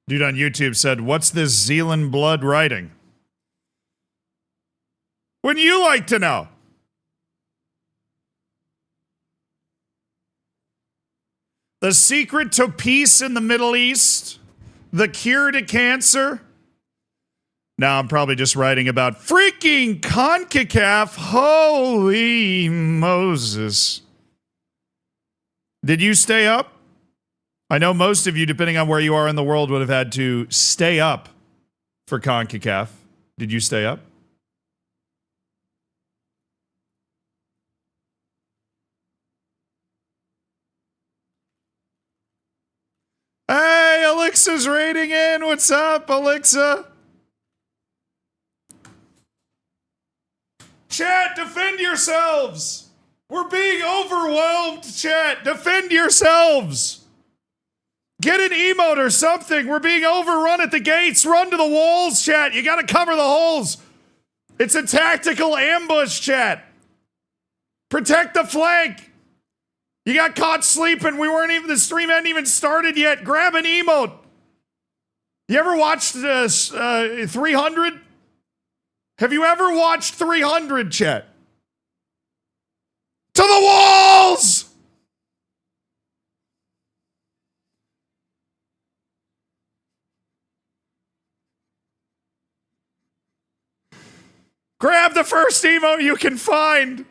Dude on YouTube said, "What's this Zealand blood writing?" Wouldn't you like to know? The secret to peace in the Middle East? The cure to cancer? Now I'm probably just writing about freaking CONCACAF. Holy Moses. Did you stay up? I know most of you, depending on where you are in the world, would have had to stay up for CONCACAF. Did you stay up? Hey, Alixa's raiding in. What's up, Alexa? Chat, defend yourselves. We're being overwhelmed, chat. Defend yourselves. Get an emote or something. We're being overrun at the gates. Run to the walls, chat. You got to cover the holes. It's a tactical ambush, chat. Protect the flank. You got caught sleeping. The stream hadn't even started yet. Grab an emote. You ever watched 300? Have you ever watched 300, chat? To the walls! Grab the first emote you can find.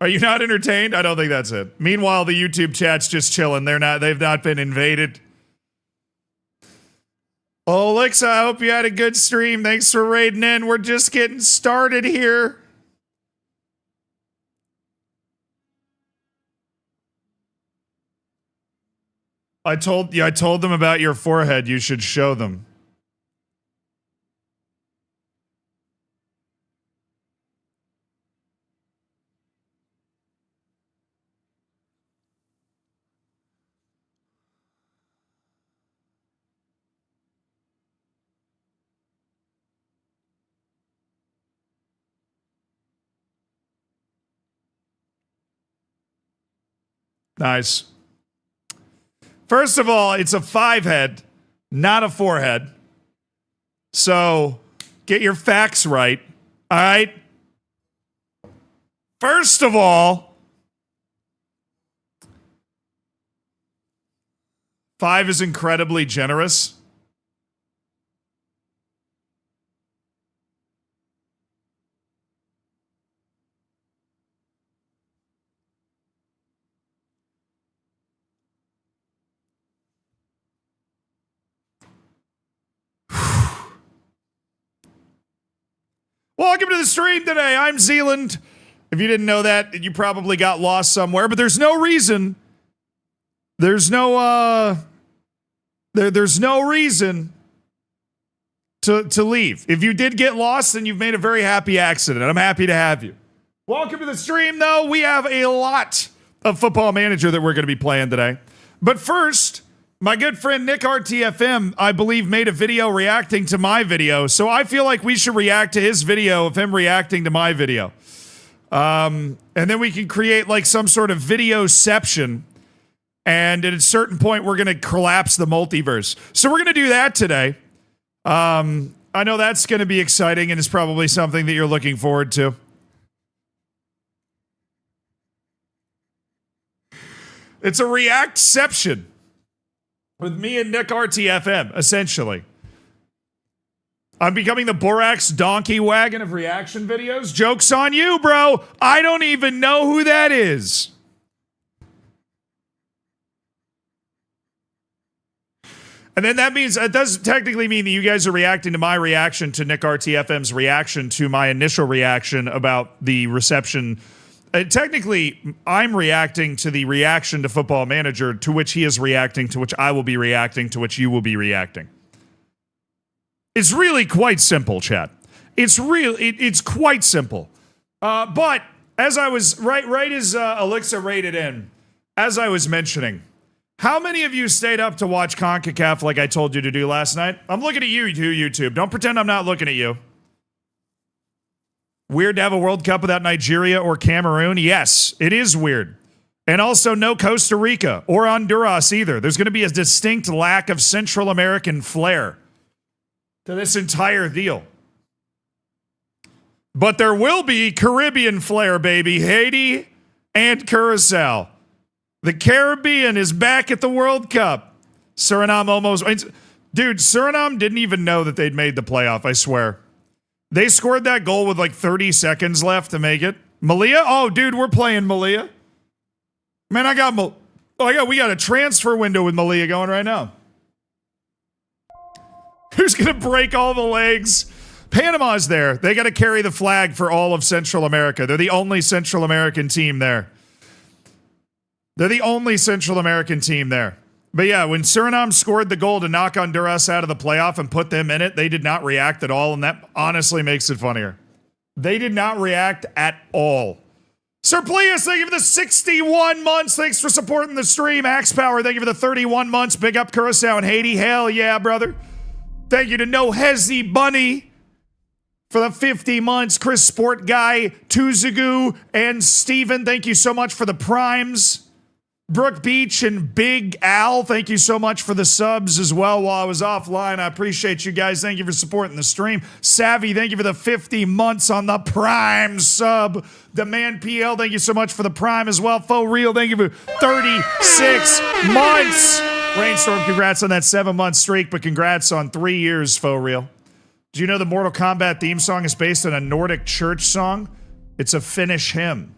Are you not entertained? I don't think that's it. Meanwhile, the YouTube chat's just chilling. They've not been invaded. Oh, Alexa, I hope you had a good stream. Thanks for raiding in. We're just getting started here. I told them about your forehead. You should show them. Nice. First of all, it's a 5-head, not a 4-head. So get your facts right. All right. First of all, 5 is incredibly generous. Welcome to the stream today. I'm Zealand. If you didn't know that, you probably got lost somewhere, but there's no reason. There's no reason to leave. If you did get lost, then you've made a very happy accident. I'm happy to have you. Welcome to the stream, though. We have a lot of Football Manager that we're going to be playing today. But first, my good friend Nick RTFM, I believe, made a video reacting to my video. So I feel like we should react to his video of him reacting to my video. And then we can create like some sort of videoception. And at a certain point, we're going to collapse the multiverse. So we're going to do that today. I know that's going to be exciting and it's probably something that you're looking forward to. It's a reactception. With me and Nick RTFM, essentially. I'm becoming the Borax donkey wagon of reaction videos. Joke's on you, bro. I don't even know who that is. And then that means, it does technically mean that you guys are reacting to my reaction to Nick RTFM's reaction to my initial reaction about the reception. Technically, I'm reacting to the reaction to Football Manager, to which he is reacting, to which I will be reacting, to which you will be reacting. It's really quite simple, chat. It's quite simple. But as I was, right as Alexa rated in, as I was mentioning, how many of you stayed up to watch CONCACAF like I told you to do last night? I'm looking at you too, YouTube. Don't pretend I'm not looking at you. Weird to have a World Cup without Nigeria or Cameroon? Yes, it is weird. And also no Costa Rica or Honduras either. There's going to be a distinct lack of Central American flair to this entire deal. But there will be Caribbean flair, baby. Haiti and Curacao. The Caribbean is back at the World Cup. Suriname almost... Dude, Suriname didn't even know that they'd made the playoff, I swear. They scored that goal with like 30 seconds left to make it. Malia? Oh, dude, we're playing Malia. Man, we got a transfer window with Malia going right now. Who's going to break all the legs? Panama's there. They got to carry the flag for all of Central America. They're the only Central American team there. But yeah, when Suriname scored the goal to knock Honduras out of the playoff and put them in it, they did not react at all, and that honestly makes it funnier. They did not react at all. Sir Plius, thank you for the 61 months. Thanks for supporting the stream. Axe Power, thank you for the 31 months. Big up Curacao and Haiti. Hell yeah, brother. Thank you to No Hezzy Bunny for the 50 months. Chris Sport Guy, Tuzagu, and Steven, thank you so much for the primes. Brooke Beach and Big Al, thank you so much for the subs as well while I was offline. I appreciate you guys. Thank you for supporting the stream. Savvy, thank you for the 50 months on the Prime sub. The Man PL, thank you so much for the Prime as well. Faux Real, thank you for 36 months. Rainstorm, congrats on that 7-month streak, but congrats on 3 years, Faux Real. Do you know the Mortal Kombat theme song is based on a Nordic church song? It's a Finnish hymn.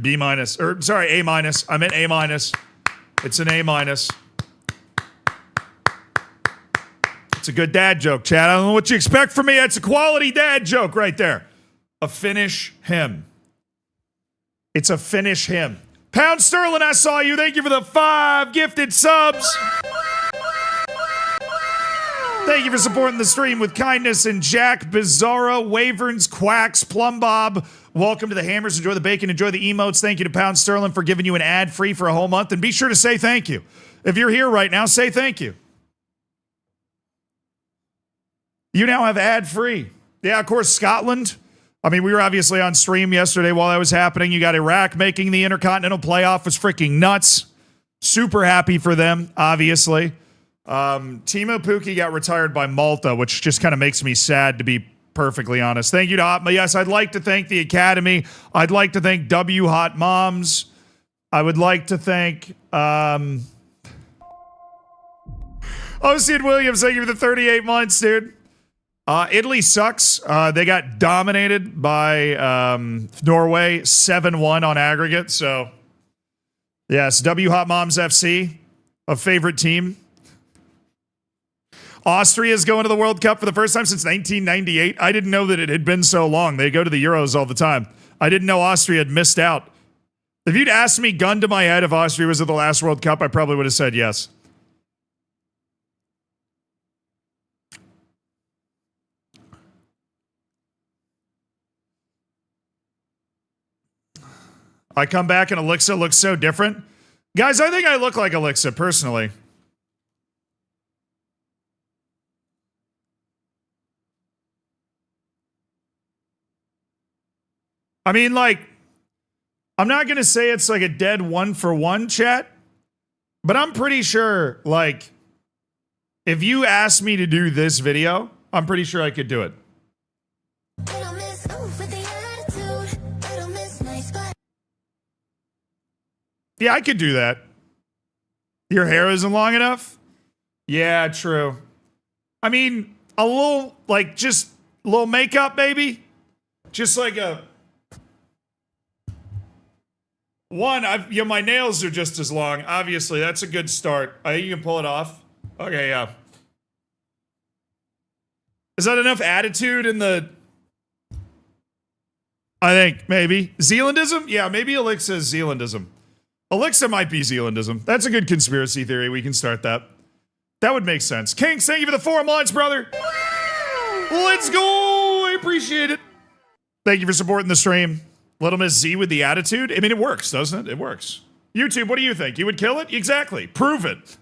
A-. I meant A-. It's an A-. It's a good dad joke, Chad. I don't know what you expect from me. It's a quality dad joke right there. A Finnish hymn. It's a Finnish hymn. Pound Sterling, I saw you. Thank you for the 5 gifted subs. Thank you for supporting the stream with kindness. And Jack, Bizarro, Waverns, Quacks, Plumbob. Welcome to the Hammers. Enjoy the bacon. Enjoy the emotes. Thank you to Pound Sterling for giving you an ad-free for a whole month. And be sure to say thank you. If you're here right now, say thank you. You now have ad-free. Yeah, of course, Scotland. I mean, we were obviously on stream yesterday while that was happening. You got Iraq making the Intercontinental Playoff. Was freaking nuts. Super happy for them, obviously. Timo Pukki got retired by Malta, which just kind of makes me sad, to be perfectly honest. Thank you to Hot. Yes, I'd like to thank the Academy. I'd like to thank W Hot Moms. I would like to thank Sid Williams. Thank you for the 38 months, dude. Italy sucks. They got dominated by Norway 7-1 on aggregate. So, yes, W Hot Moms FC, a favorite team. Austria's going to the World Cup for the first time since 1998. I didn't know that it had been so long. They go to the Euros all the time. I didn't know Austria had missed out. If you'd asked me, gun to my head, if Austria was at the last World Cup, I probably would have said yes. I come back and Alexa looks so different. Guys, I think I look like Alexa, personally. I mean, like, I'm not going to say it's like a dead 1-for-1 chat, but I'm pretty sure, like, if you asked me to do this video, I'm pretty sure I could do it. Yeah, I could do that. Your hair isn't long enough? Yeah, true. I mean, a little, like, just a little makeup, maybe? Just like a... One, my nails are just as long. Obviously, that's a good start. I think you can pull it off. Okay, yeah. Is that enough attitude in the... I think, maybe. Zealandism? Yeah, maybe Alexa's Zealandism. Alexa might be Zealandism. That's a good conspiracy theory. We can start that. That would make sense. Kinks, thank you for the 4 months, brother. Let's go. appreciate it. Thank you for supporting the stream. Little Miss Z with the attitude. I mean, it works, doesn't it? It works. YouTube, what do you think? You would kill it? Exactly. Prove it.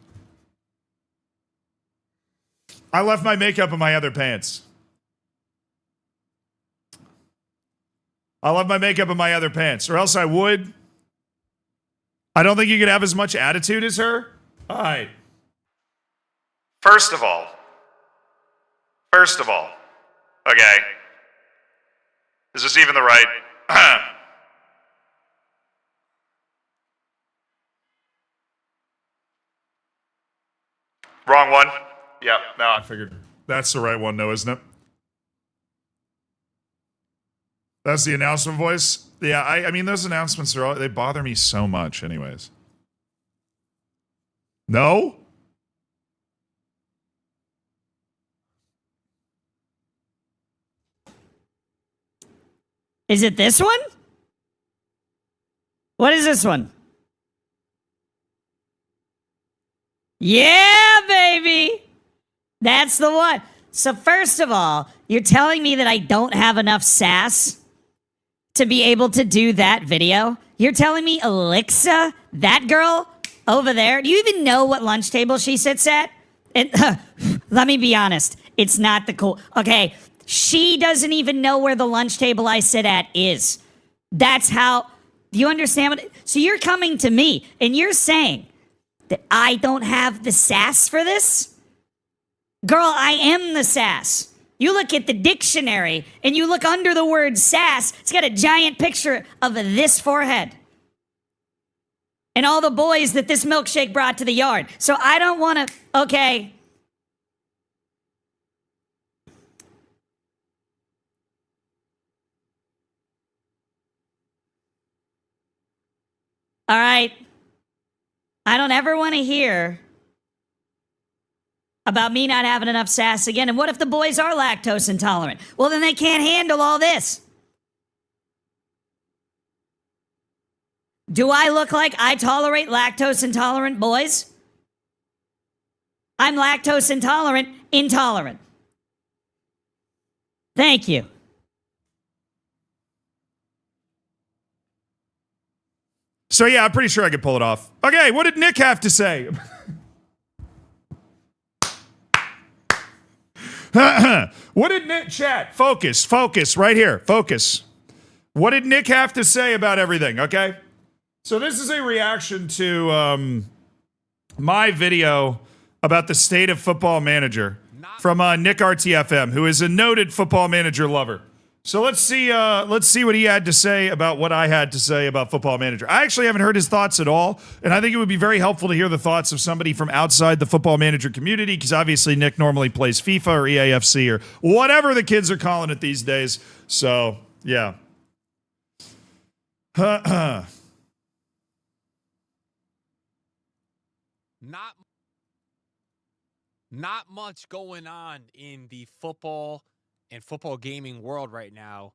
I left my makeup in my other pants. I left my makeup in my other pants, or else I would. I don't think you could have as much attitude as her. All right. First of all, okay. Is this even the right? Wrong one. Yeah, no, I figured that's the right one, though, isn't it? That's the announcement voice. Yeah, I mean, those announcements they bother me so much, anyways. No? Is it this one? What is this one? Yeah, baby. That's the one. So first of all, you're telling me that I don't have enough sass to be able to do that video? You're telling me Alexa, that girl over there, do you even know what lunch table she sits at? Let me be honest. It's not the cool. Okay, she doesn't even know where the lunch table I sit at is. That's how. Do you understand what? So you're coming to me and you're saying that I don't have the sass for this? Girl, I am the sass. You look at the dictionary and you look under the word sass, it's got a giant picture of this forehead. And all the boys that this milkshake brought to the yard. So I don't want to, okay. All right. I don't ever want to hear about me not having enough sass again. And what if the boys are lactose intolerant? Well, then they can't handle all this. Do I look like I tolerate lactose intolerant boys? I'm lactose intolerant. Thank you. So yeah, I'm pretty sure I could pull it off. Okay, what did Nick have to say? What did Nick chat? Focus, right here, focus. What did Nick have to say about everything, okay? So this is a reaction to my video about the state of Football Manager from Nick RTFM, who is a noted Football Manager lover. So let's see what he had to say about what I had to say about Football Manager. I actually haven't heard his thoughts at all, and I think it would be very helpful to hear the thoughts of somebody from outside the Football Manager community, because obviously Nick normally plays FIFA or EAFC or whatever the kids are calling it these days. So, yeah. Not much going on in the football and football gaming world right now,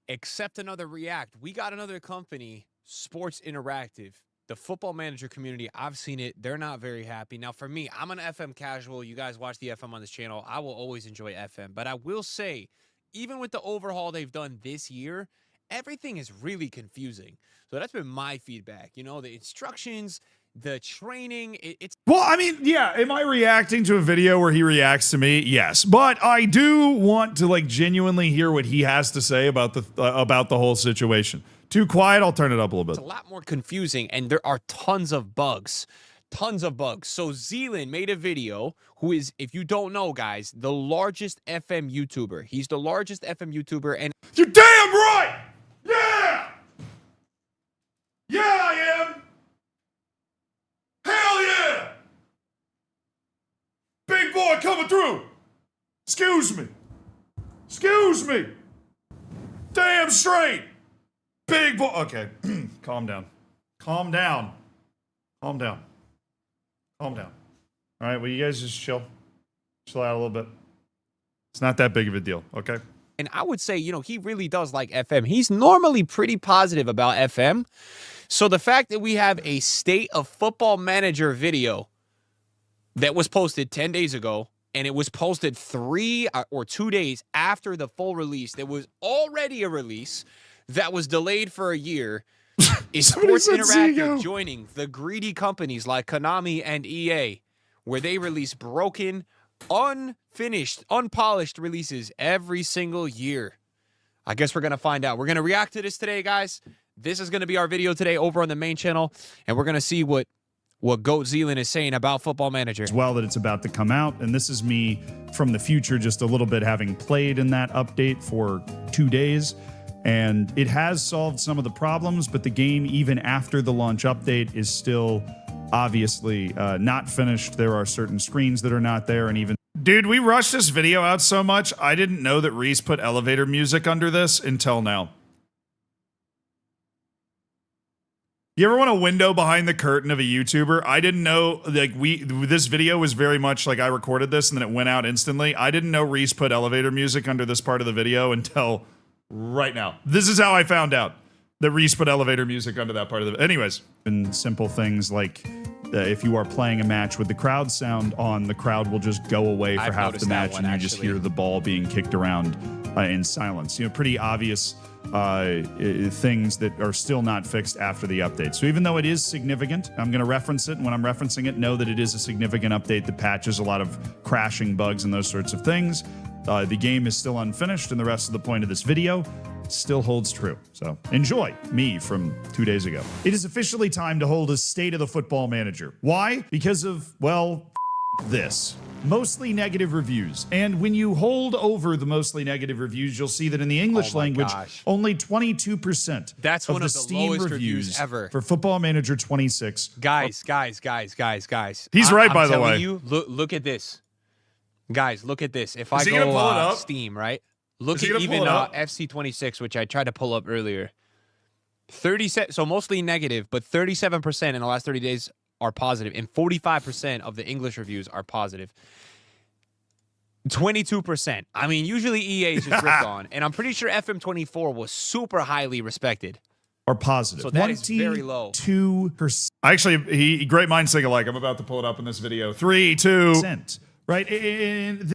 except another React. We got another company, Sports Interactive. The Football Manager community, I've seen it. They're not very happy. Now, for me, I'm an FM casual. You guys watch the FM on this channel. I will always enjoy FM. But I will say, even with the overhaul they've done this year, everything is really confusing. So that's been my feedback. You know, the instructions, the training, it's... Well, I mean, yeah, am I reacting to a video where he reacts to me? Yes. But I do want to, like, genuinely hear what he has to say about the whole situation. Too quiet, I'll turn it up a little bit. It's a lot more confusing, and there are tons of bugs. Tons of bugs. So Zealand made a video, who is, if you don't know, guys, the largest FM YouTuber. He's the largest FM YouTuber, and... You're damn right! Yeah! Yeah, I am! Hell yeah! Big boy coming through! Excuse me! Damn straight! Big boy. Okay, calm down. All right, will you guys just chill out a little bit? It's not that big of a deal, okay? And I would say, you know, he really does like FM. He's normally pretty positive about FM. So the fact that we have a State of Football Manager video that was posted 10 days ago, and it was posted 3 or 2 days after the full release. There was already a release that was delayed for a year. Is Sports Interactive joining the greedy companies like Konami and EA, where they release broken, unfinished, unpolished releases every single year? I guess we're going to find out. We're going to react to this today, guys. This is going to be our video today over on the main channel, and we're going to see what Goat Zealand is saying about Football Manager. As well, that it's about to come out, and this is me from the future, just a little bit having played in that update for 2 days. And it has solved some of the problems, but the game, even after the launch update, is still obviously not finished. There are certain screens that are not there, and even... Dude, we rushed this video out so much, I didn't know that Reese put elevator music under this until now. You ever want a window behind the curtain of a YouTuber? I didn't know, like, this video was very much like I recorded this and then it went out instantly. I didn't know Reese put elevator music under this part of the video until... right now. This is how I found out that Reese put elevator music under that part of the... Anyways. And simple things like if you are playing a match with the crowd sound on, the crowd will just go away for half the match and you just hear the ball being kicked around in silence. You know, pretty obvious things that are still not fixed after the update. So even though it is significant, I'm going to reference it. And when I'm referencing it, know that it is a significant update that patches a lot of crashing bugs and those sorts of things. The game is still unfinished, and the rest of the point of this video still holds true. So enjoy me from 2 days ago. It is officially time to hold a State of the Football Manager. Why? Because of, well, this. Mostly negative reviews. And when you hold over the mostly negative reviews, you'll see that in the English language, only 22% That's of one the of the Steam lowest reviews ever for Football Manager 26. Guys. He's right, by the way. You, look at this. Guys, look at this. If I he gonna pull it go up? Steam, right? Look Is he at gonna even pull it up? FC26, which I tried to pull up earlier. 37, so mostly negative, but 37% in the last 30 days are positive, and 45% of the English reviews are positive. 22%. I mean, usually EA is just ripped on, and I'm pretty sure FM24 was super highly respected. Are positive. So that is very low. 2%. Actually, great minds think alike. I'm about to pull it up in this video. 3, 2. Right? And this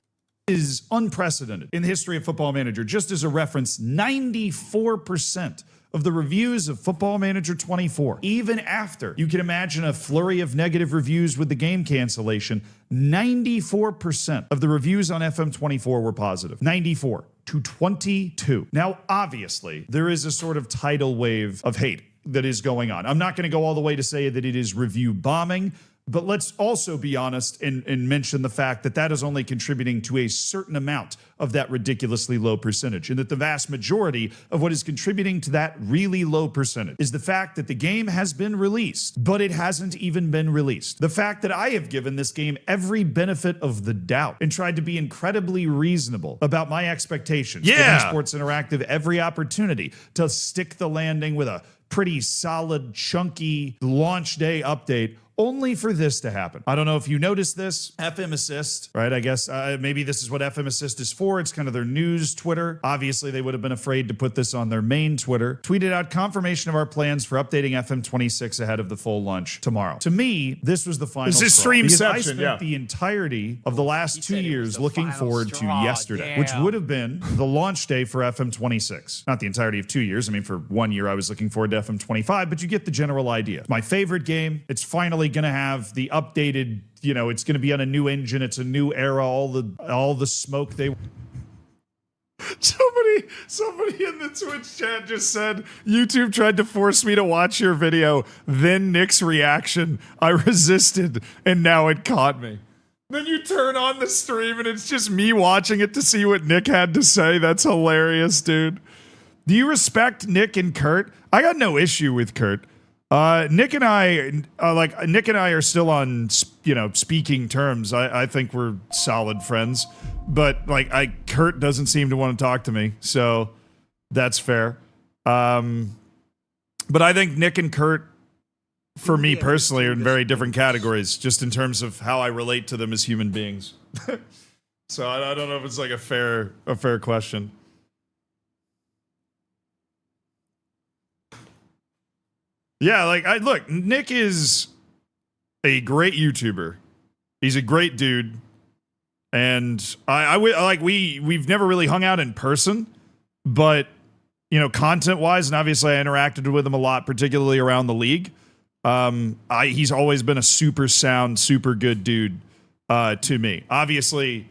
is unprecedented in the history of Football Manager. Just as a reference, 94% of the reviews of Football Manager 24, even after you can imagine a flurry of negative reviews with the game cancellation, 94% of the reviews on FM24 were positive. 94 to 22. Now, obviously, there is a sort of tidal wave of hate that is going on. I'm not going to go all the way to say that it is review bombing, but let's also be honest and mention the fact that that is only contributing to a certain amount of that ridiculously low percentage, and that the vast majority of what is contributing to that really low percentage is the fact that the game has been released, but it hasn't even been released. The fact that I have given this game every benefit of the doubt and tried to be incredibly reasonable about my expectations. Giving Sports Interactive every opportunity to stick the landing with a pretty solid, chunky launch day update, only for this to happen. I don't know if you noticed this. FM Assist, right? I guess maybe this is what FM Assist is for. It's kind of their news Twitter. Obviously, they would have been afraid to put this on their main Twitter. Tweeted out confirmation of our plans for updating FM26 ahead of the full launch tomorrow. To me, this was the final This is straw, stream because I section, spent the entirety of the last 2 years looking forward to yesterday, which would have been the launch day for FM26. Not the entirety of 2 years. I mean, for 1 year, I was looking forward to FM25, but you get the general idea. My favorite game. It's finally going to have the updated, you know, it's going to be on a new engine. It's a new era. All the smoke they... Somebody in the Twitch chat just said, YouTube tried to force me to watch your video, then Nick's reaction. I resisted, and now it caught me. Then you turn on the stream, and it's just me watching it to see what Nick had to say. That's hilarious, dude. Do you respect Nick and Kurt? I got no issue with Kurt. Nick and I are still on, you know, speaking terms. I think we're solid friends, but Kurt doesn't seem to want to talk to me, so that's fair. But I think Nick and Kurt, for me personally, are in very different categories, just in terms of how I relate to them as human beings. So I don't know if it's like a fair question. Yeah, look, Nick is a great YouTuber. He's a great dude. And we've never really hung out in person, but content wise, and obviously I interacted with him a lot, particularly around the league. He's always been a super sound, super good dude to me. Obviously,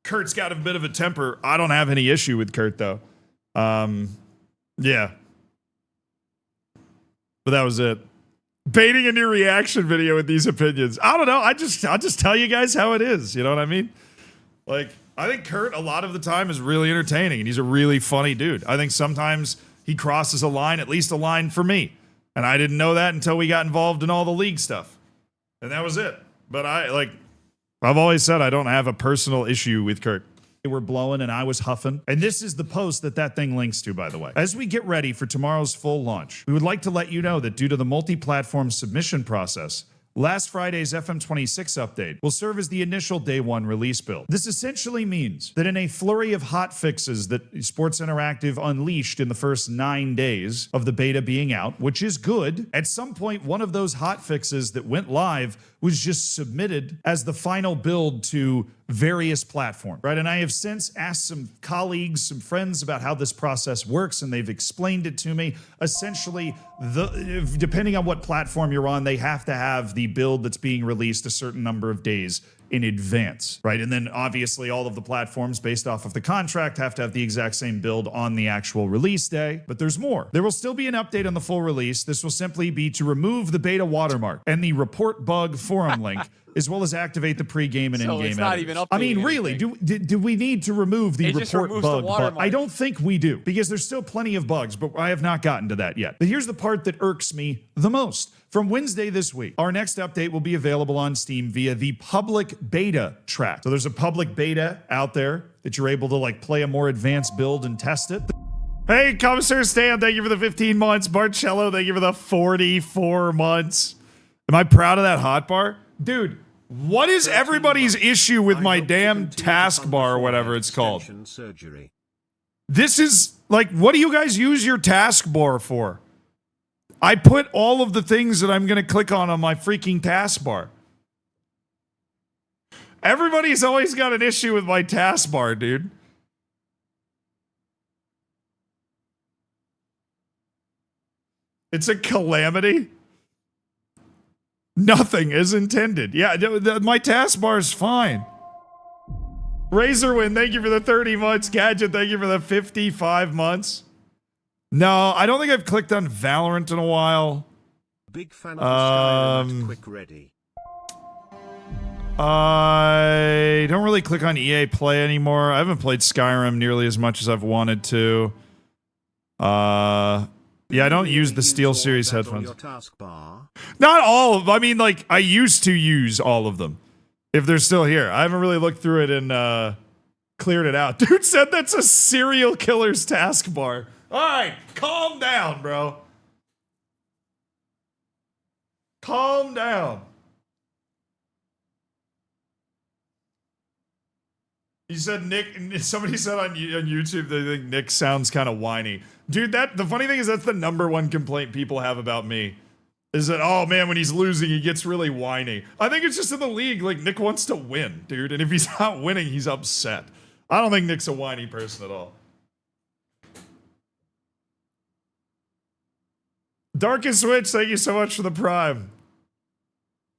Kurt's got a bit of a temper. I don't have any issue with Kurt though. Yeah. But that was it. Baiting a new reaction video with these opinions. I don't know. I'll just tell you guys how it is. You know what I mean? Like, I think Kurt a lot of the time is really entertaining and he's a really funny dude. I think sometimes he crosses a line, at least a line for me. And I didn't know that until we got involved in all the league stuff. And that was it. But I've always said I don't have a personal issue with Kurt. They were blowing and I was huffing. And this is the post that thing links to, by the way. As we get ready for tomorrow's full launch, we would like to let you know that due to the multi-platform submission process, last Friday's FM26 update will serve as the initial day one release build. This essentially means that in a flurry of hot fixes that Sports Interactive unleashed in the first 9 days of the beta being out, which is good, at some point one of those hot fixes that went live was just submitted as the final build to various platforms, right? And I have since asked some colleagues, some friends about how this process works, and they've explained it to me. Essentially, depending on what platform you're on, they have to have the build that's being released a certain number of days in advance, right? And then obviously all of the platforms based off of the contract have to have the exact same build on the actual release day. But there's more. There will still be an update on the full release. This will simply be to remove the beta watermark and the report bug forum link, as well as activate the pre-game and in-game it's not editors. even updating I mean, really, do we need to remove the report bug? I don't think we do, because there's still plenty of bugs, but I have not gotten to that yet. But here's the part that irks me the most. From Wednesday this week, our next update will be available on Steam via the public beta track. So there's a public beta out there that you're able to play a more advanced build and test it. Hey, Commissar Stan, thank you for the 15 months. Barcello, thank you for the 44 months. Am I proud of that hotbar? Dude, what is everybody's issue with my damn taskbar or whatever it's called? This is, what do you guys use your taskbar for? I put all of the things that I'm going to click on my freaking taskbar. Everybody's always got an issue with my taskbar, dude. It's a calamity. Nothing is intended. Yeah, my taskbar is fine. Razorwind, thank you for the 30 months. Gadget, thank you for the 55 months. No, I don't think I've clicked on Valorant in a while. Big fan of Skyrim. Quick ready. I don't really click on EA Play anymore. I haven't played Skyrim nearly as much as I've wanted to. Yeah, I don't use the SteelSeries headphones. Not all of them. I mean, I used to use all of them. If they're still here. I haven't really looked through it and cleared it out. Dude said that's a serial killer's taskbar. All right, calm down, bro. Calm down. You said somebody said on YouTube they think Nick sounds kind of whiny. Dude, the funny thing is that's the #1 complaint people have about me. Is that, oh man, when he's losing, he gets really whiny. I think it's just in the league, Nick wants to win, dude. And if he's not winning, he's upset. I don't think Nick's a whiny person at all. Darkest Switch, thank you so much for the Prime.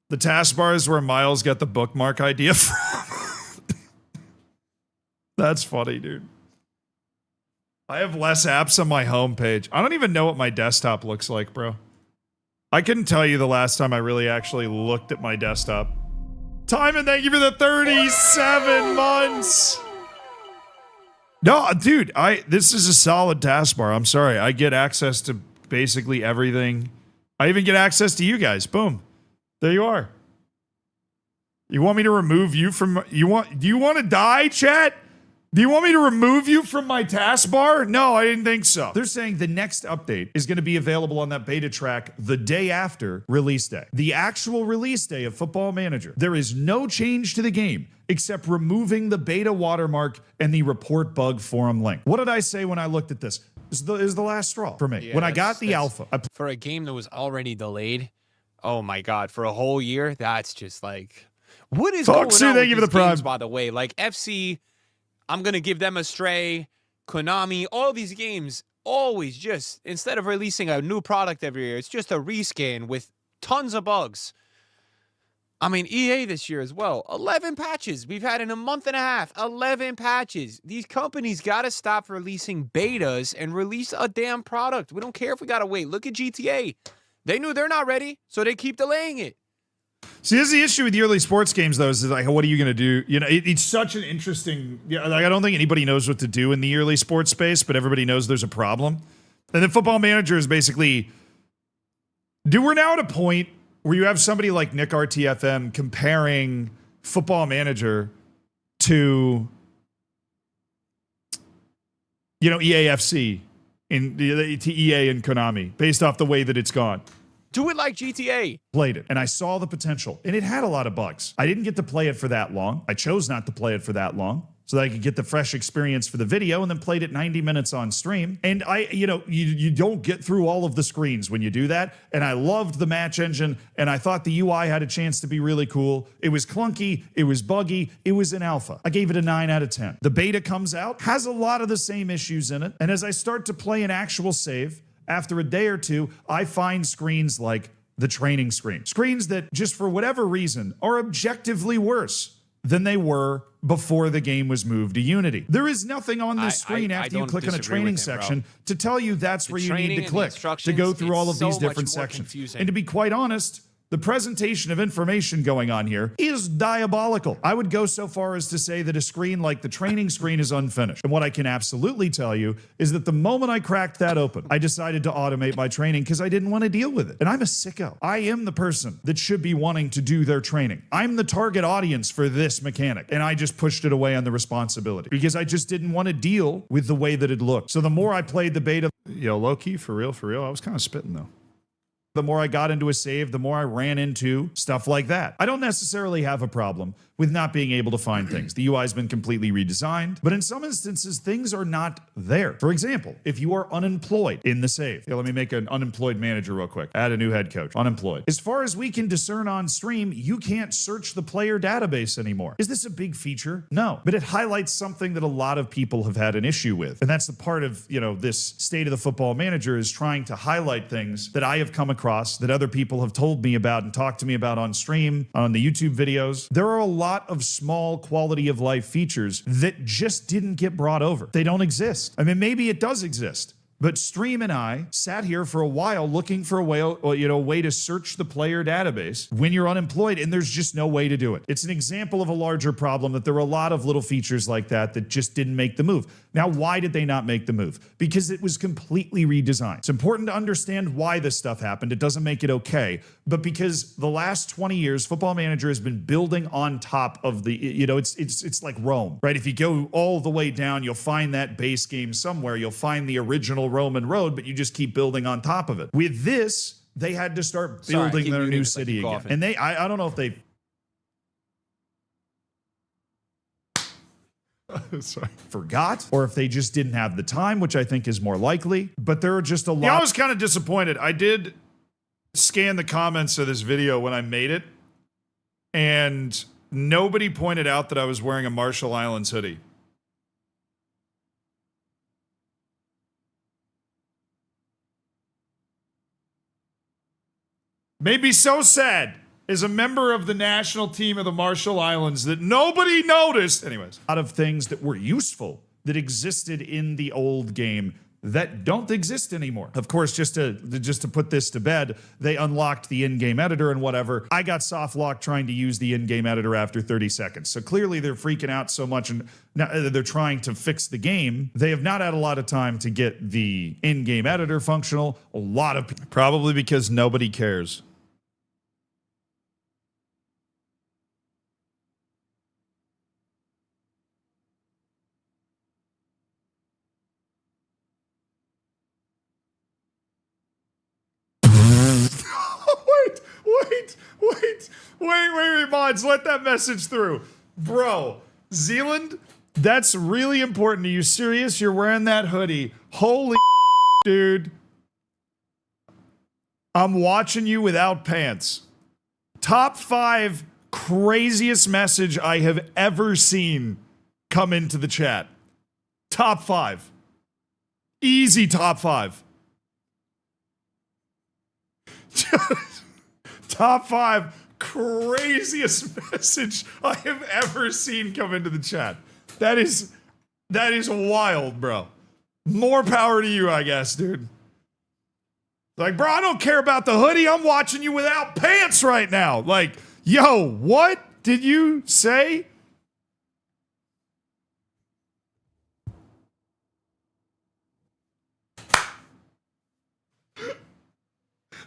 The taskbar is where Miles got the bookmark idea from. That's funny, dude. I have less apps on my homepage. I don't even know what my desktop looks like, bro. I couldn't tell you the last time I really actually looked at my desktop. Timon, thank you for the 37 months. No, dude, this is a solid taskbar. I'm sorry. I get access to basically everything. I even get access to you guys. Boom. There you are. You want me to remove you from... Do you want to die, chat? Do you want me to remove you from my taskbar? No, I didn't think so. They're saying the next update is going to be available on that beta track the day after release day. The actual release day of Football Manager. There is no change to the game except removing the beta watermark and the report bug forum link. What did I say when I looked at this? This is the last straw for me. Yeah, when I got the alpha. For a game that was already delayed, oh my God, for a whole year, that's just What is Fox, going on thank you with for the these games, prime. by the way? Like FC, I'm going to give them a stray. Konami, all these games always just, instead of releasing a new product every year, it's just a reskin with tons of bugs. I mean, EA this year as well. 11 patches. We've had in a month and a half. 11 patches. These companies got to stop releasing betas and release a damn product. We don't care if we got to wait. Look at GTA. They knew they're not ready, so they keep delaying it. See, this is the issue with the early sports games, though, is like, what are you going to do? You know, it's such an interesting, like, I don't think anybody knows what to do in the early sports space, but everybody knows there's a problem. And then Football Manager is basically, we're now at a point where you have somebody like Nick RTFM comparing Football Manager to, EAFC, to EA and Konami, based off the way that it's gone. Do it like GTA. Played it, and I saw the potential, and it had a lot of bugs. I didn't get to play it for that long. I chose not to play it for that long so that I could get the fresh experience for the video, and then played it 90 minutes on stream. And you don't get through all of the screens when you do that. And I loved the match engine, and I thought the UI had a chance to be really cool. It was clunky, it was buggy, it was in alpha. I gave it a 9 out of 10. The beta comes out, has a lot of the same issues in it, and as I start to play an actual save, after a day or two, I find screens like the training screen. Screens that, just for whatever reason, are objectively worse than they were before the game was moved to Unity. There is nothing on this screen after you click on a training section to tell you that's where you need to click to go through all of these different sections. And to be quite honest, the presentation of information going on here is diabolical. I would go so far as to say that a screen like the training screen is unfinished. And what I can absolutely tell you is that the moment I cracked that open, I decided to automate my training because I didn't want to deal with it. And I'm a sicko. I am the person that should be wanting to do their training. I'm the target audience for this mechanic. And I just pushed it away on the responsibility because I just didn't want to deal with the way that it looked. So the more I played the beta, low key, for real, I was kind of spitting though. The more I got into a save, the more I ran into stuff like that. I don't necessarily have a problem with not being able to find things. The UI has been completely redesigned, but in some instances, things are not there. For example, if you are unemployed in the save, let me make an unemployed manager real quick. Add a new head coach, unemployed. As far as we can discern on stream, you can't search the player database anymore. Is this a big feature? No, but it highlights something that a lot of people have had an issue with. And that's the part of, this state of the football manager is trying to highlight things that I have come across that other people have told me about and talked to me about on stream, on the YouTube videos. There are a lot of small quality of life features that just didn't get brought over. They don't exist. I mean, maybe it does exist. But Stream and I sat here for a while looking for a way to search the player database when you're unemployed, and there's just no way to do it. It's an example of a larger problem that there were a lot of little features like that that just didn't make the move. Now, why did they not make the move? Because it was completely redesigned. It's important to understand why this stuff happened. It doesn't make it okay, but because the last 20 years, Football Manager has been building on top of the, it's like Rome, right? If you go all the way down, you'll find that base game somewhere. You'll find the original Roman road, but you just keep building on top of it. With this, they had to start building their new city again. And I don't know if they forgot or if they just didn't have the time, which I think is more likely, but there are just a lot. I was kind of disappointed. I did scan the comments of this video when I made it, and nobody pointed out that I was wearing a Marshall Islands hoodie. Made me so sad as a member of the national team of the Marshall Islands that nobody noticed. Anyways, a lot of things that were useful that existed in the old game that don't exist anymore. Of course, just to put this to bed, they unlocked the in-game editor and whatever. I got soft locked trying to use the in-game editor after 30 seconds. So clearly they're freaking out so much and now they're trying to fix the game. They have not had a lot of time to get the in-game editor functional. A lot of probably because nobody cares. Wait, mods, let that message through. Bro, Zealand, that's really important. Are you serious? You're wearing that hoodie. Holy dude. I'm watching you without pants. Top 5 craziest message I have ever seen come into the chat. Top 5. Easy top 5. Top 5 craziest message I have ever seen come into the chat. That is wild, bro. More power to you, I guess, dude. Like, bro, I don't care about the hoodie. I'm watching you without pants right now. Like, yo, what did you say?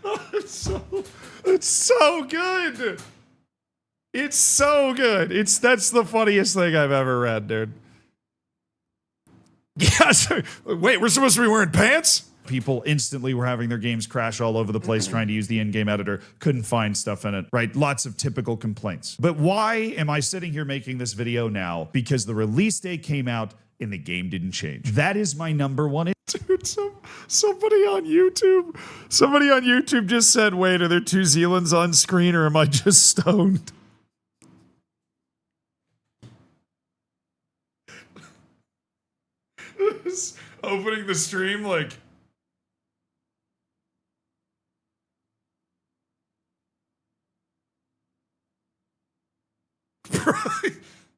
Oh, it's so good. It's so good. That's the funniest thing I've ever read, dude. Yeah, wait, we're supposed to be wearing pants? People instantly were having their games crash all over the place trying to use the in-game editor. Couldn't find stuff in it, right? Lots of typical complaints. But why am I sitting here making this video now? Because the release date came out and the game didn't change. That is my number one. Dude, somebody on YouTube just said, wait, are there 2 Zealands on screen or am I just stoned? Opening the stream like...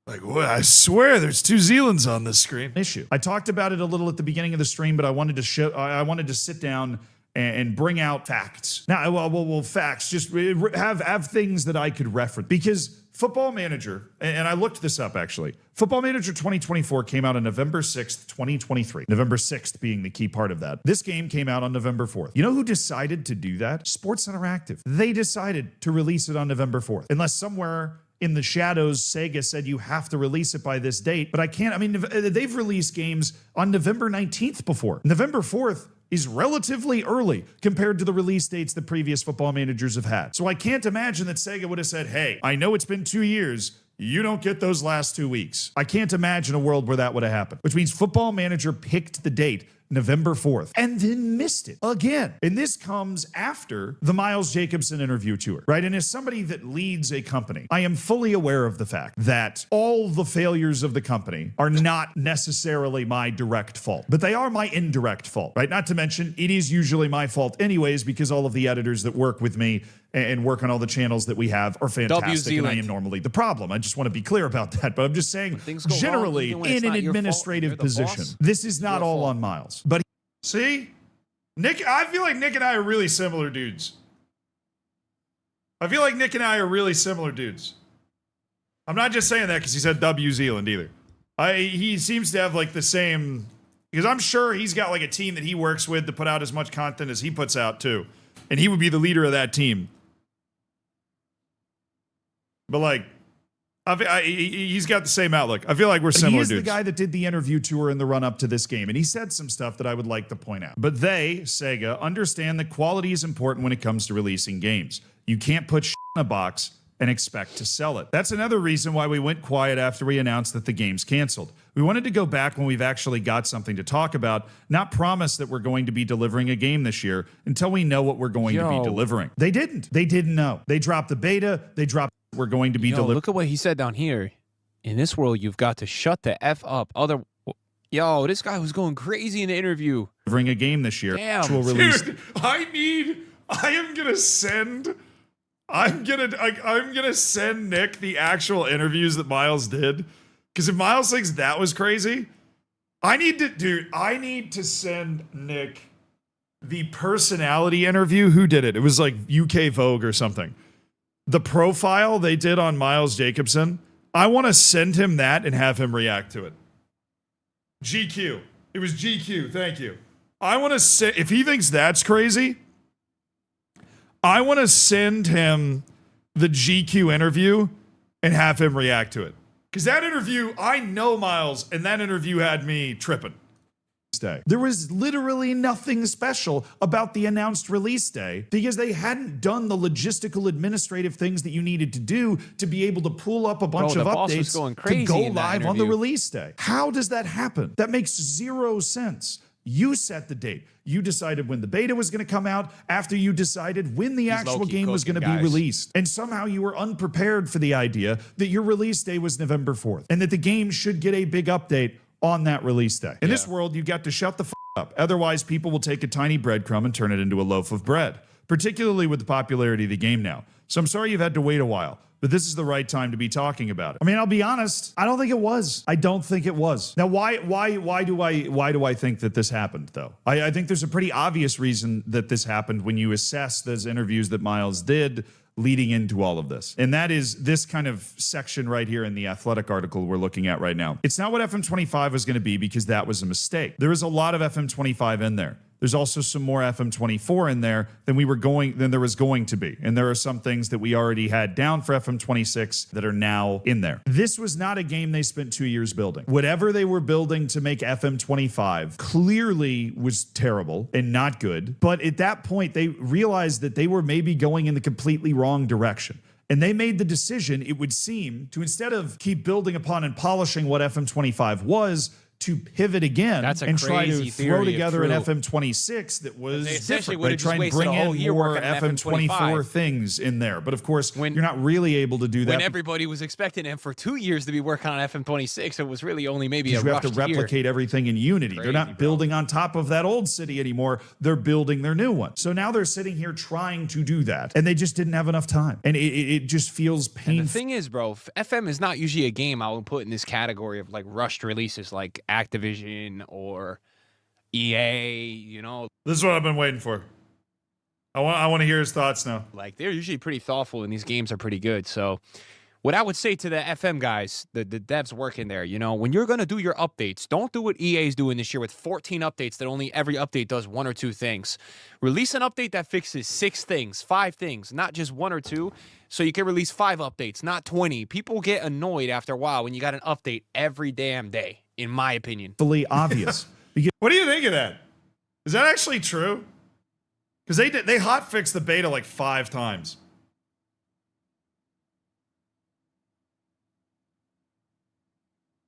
Like, well, I swear there's 2 Zealands on this screen. Issue. I talked about it a little at the beginning of the stream, but I wanted to sit down and bring out facts. Now, well, facts. Just have things that I could reference. Because Football Manager, and I looked this up actually, Football Manager 2024 came out on November 6th, 2023. November 6th being the key part of that. This game came out on November 4th. You know who decided to do that? Sports Interactive. They decided to release it on November 4th. Unless somewhere in the shadows, Sega said you have to release it by this date, but I can't. I mean, they've released games on November 19th before. November 4th is relatively early compared to the release dates the previous Football Managers have had. So I can't imagine that Sega would have said, hey, I know it's been 2 years. You don't get those last 2 weeks. I can't imagine a world where that would have happened, which means Football Manager picked the date November 4th, and then missed it again. And this comes after the Miles Jacobson interview tour, right? And as somebody that leads a company, I am fully aware of the fact that all the failures of the company are not necessarily my direct fault, but they are my indirect fault, right? Not to mention, it is usually my fault anyways, because all of the editors that work with me and work on all the channels that we have are fantastic, and I am normally the problem. I just want to be clear about that, but I'm just saying, generally, in an administrative position, this is not all on Miles. But see, Nick, I feel like Nick and I are really similar dudes. I'm not just saying that because he said W Zealand either. He seems to have like the same, because I'm sure he's got like a team that he works with to put out as much content as he puts out too. And he would be the leader of that team. But like, he's got the same outlook. I feel like we're similar dudes. He's the guy that did the interview tour in the run-up to this game, and he said some stuff that I would like to point out. But they, Sega, understand that quality is important when it comes to releasing games. You can't put shit in a box and expect to sell it. That's another reason why we went quiet after we announced that the game's canceled. We wanted to go back when we've actually got something to talk about, not promise that we're going to be delivering a game this year until we know what we're going to be delivering. They didn't. They didn't know. They dropped the beta. They dropped we're going to be delivering. Look at what he said down here. In this world, you've got to shut the F up. Yo, this guy was going crazy in the interview. Delivering a game this year. Damn. Dude, I'm gonna send Nick the actual interviews that Miles did. Because if Miles thinks that was crazy, I need to send Nick the personality interview. Who did it? It was like UK Vogue or something. The profile they did on Miles Jacobson. I want to send him that and have him react to it. GQ. It was GQ. Thank you. I want to say, if he thinks that's crazy, I want to send him the GQ interview and have him react to it. Because that interview, I know Miles, and that interview had me tripping. There was literally nothing special about the announced release day because they hadn't done the logistical administrative things that you needed to do to be able to pull up a bunch of updates to go live on the release day. How does that happen? That makes zero sense. You set the date. You decided when the beta was going to come out after you decided when the actual low-key game was going to cooking, be guys. released. And somehow you were unprepared for the idea that your release day was November 4th and that the game should get a big update on that release day. In this world, you got to shut the up. Otherwise, people will take a tiny breadcrumb and turn it into a loaf of bread, particularly with the popularity of the game now. So I'm sorry you've had to wait a while, but this is the right time to be talking about it. I mean, I'll be honest, I don't think it was. I don't think it was. Now, why do I think that this happened, though? I think there's a pretty obvious reason that this happened when you assess those interviews that Miles did leading into all of this. And that is this kind of section right here in the Athletic article we're looking at right now. It's not what FM25 was going to be because that was a mistake. There is a lot of FM25 in there. There's also some more FM24 in there than there was going to be. And there are some things that we already had down for FM26 that are now in there. This was not a game they spent 2 years building. Whatever they were building to make FM25 clearly was terrible and not good. But at that point, they realized that they were maybe going in the completely wrong direction. And they made the decision, it would seem, to instead of keep building upon and polishing what FM25 was, to pivot again and try to throw together an FM26 that was different. They try and bring in more FM24 things in there. But of course, you're not really able to do that. When everybody was expecting him for 2 years to be working on FM26, it was really only maybe a you have to replicate everything in Unity. They're not building on top of that old city anymore. They're building their new one. So now they're sitting here trying to do that, and they just didn't have enough time. And it just feels painful. And the thing is, bro, FM is not usually a game I would put in this category of like rushed releases like Activision or EA, you know. This is what I've been waiting for. I want to hear his thoughts now. Like, they're usually pretty thoughtful and these games are pretty good. So what I would say to the FM guys, the devs working there, you know, when you're going to do your updates, don't do what EA is doing this year with 14 updates that only every update does one or two things. Release an update that fixes 6 things, 5 things, not just 1 or 2. So you can release 5 updates, not 20. People get annoyed after a while when you got an update every damn day, in my opinion. Fully obvious. What do you think of that? Is that actually true? Because they hotfixed the beta like 5 times.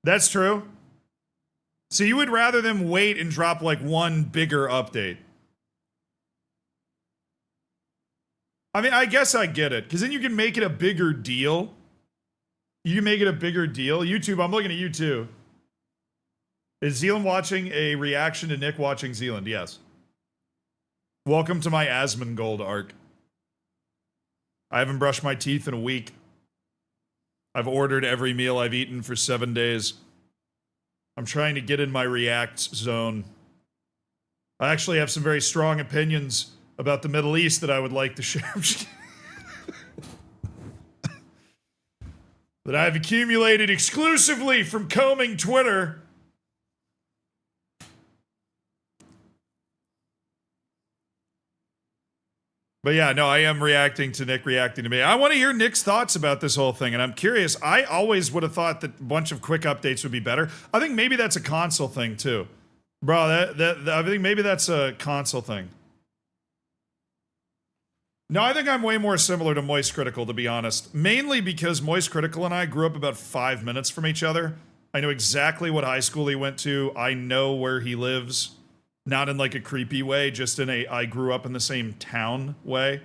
That's true. So you would rather them wait and drop like one bigger update? I mean, I guess I get it, because then you can make it a bigger deal. You can make it a bigger deal. YouTube, I'm looking at you too. Is Zealand watching a reaction to Nick watching Zealand? Yes. Welcome to my Asmongold arc. I haven't brushed my teeth in a week. I've ordered every meal I've eaten for 7 days. I'm trying to get in my React zone. I actually have some very strong opinions about the Middle East that I would like to share. That I've accumulated exclusively from combing Twitter. But yeah, no, I am reacting to Nick reacting to me. I want to hear Nick's thoughts about this whole thing, and I'm curious. I always would have thought that a bunch of quick updates would be better. I think maybe that's a console thing, too. Bro, I think maybe that's a console thing. No, I think I'm way more similar to Moist Critical, to be honest. Mainly because Moist Critical and I grew up about 5 minutes from each other. I know exactly what high school he went to. I know where he lives. Not in like a creepy way, just in a I grew up in the same town way.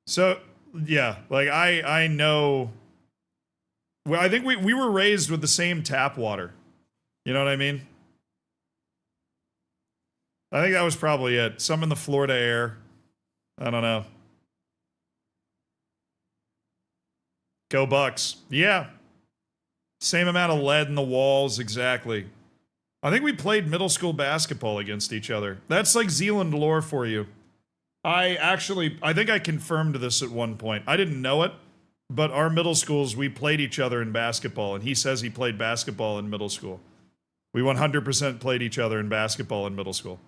So, yeah, like I know. Well, I think we were raised with the same tap water. You know what I mean? I think that was probably it. Some in the Florida air. I don't know. Go Bucks. Yeah. Same amount of lead in the walls, exactly. I think we played middle school basketball against each other. That's like Zealand lore for you. I think I confirmed this at one point. I didn't know it, but our middle schools, we played each other in basketball, and he says he played basketball in middle school. We 100% played each other in basketball in middle school.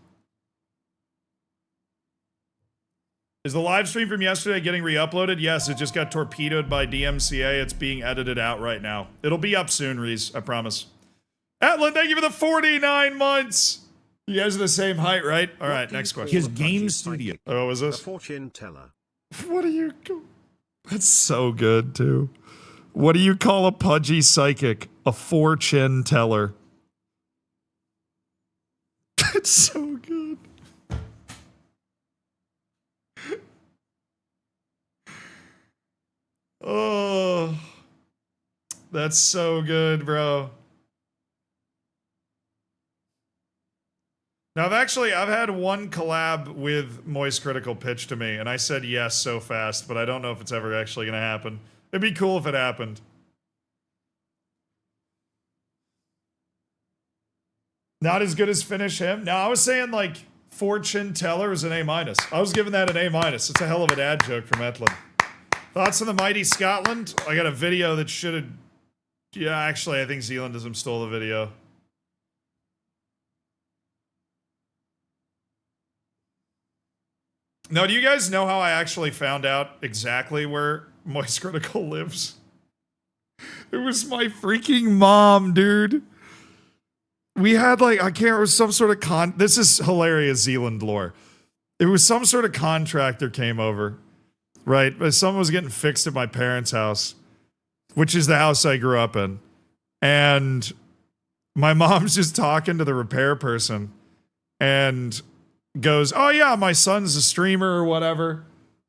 Is the live stream from yesterday getting re-uploaded? Yes, it just got torpedoed by DMCA. It's being edited out right now. It'll be up soon, Reese, I promise. Atlan, thank you for the 49 months. You guys are the same height, right? All right, next question. His game studio. Oh, what was this? A fortune teller. What do you... That's so good, too. What do you call a pudgy psychic? A fortune teller. That's so good. Oh, that's so good, bro. Now, I've had one collab with Moist Critical pitch to me, and I said yes so fast, but I don't know if it's ever actually going to happen. It'd be cool if it happened. Not as good as Finish Him. No, I was saying like Fortune Teller is an A-. I was giving that an A-. It's a hell of a dad joke from Etlin. Thoughts on the mighty Scotland? I got a video that should have... Yeah, actually, I think Zealandism stole the video. Now, do you guys know how I actually found out exactly where Moist Critical lives? It was my freaking mom, dude. We had like, I can't remember, some sort of this is hilarious Zealand lore. It was some sort of contractor came over, right? But someone was getting fixed at my parents' house, which is the house I grew up in. And my mom's just talking to the repair person and goes, oh yeah, my son's a streamer or whatever.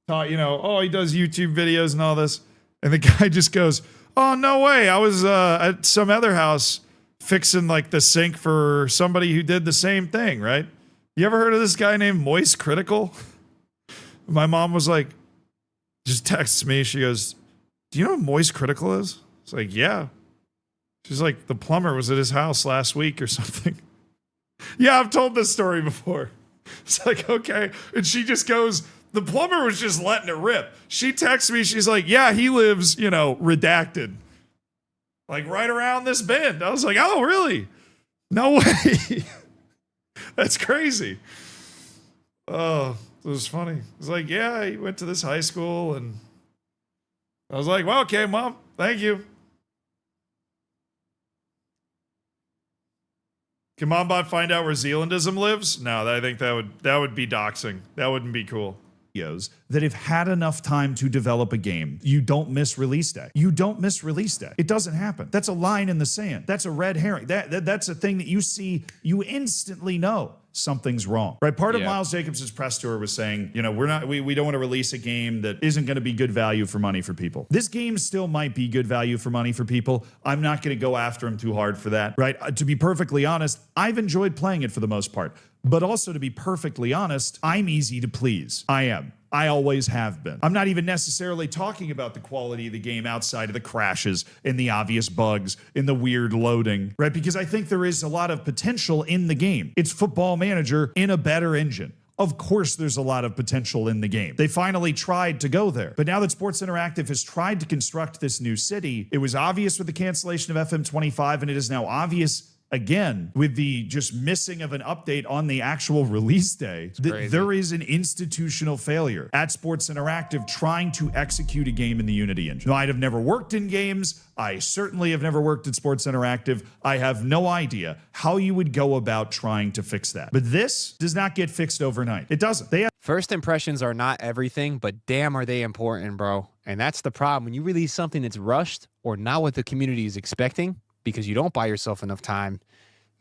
Oh, he does YouTube videos and all this. And the guy just goes, oh, no way. I was at some other house fixing like the sink for somebody who did the same thing, right? You ever heard of this guy named Moist Critical? My mom was like, just texts me. She goes, do you know what Moist Critical is? It's like, yeah. She's like, the plumber was at his house last week or something. Yeah, I've told this story before. It's like, okay. And she just goes, the plumber was just letting it rip. She texts me. She's like, yeah, he lives, redacted. Like right around this bend. I was like, oh, really? No way. That's crazy. Oh, it was funny. It's like, yeah, he went to this high school. And I was like, well, okay, Mom. Thank you. Can Mombot find out where Zealandism lives? No, I think that would be doxing. That wouldn't be cool. That have had enough time to develop a game, you don't miss release day. You don't miss release day. It doesn't happen. That's a line in the sand. That's a red herring. That's a thing that you see, you instantly know something's wrong, right? Part of Miles Jacobs' press tour was saying, we don't want to release a game that isn't going to be good value for money for people. This game still might be good value for money for people. I'm not going to go after him too hard for that, right? To be perfectly honest, I've enjoyed playing it for the most part. But also, to be perfectly honest, I'm easy to please. I am. I always have been. I'm not even necessarily talking about the quality of the game outside of the crashes and the obvious bugs and the weird loading, right? Because I think there is a lot of potential in the game. It's Football Manager in a better engine. Of course, there's a lot of potential in the game. They finally tried to go there. But now that Sports Interactive has tried to construct this new city, it was obvious with the cancellation of FM25, and it is now obvious again with the just missing of an update on the actual release day, that there is an institutional failure at Sports Interactive trying to execute a game in the Unity engine. Now, I'd have never worked in games. I certainly have never worked at Sports Interactive. I have no idea how you would go about trying to fix that. But this does not get fixed overnight. It doesn't. First impressions are not everything, but damn are they important, bro. And that's the problem. When you release something that's rushed or not what the community is expecting, because you don't buy yourself enough time,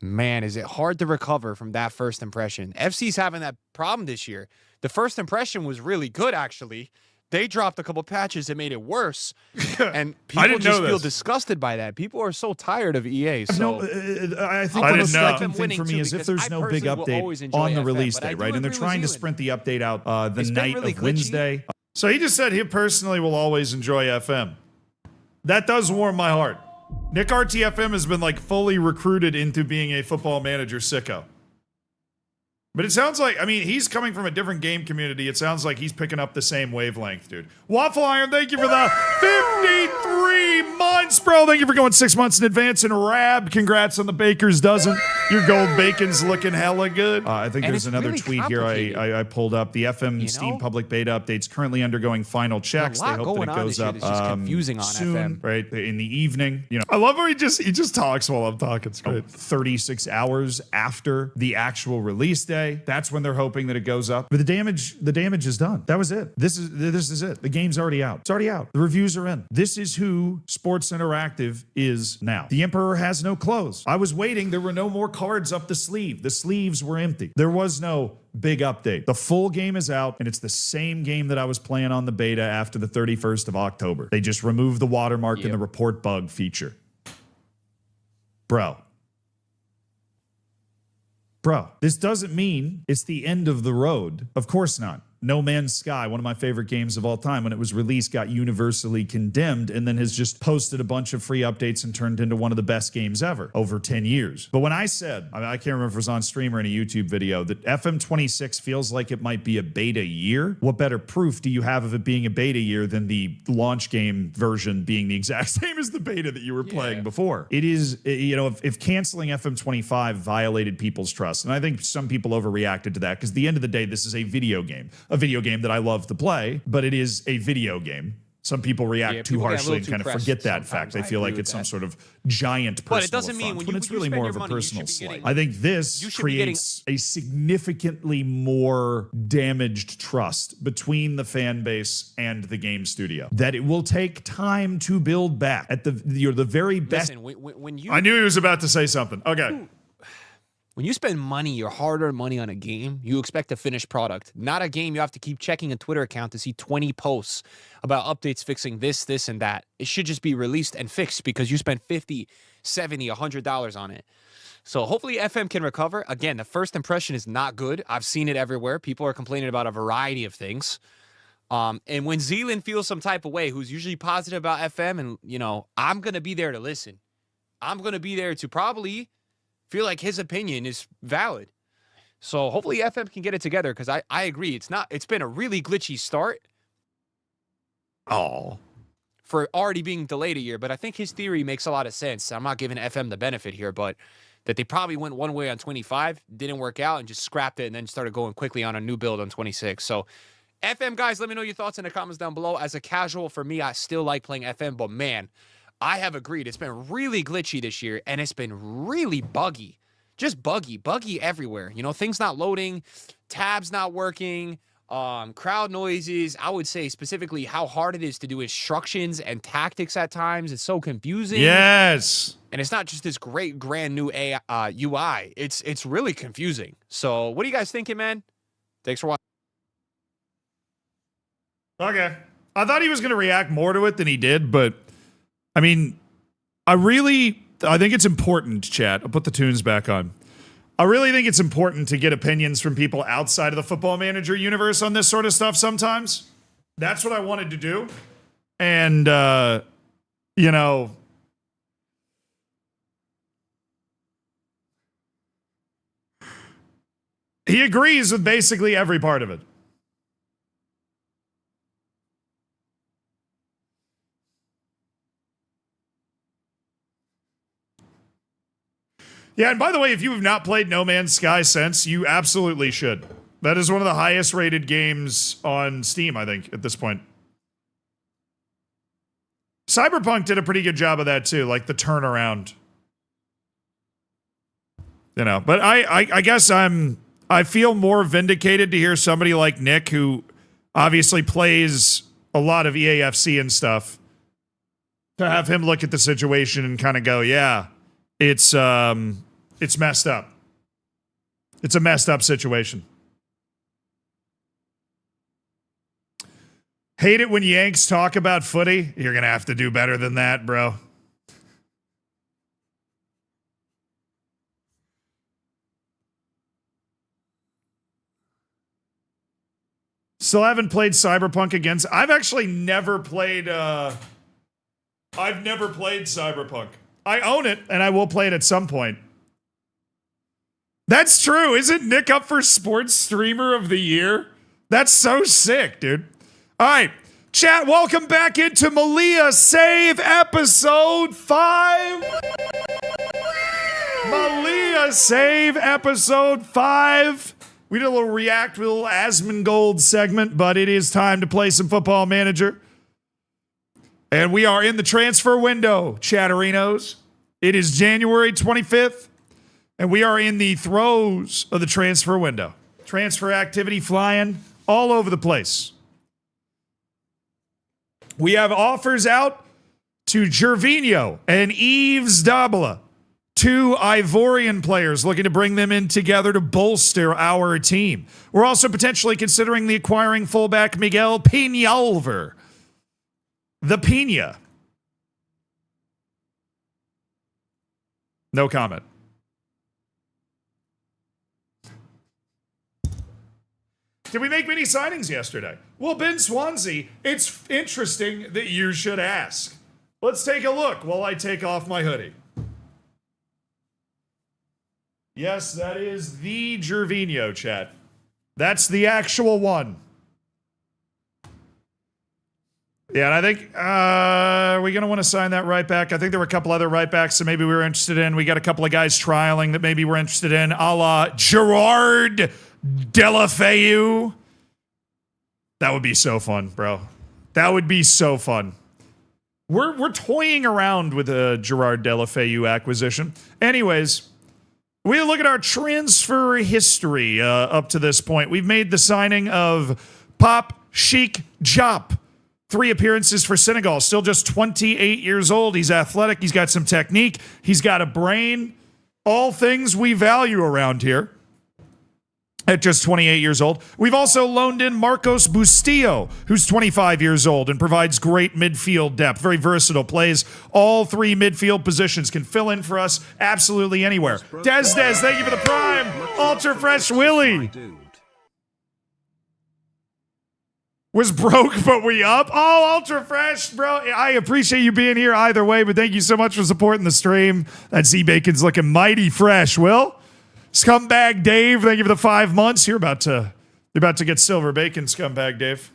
man, is it hard to recover from that first impression. FC's having that problem this year. The first impression was really good, actually. They dropped a couple patches that made it worse, and people just feel disgusted by that. People are so tired of EA. So I think the striking thing for me is if there's no big update on the release day, right? And they're trying to sprint the update out the night of Wednesday. So he just said he personally will always enjoy FM. That does warm my heart. Nick RTFM has been like fully recruited into being a Football Manager sicko. But it sounds like, he's coming from a different game community. It sounds like he's picking up the same wavelength, dude. Waffle Iron, thank you for the 53 months, bro. Thank you for going 6 months in advance. And Rab, congrats on the baker's dozen. Your gold bacon's looking hella good. I think there's another tweet here I pulled up. The FM Steam public beta update's currently undergoing final checks. They hope that it goes up confusing on soon, FM. Right, in the evening. I love how he just talks while I'm talking. It's great. 36 hours after the actual release day. That's when they're hoping that it goes up. But the damage is done. That was it. This is it. The game's already out. It's already out. The reviews are in. This is who Sports Interactive is now. The Emperor has no clothes. I was waiting. There were no more cards up the sleeve. The sleeves were empty. There was no big update. The full game is out, and it's the same game that I was playing on the beta after the 31st of October. They just removed the watermark and the report bug feature. Bro, this doesn't mean it's the end of the road. Of course not. No Man's Sky, one of my favorite games of all time, when it was released, got universally condemned and then has just posted a bunch of free updates and turned into one of the best games ever over 10 years. But when I said, I can't remember if it was on stream or in a YouTube video, that FM26 feels like it might be a beta year, what better proof do you have of it being a beta year than the launch game version being the exact same as the beta that you were playing before? It is, if canceling FM25 violated people's trust, and I think some people overreacted to that, because at the end of the day, this is a video game that I love to play, but it is a video game. Some people react too harshly and kind of forget that fact. They feel like it's some sort of giant personal But it doesn't mean when it's really more of a personal slight. I think this creates a significantly more damaged trust between the fan base and the game studio that it will take time to build back at the very best. Listen, when you, I knew he was about to say something. Okay. When you spend money, your hard-earned money on a game, you expect a finished product. Not a game you have to keep checking a Twitter account to see 20 posts about updates fixing this, and that. It should just be released and fixed because you spent $50, $70, $100 on it. So hopefully FM can recover. Again, the first impression is not good. I've seen it everywhere. People are complaining about a variety of things. And when Zealand feels some type of way, who's usually positive about FM, and, I'm going to be there to listen. I'm going to be there to probably feel like his opinion is valid. So hopefully FM can get it together, because I agree. It's been a really glitchy start. For already being delayed a year, but I think his theory makes a lot of sense. I'm not giving FM the benefit here, but that they probably went one way on 25, didn't work out, and just scrapped it and then started going quickly on a new build on 26. So FM guys, let me know your thoughts in the comments down below. As a casual, for me, I still like playing FM, but man, I have agreed. It's been really glitchy this year, and it's been really buggy. Just buggy everywhere. Things not loading, tabs not working, crowd noises. I would say specifically how hard it is to do instructions and tactics at times. It's so confusing. Yes. And it's not just this great brand new UI. It's really confusing. So what are you guys thinking, man? Thanks for watching. Okay. I thought he was going to react more to it than he did, but I mean, I think it's important, chat. I'll put the tunes back on. I really think it's important to get opinions from people outside of the Football Manager universe on this sort of stuff sometimes. That's what I wanted to do. And, he agrees with basically every part of it. Yeah, and by the way, if you have not played No Man's Sky since, you absolutely should. That is one of the highest rated games on Steam, I think, at this point. Cyberpunk did a pretty good job of that too, like the turnaround. But I guess I feel more vindicated to hear somebody like Nick, who obviously plays a lot of EAFC and stuff, to have him look at the situation and kind of go, yeah, it's messed up. It's a messed up situation. Hate it when Yanks talk about footy. You're going to have to do better than that, bro. Still haven't played Cyberpunk against. I've actually never played. I've never played Cyberpunk. I own it, and I will play it at some point. That's true. Isn't Nick up for Sports Streamer of the Year? That's so sick, dude. All right, chat, welcome back into Malia Save Episode 5. Malia Save Episode 5. We did a little react with a little Asmongold segment, but it is time to play some Football Manager. And we are in the transfer window, chatterinos. It is January 25th, and we are in the throes of the transfer window. Transfer activity flying all over the place. We have offers out to Gervinho and Yves Dabala 2 Ivorian players, looking to bring them in together to bolster our team. We're also potentially considering the acquiring fullback Miguel Peñalver. The Pina. No comment. Did we make many signings yesterday? Well, Ben Swansea, it's interesting that you should ask. Let's take a look while I take off my hoodie. Yes, that is the Gervinho, chat. That's the actual one. Yeah, and I think we're going to want to sign that right back. I think there were a couple other right backs that maybe we were interested in. We got a couple of guys trialing that maybe we're interested in, a la Gerard Delafeu. That would be so fun, bro. That would be so fun. We're toying around with a Gerard Delafeu acquisition. Anyways, we look at our transfer history up to this point. We've made the signing of Pop Sheik Diop. 3 appearances for Senegal. Still just 28 years old. He's athletic. He's got some technique. He's got a brain. All things we value around here. At just 28 years old. We've also loaned in Marcos Bustillo, who's 25 years old and provides great midfield depth. Very versatile, plays all 3 midfield positions, can fill in for us absolutely anywhere. Des, thank you for the prime. Ultra Fresh Willie. Was broke, but we up. Oh, Ultra Fresh, bro. I appreciate you being here either way, but thank you so much for supporting the stream. That Z-Bacon's looking mighty fresh, Will. Scumbag Dave, thank you for the 5 months. You're about to get silver bacon, Scumbag Dave.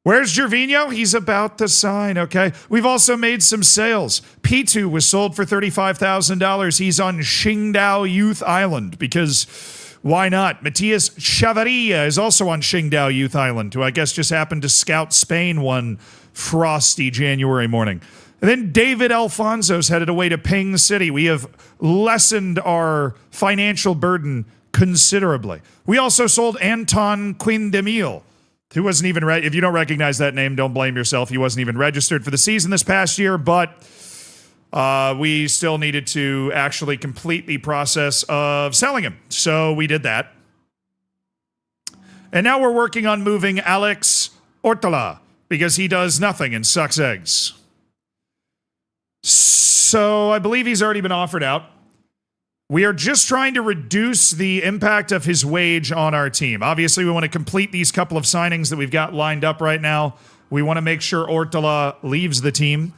Where's Gervinho? He's about to sign, okay? We've also made some sales. P2 was sold for $35,000. He's on Qingdao Youth Island because why not? Matias Chavarria is also on Qingdao Youth Island, who I guess just happened to scout Spain one frosty January morning. And then David Alfonso's headed away to Ping City. We have lessened our financial burden considerably. We also sold Anton Quindemil, who wasn't even if you don't recognize that name, don't blame yourself. He wasn't even registered for the season this past year, but we still needed to actually complete the process of selling him. So we did that. And now we're working on moving Alex Ortola because he does nothing and sucks eggs. So I believe he's already been offered out. We are just trying to reduce the impact of his wage on our team. Obviously, we want to complete these couple of signings that we've got lined up right now. We want to make sure Ortola leaves the team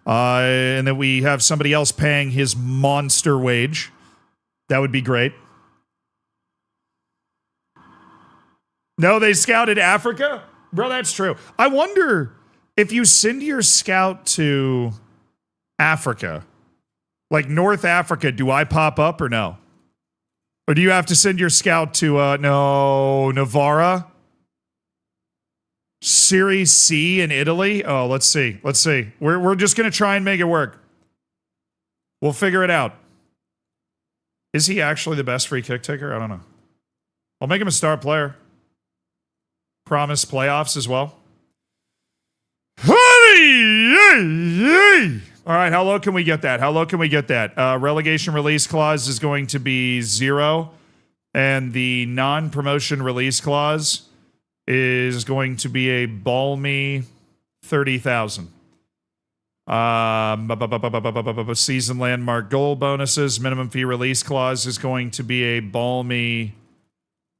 and that we have somebody else paying his monster wage. That would be great. No, they scouted Africa? Bro, that's true. I wonder if you send your scout to Africa, like North Africa, do I pop up or no? Or do you have to send your scout to, Navarra? Serie C in Italy? Oh, let's see. We're just going to try and make it work. We'll figure it out. Is he actually the best free kick taker? I don't know. I'll make him a star player. Promise playoffs as well. All right, how low can we get that? Relegation release clause is going to be 0, and the non-promotion release clause is going to be a balmy 30,000. Season landmark goal bonuses, minimum fee release clause is going to be a balmy.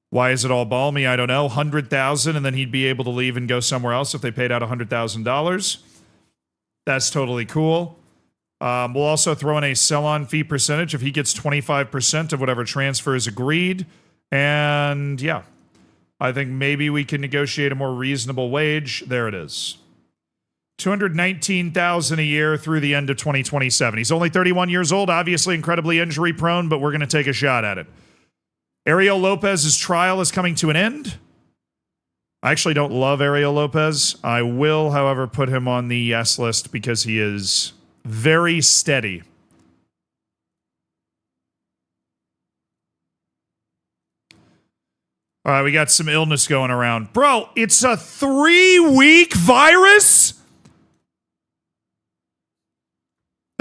Why is it all balmy? I don't know. 100,000, and then he'd be able to leave and go somewhere else if they paid out $100,000. That's totally cool. We'll also throw in a sell-on fee percentage if he gets 25% of whatever transfer is agreed. And yeah, I think maybe we can negotiate a more reasonable wage. There it is. $219,000 a year through the end of 2027. He's only 31 years old, obviously incredibly injury prone, but we're going to take a shot at it. Ariel Lopez's trial is coming to an end. I actually don't love Ariel Lopez. I will, however, put him on the yes list because he is very steady. All right, we got some illness going around. Bro, it's a 3-week virus?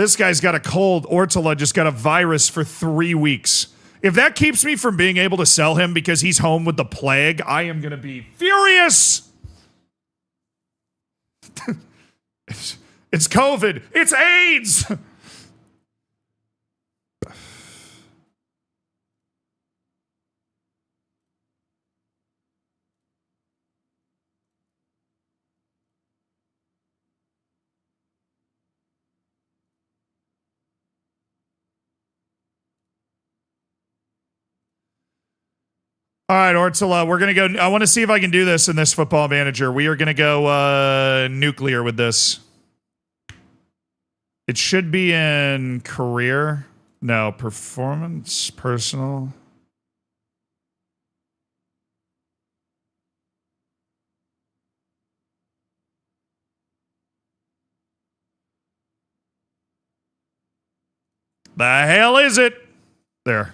This guy's got a cold. Ortola just got a virus for 3 weeks. If that keeps me from being able to sell him because he's home with the plague, I am going to be furious. It's COVID. It's AIDS. All right, Ortola, we're going to go. I want to see if I can do this in this Football Manager. We are going to go nuclear with this. It should be in career. No, performance, personal. The hell is it? There.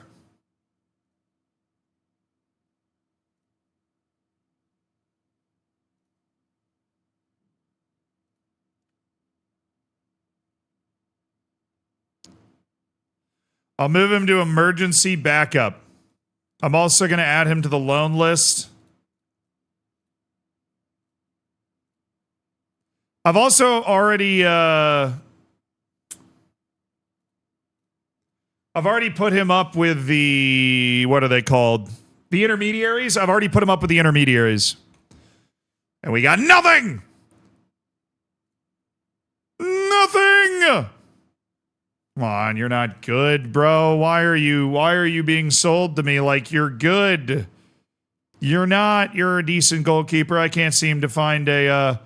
I'll move him to emergency backup. I'm also going to add him to the loan list. I've also already put him up with the, what are they called? The intermediaries. I've already put him up with the intermediaries. And we got nothing. Nothing. Come on, you're not good, bro. Why are you being sold to me like you're good? You're not. You're a decent goalkeeper. I can't seem to find a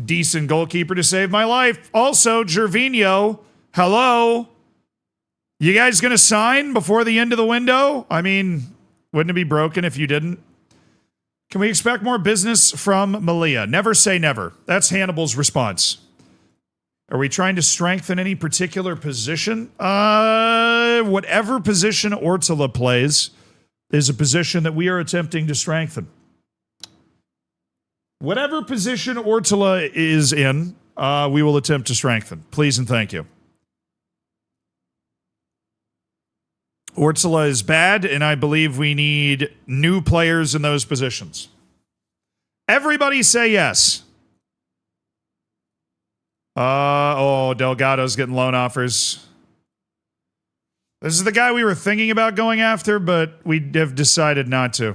decent goalkeeper to save my life. Also, Gervinho, hello. You guys going to sign before the end of the window? I mean, wouldn't it be broken if you didn't? Can we expect more business from Malia? Never say never. That's Hannibal's response. Are we trying to strengthen any particular position? Whatever position Ortola plays is a position that we are attempting to strengthen. Whatever position Ortola is in, we will attempt to strengthen. Please and thank you. Ortola is bad, and I believe we need new players in those positions. Everybody say yes. Delgado's getting loan offers. This is the guy we were thinking about going after, but we have decided not to.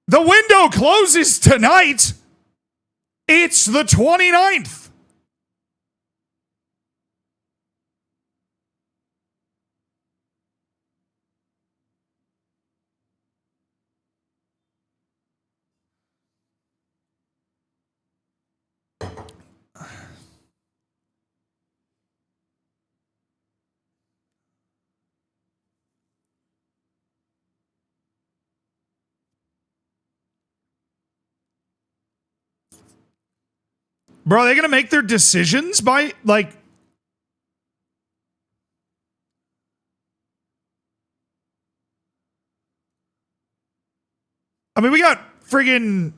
The window closes tonight. It's the 29th. Bro, are they going to make their decisions by, like... I mean, we got friggin'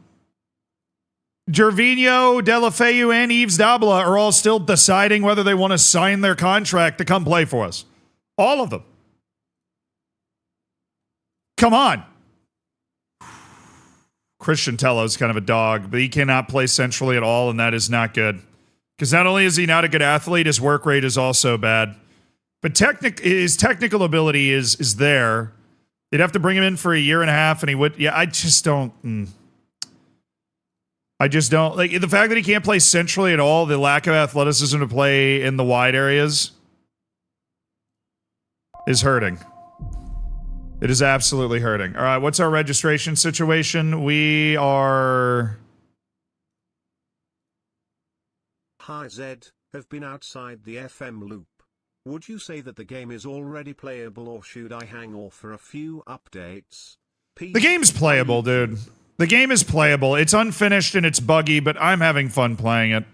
Gervinho, Delafeu, and Yves Dabla are all still deciding whether they want to sign their contract to come play for us. All of them. Come on. Christian Tello's kind of a dog, but he cannot play centrally at all, and that is not good. Because not only is he not a good athlete, his work rate is also bad. But his technical ability is there. You'd have to bring him in for a year and a half, and he would... Yeah, I just don't... Like, the fact that he can't play centrally at all, the lack of athleticism to play in the wide areas is hurting. It is absolutely hurting. All right, what's our registration situation? We are... Hi Zed, have been outside the FM loop. Would you say that the game is already playable, or should I hang off for a few updates? The game's playable, dude. The game is playable. It's unfinished and it's buggy, but I'm having fun playing it.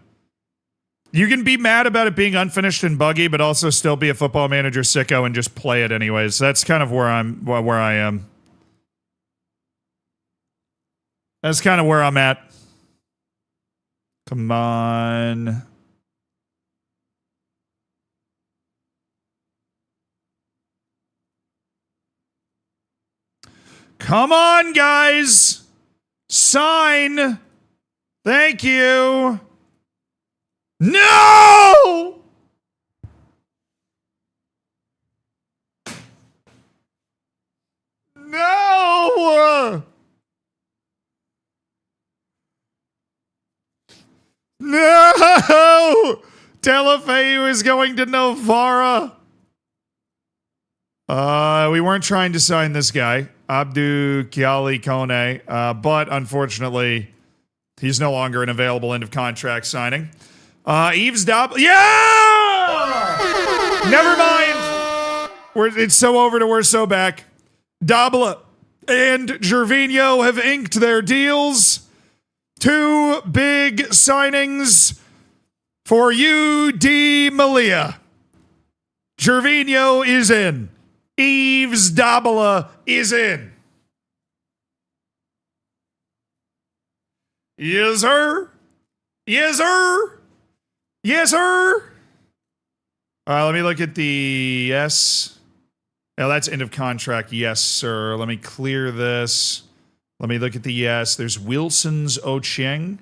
You can be mad about it being unfinished and buggy, but also still be a Football Manager sicko and just play it anyways. That's kind of where I am. That's kind of where I'm at. Come on. Come on, guys. Sign. Thank you. No! No! No! Telefeu is going to Novara. We weren't trying to sign this guy, Abdu Kiali Kone, but unfortunately, he's no longer an available end of contract signing. Yves Dob. Yeah! Never mind. It's so over to we're so back. Dabla and Gervinho have inked their deals. 2 big signings for UD Malia. Gervinho is in. Yves Dabala is in. Yes, sir. Yes, sir. Yes, sir. All right, let me look at the yes. Oh, that's end of contract. Yes, sir. Let me clear this. Let me look at the yes. There's Wilson's Ochieng.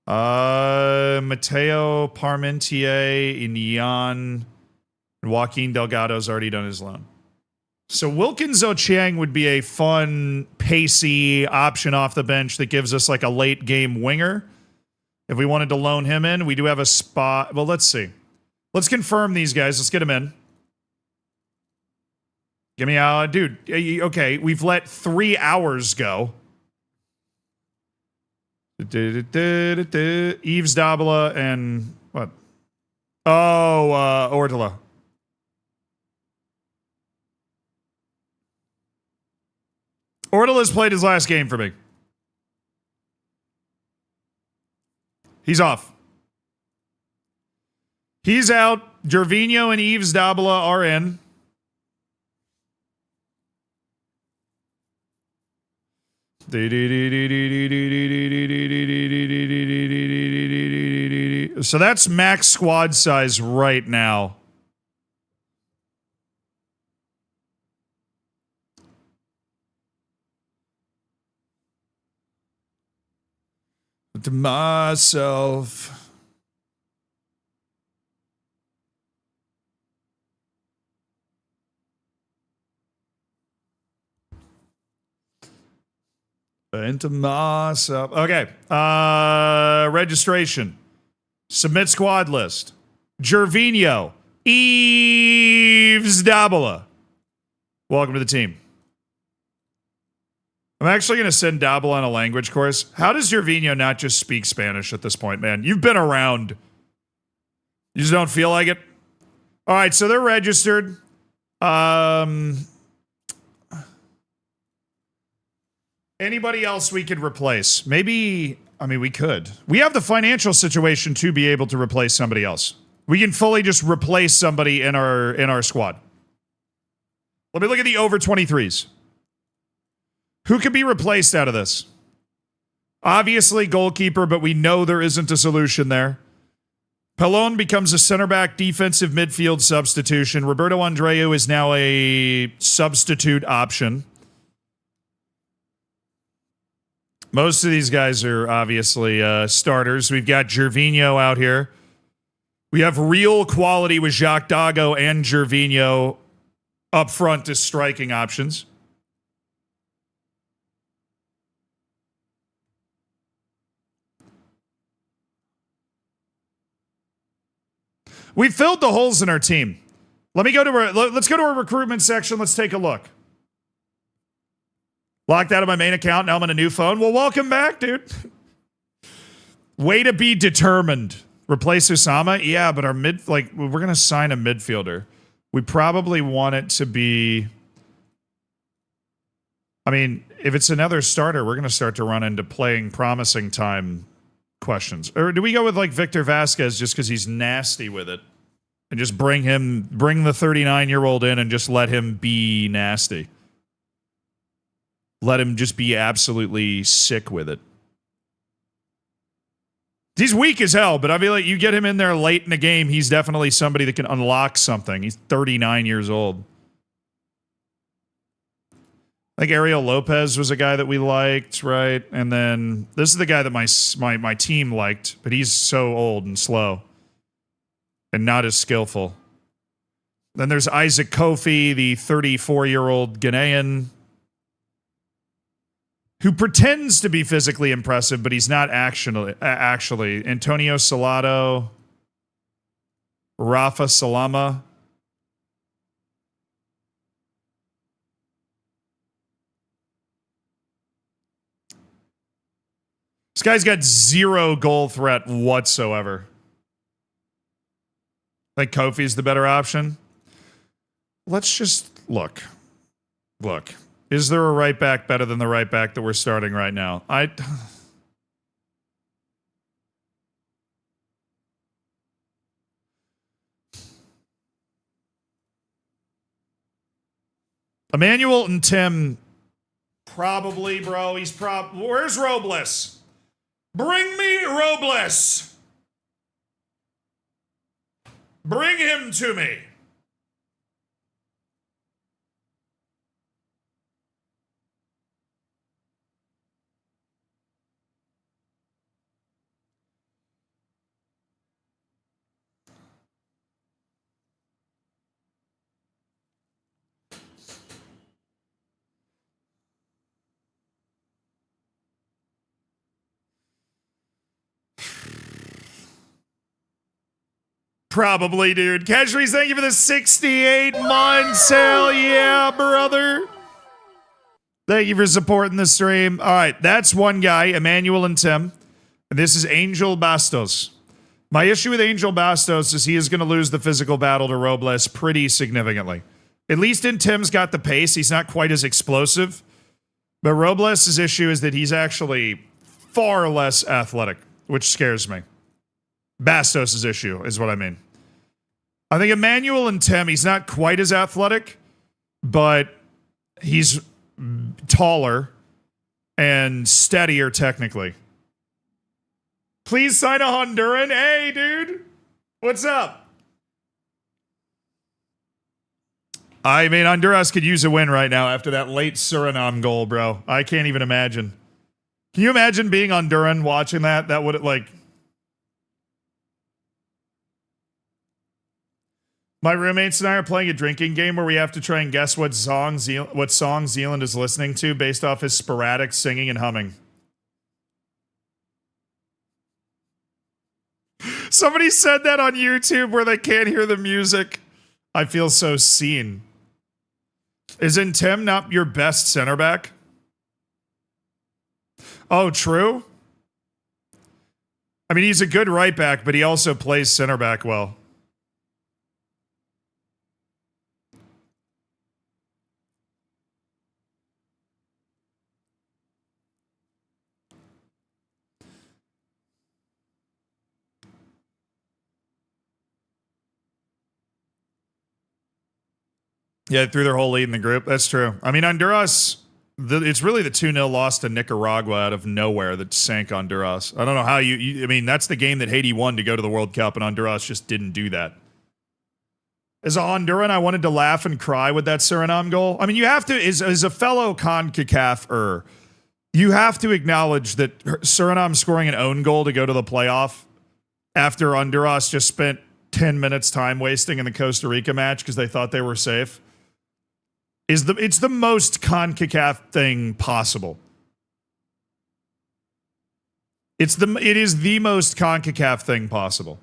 Mateo Parmentier, Inyan. Joaquin Delgado's already done his loan. So Wilkins Ochieng would be a fun, pacey option off the bench that gives us like a late game winger. If we wanted to loan him in, we do have a spot. Well, let's see. Let's confirm these guys. Let's get him in. Give me a dude. Okay, we've let 3 hours go. Yves Dabala and what? Oh, Ortela. Ortela's played his last game for me. He's off. He's out. Gervinho and Yves Dabala are in. So that's max squad size right now. To myself. Into myself. Okay. Registration. Submit squad list. Gervinho. Yves Dabala. Welcome to the team. I'm actually going to send Dabala on a language course. How does Gervinho not just speak Spanish at this point, man? You've been around. You just don't feel like it? All right, so they're registered. Anybody else we could replace? Maybe, I mean, we could. We have the financial situation to be able to replace somebody else. We can fully just replace somebody in our squad. Let me look at the over 23s. Who could be replaced out of this? Obviously goalkeeper, but we know there isn't a solution there. Pelon becomes a center back defensive midfield substitution. Roberto Andreu is now a substitute option. Most of these guys are obviously starters. We've got Gervinho out here. We have real quality with Jacques Dago and Gervinho up front as striking options. We filled the holes in our team. Let's go to our recruitment section. Let's take a look. Locked out of my main account. Now I'm on a new phone. Well, welcome back, dude. Way to be determined. Replace Usama? Yeah, but we're going to sign a midfielder. We probably want it to be... I mean, if it's another starter, we're going to start to run into playing promising time questions. Or do we go with like Victor Vasquez just because he's nasty with it? And just bring the 39-year-old in and just let him be nasty. Let him just be absolutely sick with it. He's weak as hell, but I feel like you get him in there late in the game, he's definitely somebody that can unlock something. He's 39 years old. Like Ariel Lopez was a guy that we liked, right? And then this is the guy that my team liked, but he's so old and slow and not as skillful. Then there's Isaac Kofi, the 34-year-old Ghanaian, who pretends to be physically impressive, but he's not actually. Antonio Salado, Rafa Salama. This guy's got zero goal threat whatsoever. I think Kofi's the better option. Let's just look. Look. Is there a right back better than the right back that we're starting right now? Emmanuel and Tim, probably, bro. Where's Robles? Bring me Robles. Bring him to me. Probably, dude. Casualties, thank you for the 68 months. Hell yeah, brother. Thank you for supporting the stream. All right, that's one guy, Emmanuel and Tim. And this is Angel Bastos. My issue with Angel Bastos is he is going to lose the physical battle to Robles pretty significantly. At least in Tim's got the pace. He's not quite as explosive. But Robles' issue is that he's actually far less athletic, which scares me. Bastos' issue is what I mean. I think Emmanuel and Tim, he's not quite as athletic, but he's taller and steadier technically. Please sign a Honduran. Hey, dude. What's up? I mean, Honduras could use a win right now after that late Suriname goal, bro. I can't even imagine. Can you imagine being Honduran watching that? That would, like... My roommates and I are playing a drinking game where we have to try and guess what song Zealand is listening to based off his sporadic singing and humming. Somebody said that on YouTube where they can't hear the music. I feel so seen. Isn't Tim not your best center back? Oh, true? I mean, he's a good right back, but he also plays center back well. Yeah, threw their whole lead in the group. That's true. I mean, Honduras, it's really the 2-0 loss to Nicaragua out of nowhere that sank Honduras. I don't know how I mean, that's the game that Haiti won to go to the World Cup, and Honduras just didn't do that. As a Honduran, I wanted to laugh and cry with that Suriname goal. I mean, you have to, as a fellow CONCACAF-er, you have to acknowledge that Suriname scoring an own goal to go to the playoff after Honduras just spent 10 minutes time wasting in the Costa Rica match because they thought they were safe. It's the most CONCACAF thing possible. It is the most CONCACAF thing possible.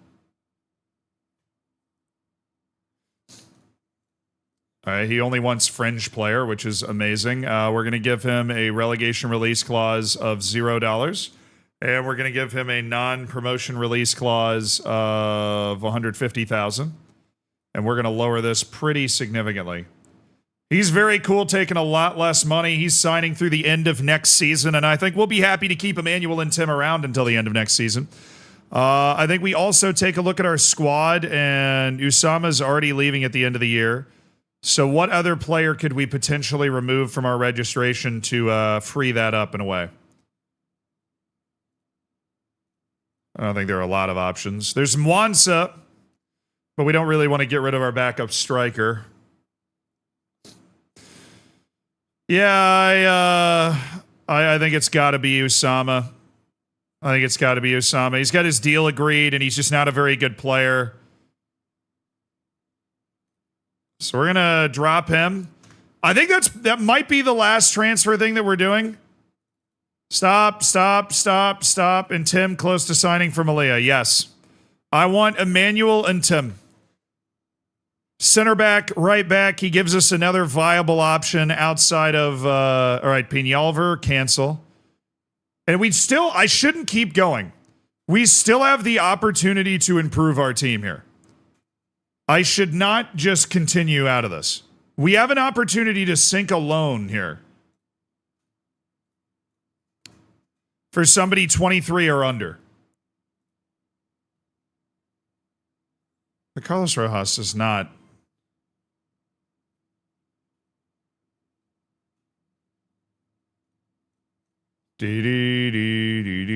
All right, he only wants fringe player, which is amazing. We're going to give him a relegation release clause of $0, and we're going to give him a non-promotion release clause of $150,000, and we're going to lower this pretty significantly. He's very cool, taking a lot less money. He's signing through the end of next season, and I think we'll be happy to keep Emmanuel and Tim around until the end of next season. I think we also take a look at our squad, and Usama's already leaving at the end of the year. So what other player could we potentially remove from our registration to free that up in a way? I don't think there are a lot of options. There's Mwansa, but we don't really want to get rid of our backup striker. Yeah, I think it's got to be Usama. He's got his deal agreed, and he's just not a very good player. So we're gonna drop him. I think that might be the last transfer thing that we're doing. Stop. And Tim close to signing for Malia. Yes. I want Emmanuel and Tim. Center back, right back. He gives us another viable option outside of, all right, Peñalver, cancel. And I shouldn't keep going. We still have the opportunity to improve our team here. I should not just continue out of this. We have an opportunity to sink a loan here. For somebody 23 or under. The Carlos Rojas is not. Dee.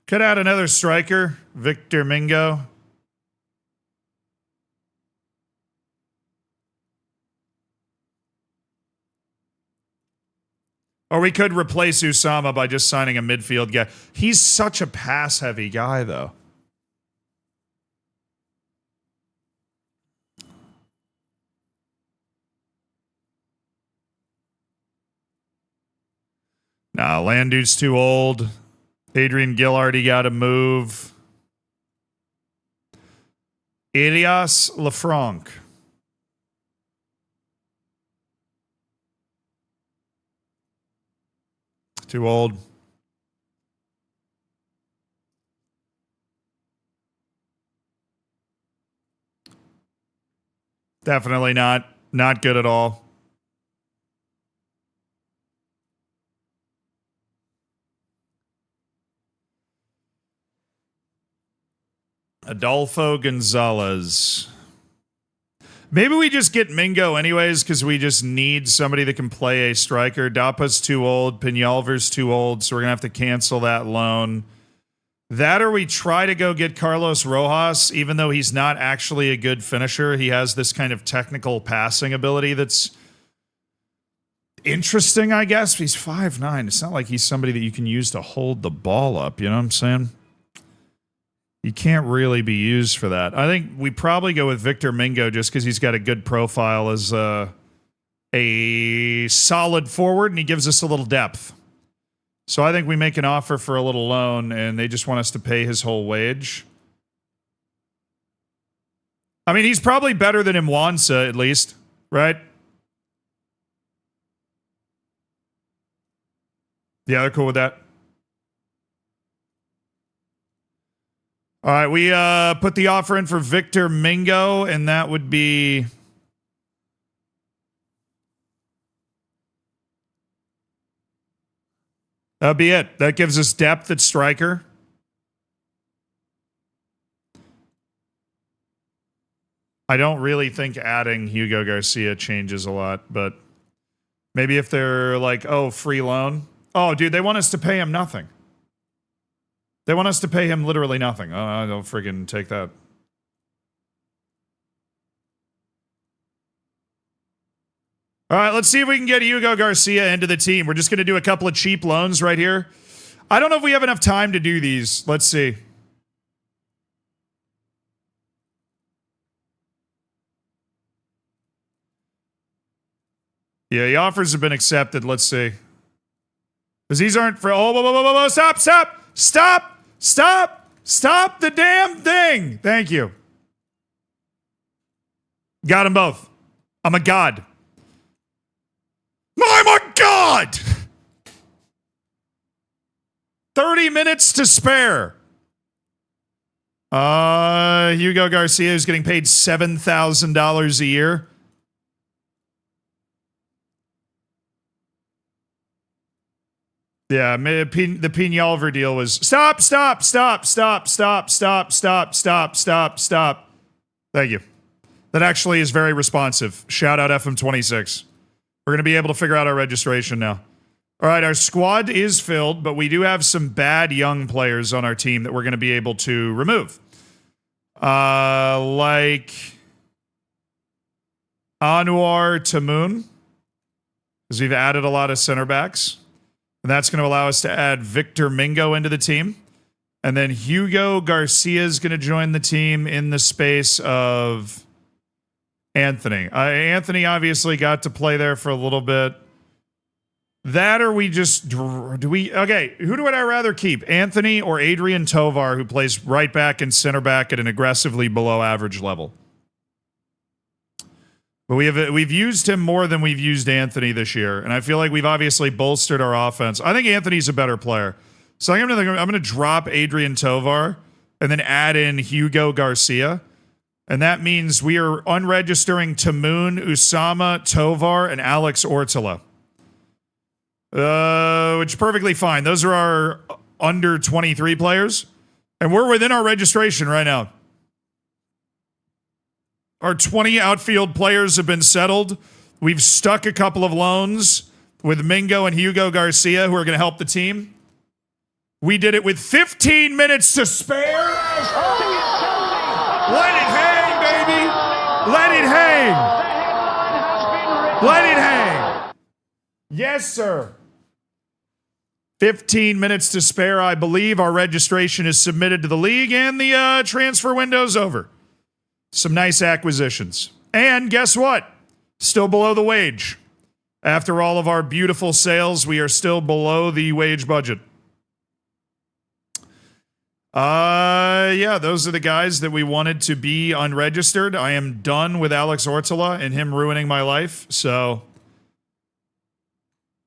Could add another striker, Victor Mingo. Or we could replace Usama by just signing a midfield guy. He's such a pass-heavy guy, though. Nah, Landu's too old. Adrian Gillardy got to move. Elias Lafranc. Too old. Definitely not good at all. Adolfo Gonzalez. Maybe we just get Mingo anyways because we just need somebody that can play a striker. Dapa's too old. Peñalver's too old, so we're going to have to cancel that loan. That or we try to go get Carlos Rojas, even though he's not actually a good finisher. He has this kind of technical passing ability that's interesting, I guess. He's 5'9". It's not like he's somebody that you can use to hold the ball up. You know what I'm saying? He can't really be used for that. I think we probably go with Victor Mingo just because he's got a good profile as a solid forward, and he gives us a little depth. So I think we make an offer for a little loan, and they just want us to pay his whole wage. I mean, he's probably better than Mwansa, at least, right? Yeah, they're cool with that. All right, we put the offer in for Victor Mingo, and that would be... That'd be it. That gives us depth at striker. I don't really think adding Hugo Garcia changes a lot, but maybe if they're like, oh, free loan. Oh, dude, they want us to pay him nothing. They want us to pay him literally nothing. Oh, I don't friggin' take that. All right, let's see if we can get Hugo Garcia into the team. We're just going to do a couple of cheap loans right here. I don't know if we have enough time to do these. Let's see. Yeah, the offers have been accepted. Let's see. Because these aren't for... Oh, whoa, stop the damn thing. Thank you. Got them both. I'm a god. I'm a god! 30 minutes to spare. Hugo Garcia is getting paid $7,000 a year. Yeah, the Pinalver deal was stop. Thank you. That actually is very responsive. Shout out FM26. We're going to be able to figure out our registration now. All right, our squad is filled, but we do have some bad young players on our team that we're going to be able to remove. Like Anwar Tamoun, because we've added a lot of center backs. And that's going to allow us to add Victor Mingo into the team. And then Hugo Garcia is going to join the team in the space of Anthony. Anthony obviously got to play there for a little bit. That or we just... Okay, who would I rather keep? Anthony or Adrian Tovar, who plays right back and center back at an aggressively below average level? But we've used him more than we've used Anthony this year, and I feel like we've obviously bolstered our offense. I think Anthony's a better player. So I'm going to drop Adrian Tovar and then add in Hugo Garcia. And that means we are unregistering Tamoun, Usama, Tovar, and Alex Ortela. Which is perfectly fine. Those are our under 23 players. And we're within our registration right now. Our 20 outfield players have been settled. We've stuck a couple of loans with Mingo and Hugo Garcia, who are going to help the team. We did it with 15 minutes to spare. Let it hang, baby. Let it hang. Let it hang. Yes, sir. 15 minutes to spare, I believe. Our registration is submitted to the league, and the transfer window's over. Some nice acquisitions. And guess what? Still below the wage. After all of our beautiful sales, we are still below the wage budget. Yeah, those are the guys that we wanted to be unregistered. I am done with Alex Ortela and him ruining my life. So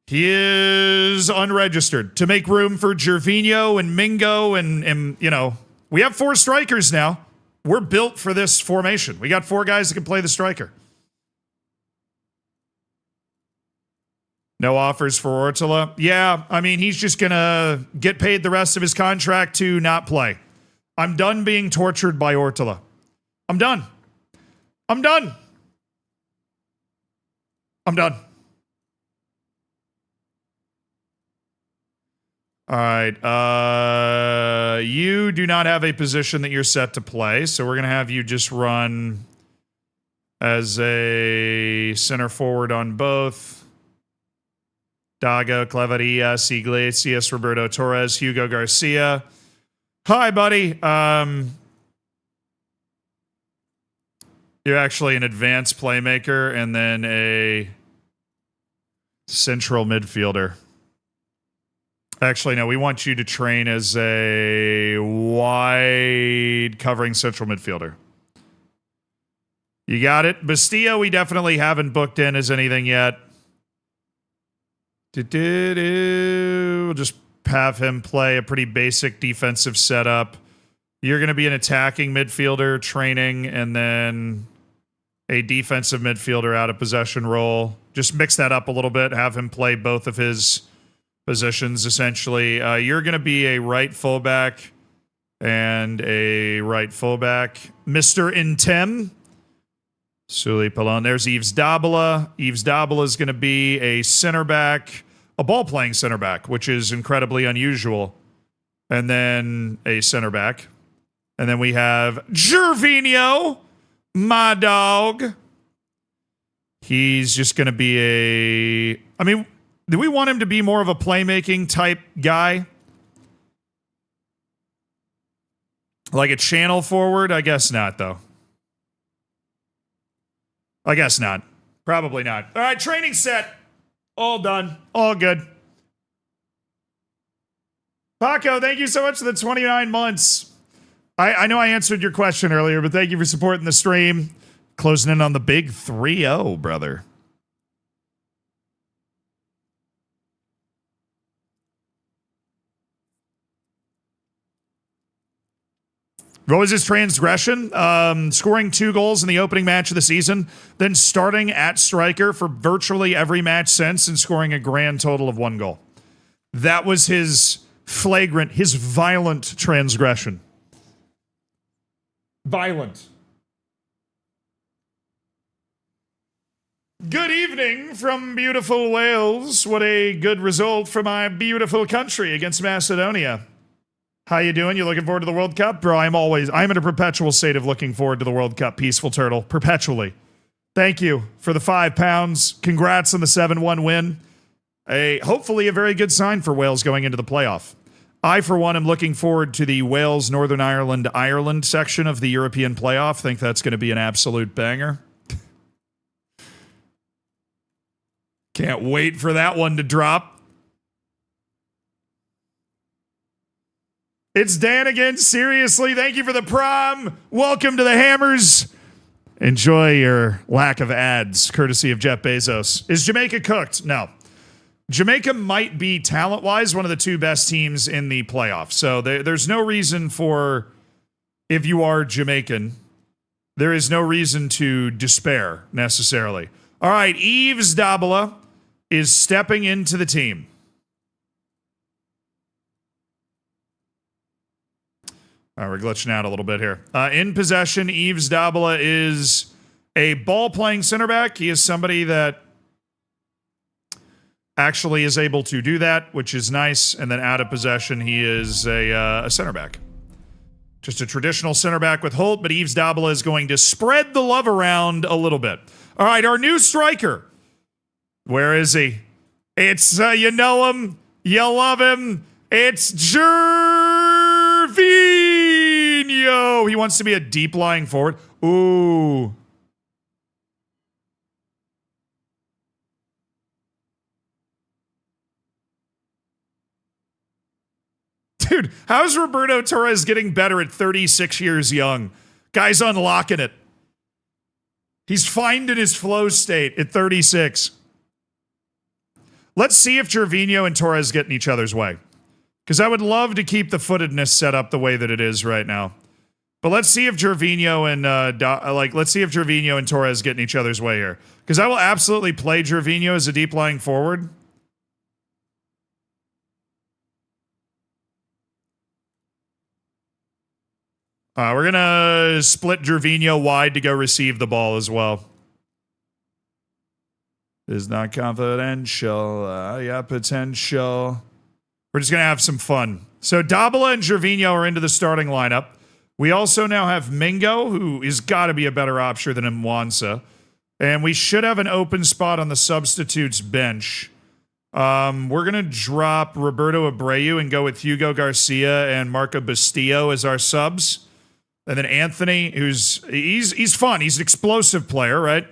he is unregistered to make room for Gervinho and Mingo and you know, we have 4 strikers now. We're built for this formation. We got 4 guys that can play the striker. No offers for Ortela. Yeah, I mean, he's just going to get paid the rest of his contract to not play. I'm done being tortured by Ortela. I'm done. I'm done. I'm done. All right. You do not have a position that you're set to play, so we're going to have you just run as a center forward on both. Dago, Claverillas, Iglesias, Roberto Torres, Hugo Garcia. Hi, buddy. You're actually an advanced playmaker and then a central midfielder. Actually, no, we want you to train as a wide covering central midfielder. You got it. Bastia, we definitely haven't booked in as anything yet. We'll just have him play a pretty basic defensive setup. You're going to be an attacking midfielder training and then a defensive midfielder out of possession role. Just mix that up a little bit. Have him play both of his positions, essentially. You're going to be a right fullback and a right fullback. Mr. Intem. Sully Palon. There's Yves Dabala. Yves Dabala is going to be a center back, a ball-playing center back, which is incredibly unusual. And then a center back. And then we have Gervinho, my dog. He's just going to be a... I mean, do we want him to be more of a playmaking type guy? Like a channel forward? I guess not, though. I guess not. Probably not. All right, training set. All done. All good. Paco, thank you so much for the 29 months. I know I answered your question earlier, but thank you for supporting the stream. Closing in on the big 3-0, brother. What was his transgression? Scoring 2 goals in the opening match of the season, then starting at striker for virtually every match since and scoring a grand total of 1 goal. That was his flagrant, his violent transgression. Violent. Good evening from beautiful Wales. What a good result for my beautiful country against Macedonia. How you doing? You looking forward to the World Cup? Bro, I'm in a perpetual state of looking forward to the World Cup, Peaceful Turtle. Perpetually. Thank you for the £5. Congrats on the 7-1 win. Hopefully a very good sign for Wales going into the playoff. I, for one, am looking forward to the Wales, Northern Ireland section of the European playoff. Think that's going to be an absolute banger. Can't wait for that one to drop. It's Dan again. Seriously, thank you for the prom. Welcome to the Hammers. Enjoy your lack of ads, courtesy of Jeff Bezos. Is Jamaica cooked? No. Jamaica might be, talent-wise, one of the two best teams in the playoffs. So there's no reason for, if you are Jamaican, there is no reason to despair, necessarily. All right, Yves Dabala is stepping into the team. All right, we're glitching out a little bit here. In possession, Yves Dabala is a ball-playing center back. He is somebody that actually is able to do that, which is nice. And then out of possession, he is a center back. Just a traditional center back with Holt, but Yves Dabala is going to spread the love around a little bit. All right, our new striker. Where is he? It's, you know him, you love him. It's Gervinho. He wants to be a deep-lying forward. Ooh. Dude, how's Roberto Torres getting better at 36 years young? Guy's unlocking it. He's finding his flow state at 36. Let's see if Gervinho and Torres get in each other's way. Because I would love to keep the footedness set up the way that it is right now. But let's see if Gervinho and Gervinho and Torres get in each other's way here. Because I will absolutely play Gervinho as a deep lying forward. We're gonna split Gervinho wide to go receive the ball as well. It's not confidential. I got potential. We're just going to have some fun. So Dabala and Gervinho are into the starting lineup. We also now have Mingo, who is got to be a better option than Mwansa. And we should have an open spot on the substitutes bench. We're going to drop Roberto Abreu and go with Hugo Garcia and Marco Bastillo as our subs. And then Anthony, he's fun. He's an explosive player, right?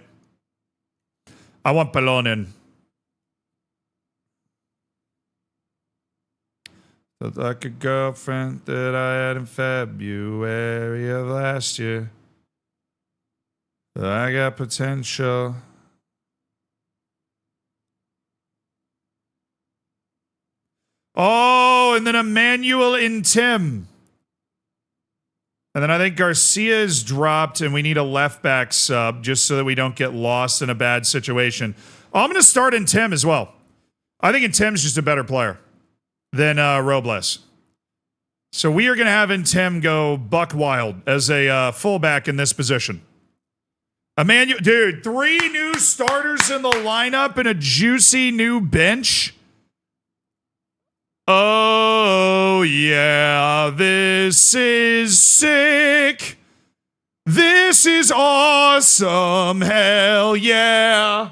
I want Pelon in. Felt like a girlfriend that I had in February of last year. I got potential. Oh, and then Emmanuel in Tim. And then I think Garcia is dropped, and we need a left back sub just so that we don't get lost in a bad situation. Oh, I'm going to start in Tim as well. I think in Tim's just a better player than Robles. So we are going to have in Tim go buck wild as a fullback in this position. Emmanuel, dude, 3 new starters in the lineup and a juicy new bench. Oh, yeah, this is sick. This is awesome. Hell yeah.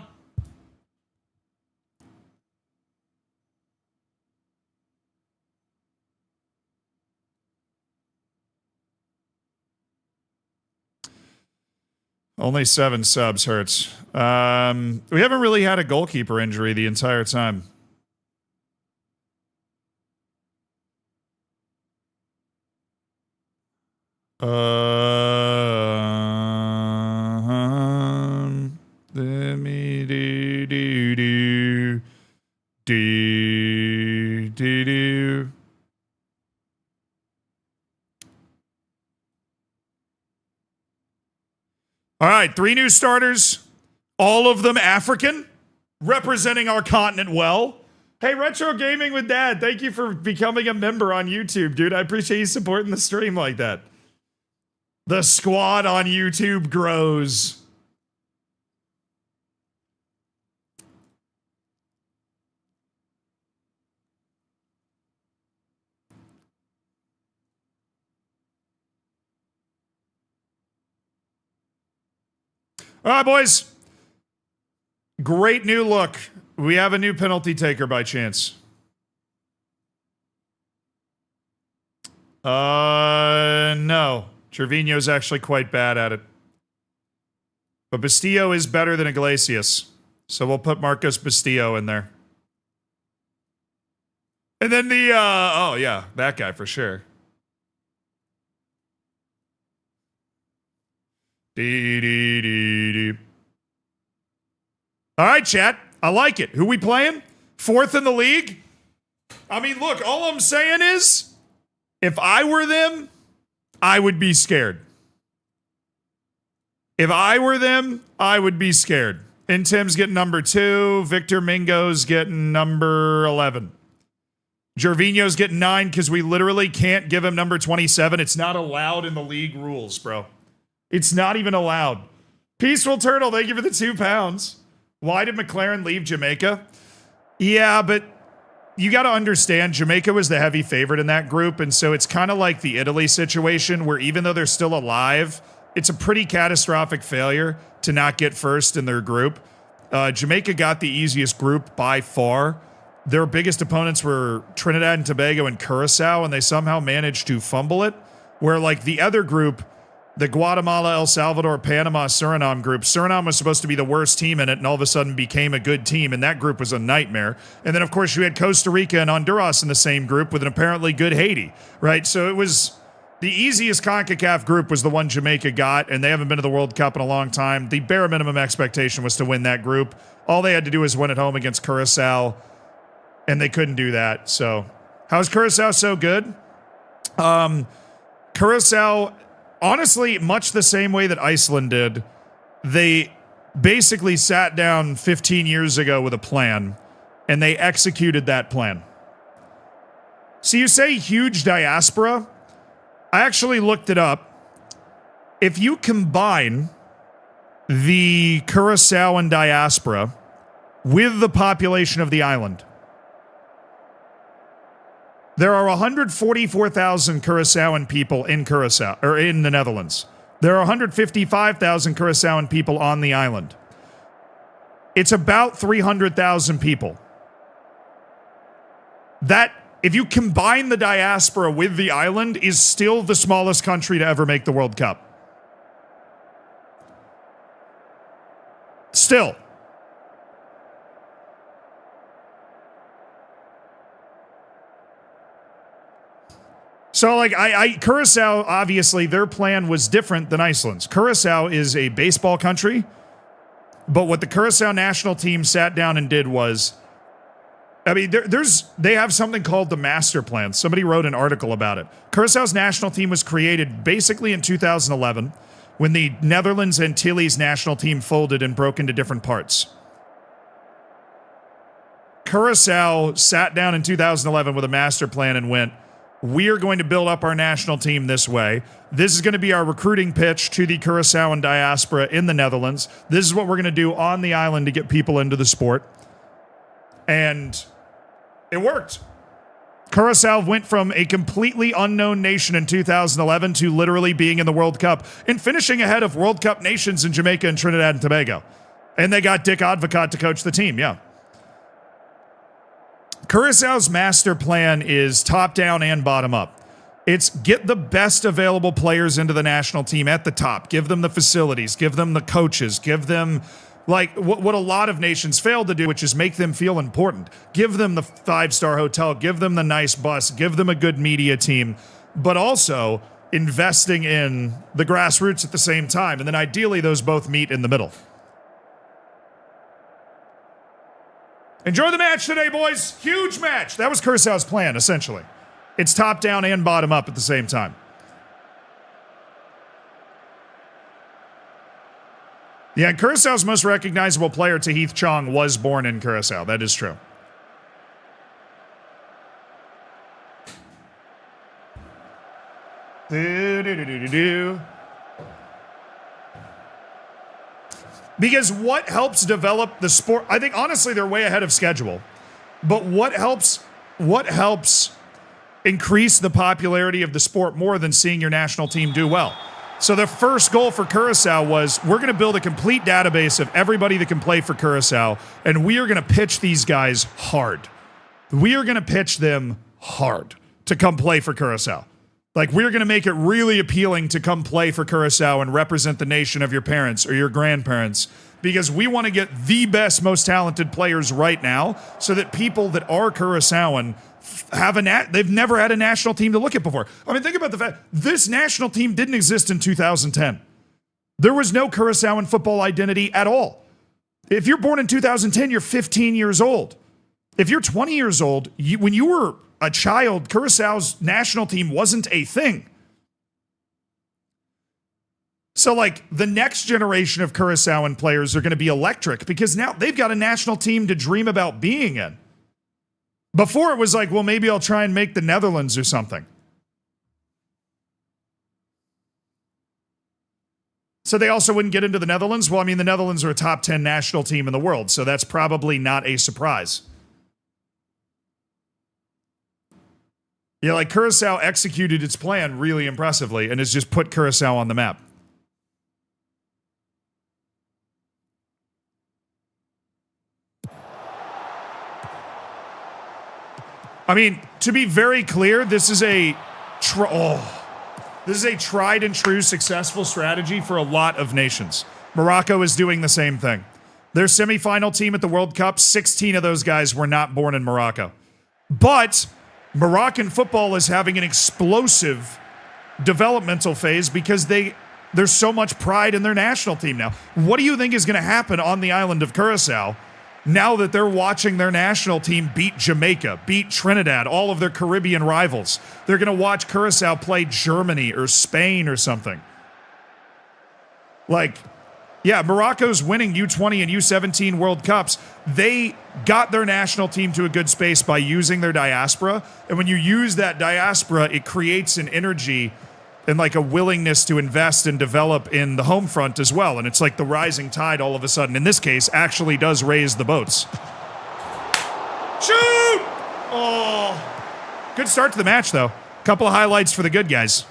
Only 7 subs hurts. We haven't really had a goalkeeper injury the entire time. Let me do. All right, 3 new starters, all of them African, representing our continent well. Hey, Retro Gaming with Dad, thank you for becoming a member on YouTube, dude. I appreciate you supporting the stream like that. The squad on YouTube grows. All right, boys. Great new look. We have a new penalty taker by chance. No. Trevino's actually quite bad at it. But Bastillo is better than Iglesias. So we'll put Marcos Bastillo in there. And then the, oh yeah, that guy for sure. All right, chat. I like it. Who we playing? 4th in the league? I mean, look, all I'm saying is, if I were them, I would be scared. If I were them, I would be scared. And Tim's getting number 2. Victor Mingo's getting number 11. Gervinho's getting 9 because we literally can't give him number 27. It's not allowed in the league rules, bro. It's not even allowed. Peaceful Turtle, thank you for the 2 pounds. Why did McLaren leave Jamaica? Yeah, but you got to understand, Jamaica was the heavy favorite in that group, and so it's kind of like the Italy situation where even though they're still alive, it's a pretty catastrophic failure to not get first in their group. Jamaica got the easiest group by far. Their biggest opponents were Trinidad and Tobago and Curacao, and they somehow managed to fumble it, where like the other group, the Guatemala, El Salvador, Panama, Suriname group. Suriname was supposed to be the worst team in it and all of a sudden became a good team, and that group was a nightmare. And then, of course, you had Costa Rica and Honduras in the same group with an apparently good Haiti, right? So it was the easiest CONCACAF group was the one Jamaica got, and they haven't been to the World Cup in a long time. The bare minimum expectation was to win that group. All they had to do was win at home against Curacao, and they couldn't do that. So how's Curacao so good? Curacao... honestly, much the same way that Iceland did, they basically sat down 15 years ago with a plan, and they executed that plan. So you say huge diaspora? I actually looked it up. If you combine the Curaçaoan diaspora with the population of the island, there are 144,000 Curaçaoan people in Curaçao, or in the Netherlands. There are 155,000 Curaçaoan people on the island. It's about 300,000 people. That, if you combine the diaspora with the island, is still the smallest country to ever make the World Cup. Still. So, like, Curacao, obviously, their plan was different than Iceland's. Curacao is a baseball country, but what the Curacao national team sat down and did was, I mean, they have something called the master plan. Somebody wrote an article about it. Curaçao's national team was created basically in 2011 when the Netherlands Antilles national team folded and broke into different parts. Curacao sat down in 2011 with a master plan and went, we are going to build up our national team this way. This is going to be our recruiting pitch to the Curaçaoan diaspora in the Netherlands. This is what we're going to do on the island to get people into the sport. And it worked. Curaçao went from a completely unknown nation in 2011 to literally being in the World Cup and finishing ahead of World Cup nations in Jamaica and Trinidad and Tobago. And they got Dick Advocat to coach the team, yeah. Curaçao's master plan is top-down and bottom-up. It's get the best available players into the national team at the top. Give them the facilities. Give them the coaches. Give them, like, what a lot of nations fail to do, which is make them feel important. Give them the 5-star hotel. Give them the nice bus. Give them a good media team. But also investing in the grassroots at the same time. And then ideally, those both meet in the middle. Enjoy the match today, boys. Huge match. That was Curaçao's plan, essentially. It's top down and bottom up at the same time. Yeah, Curaçao's most recognizable player, Tahith Chong, was born in Curaçao. That is true. Do-do-do-do-do-do. Because what helps develop the sport, I think honestly they're way ahead of schedule. But what helps increase the popularity of the sport more than seeing your national team do well? So the first goal for Curacao was, we're going to build a complete database of everybody that can play for Curacao, and we are going to pitch these guys hard. We are going to pitch them hard to come play for Curacao. Like, we're going to make it really appealing to come play for Curacao and represent the nation of your parents or your grandparents, because we want to get the best, most talented players right now so that people that are Curaçaoan they've never had a national team to look at before. I mean, think about the fact this national team didn't exist in 2010. There was no Curaçaoan football identity at all. If you're born in 2010, you're 15 years old. If you're 20 years old, when you were a child, Curaçao's national team wasn't a thing. So, like, the next generation of Curaçaoan players are going to be electric because now they've got a national team to dream about being in. Before it was like, well, maybe I'll try and make the Netherlands or something. So they also wouldn't get into the Netherlands? Well, I mean, the Netherlands are a top 10 national team in the world, so that's probably not a surprise. Yeah, like, Curaçao executed its plan really impressively and has just put Curaçao on the map. I mean, to be very clear, this is a tried and true successful strategy for a lot of nations. Morocco is doing the same thing. Their semifinal team at the World Cup, 16 of those guys were not born in Morocco. But Moroccan football is having an explosive developmental phase because there's so much pride in their national team now. What do you think is going to happen on the island of Curaçao now that they're watching their national team beat Jamaica, beat Trinidad, all of their Caribbean rivals? They're going to watch Curaçao play Germany or Spain or something. Like, yeah, Morocco's winning U20 and U17 World Cups. They got their national team to a good space by using their diaspora. And when you use that diaspora, it creates an energy and like a willingness to invest and develop in the home front as well. And it's like the rising tide all of a sudden, in this case, actually does raise the boats. Shoot! Oh, good start to the match, though. Couple of highlights for the good guys.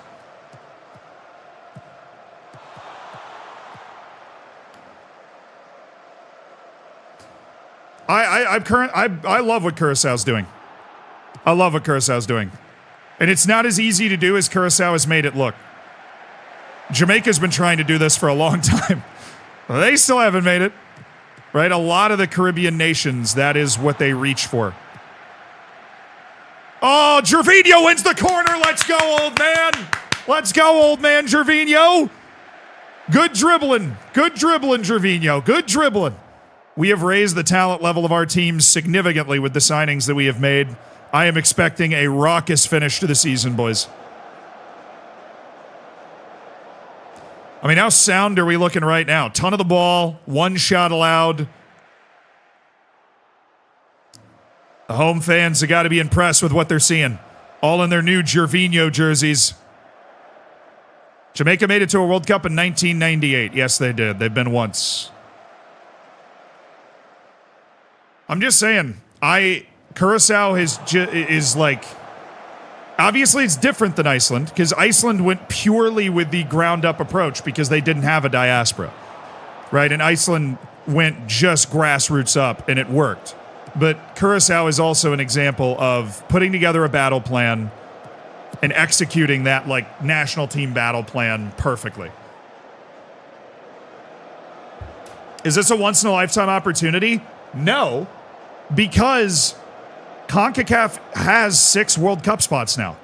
I love what Curaçao's doing. I love what Curaçao's doing. And it's not as easy to do as Curaçao has made it look. Jamaica's been trying to do this for a long time. They still haven't made it. Right? A lot of the Caribbean nations, that is what they reach for. Oh, Gervinho wins the corner. Let's go, old man. Let's go, old man Gervinho. Good dribbling. Good dribbling, Gervinho. Good dribbling. We have raised the talent level of our teams significantly with the signings that we have made. I am expecting a raucous finish to the season, boys. I mean, how sound are we looking right now? Ton of the ball, one shot allowed. The home fans have got to be impressed with what they're seeing. All in their new Gervinho jerseys. Jamaica made it to a World Cup in 1998. Yes, they did. They've been once. I'm just saying, Curaçao is like, obviously it's different than Iceland because Iceland went purely with the ground up approach because they didn't have a diaspora, right? And Iceland went just grassroots up and it worked. But Curaçao is also an example of putting together a battle plan and executing that like national team battle plan perfectly. Is this a once in a lifetime opportunity? No, because CONCACAF has 6 World Cup spots now.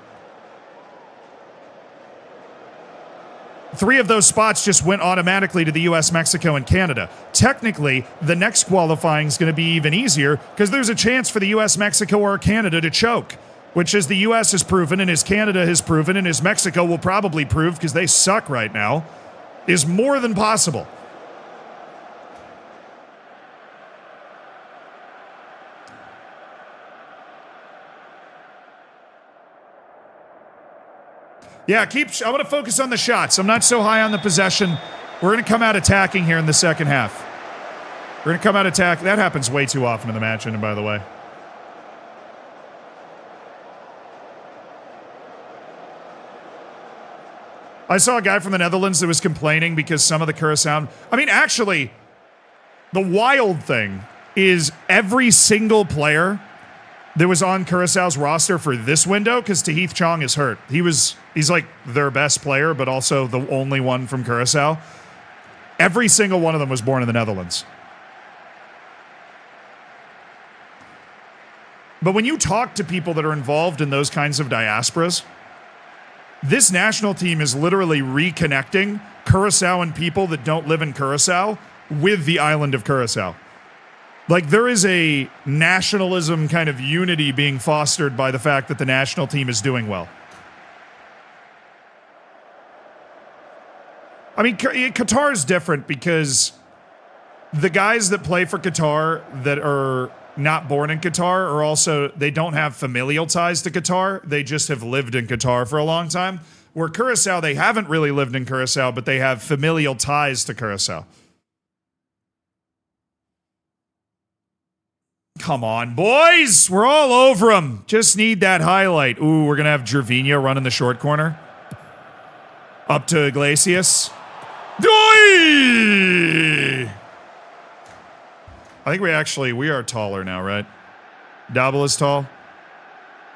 3 of those spots just went automatically to the US, Mexico, and Canada. Technically, the next qualifying is going to be even easier because there's a chance for the US, Mexico, or Canada to choke, which as the US has proven and as Canada has proven and as Mexico will probably prove because they suck right now, is more than possible. Yeah, I want to focus on the shots. I'm not so high on the possession. We're going to come out attacking here in the second half. We're going to come out attack. That happens way too often in the match, and by the way. I saw a guy from the Netherlands that was complaining because some of the Curacao... I mean, actually, the wild thing is every single player that was on Curaçao's roster for this window, because Tahith Chong is hurt. He's like their best player, but also the only one from Curaçao. Every single one of them was born in the Netherlands. But when you talk to people that are involved in those kinds of diasporas, this national team is literally reconnecting Curaçaoan people that don't live in Curaçao with the island of Curaçao. Like, there is a nationalism kind of unity being fostered by the fact that the national team is doing well. I mean, Qatar is different because the guys that play for Qatar that are not born in Qatar are also, they don't have familial ties to Qatar. They just have lived in Qatar for a long time. Where Curaçao, they haven't really lived in Curaçao, but they have familial ties to Curaçao. Come on, boys. We're all over them. Just need that highlight. Ooh, we're going to have Gervinho running the short corner. Up to Iglesias. Doi! I think we are taller now, right? Double is tall?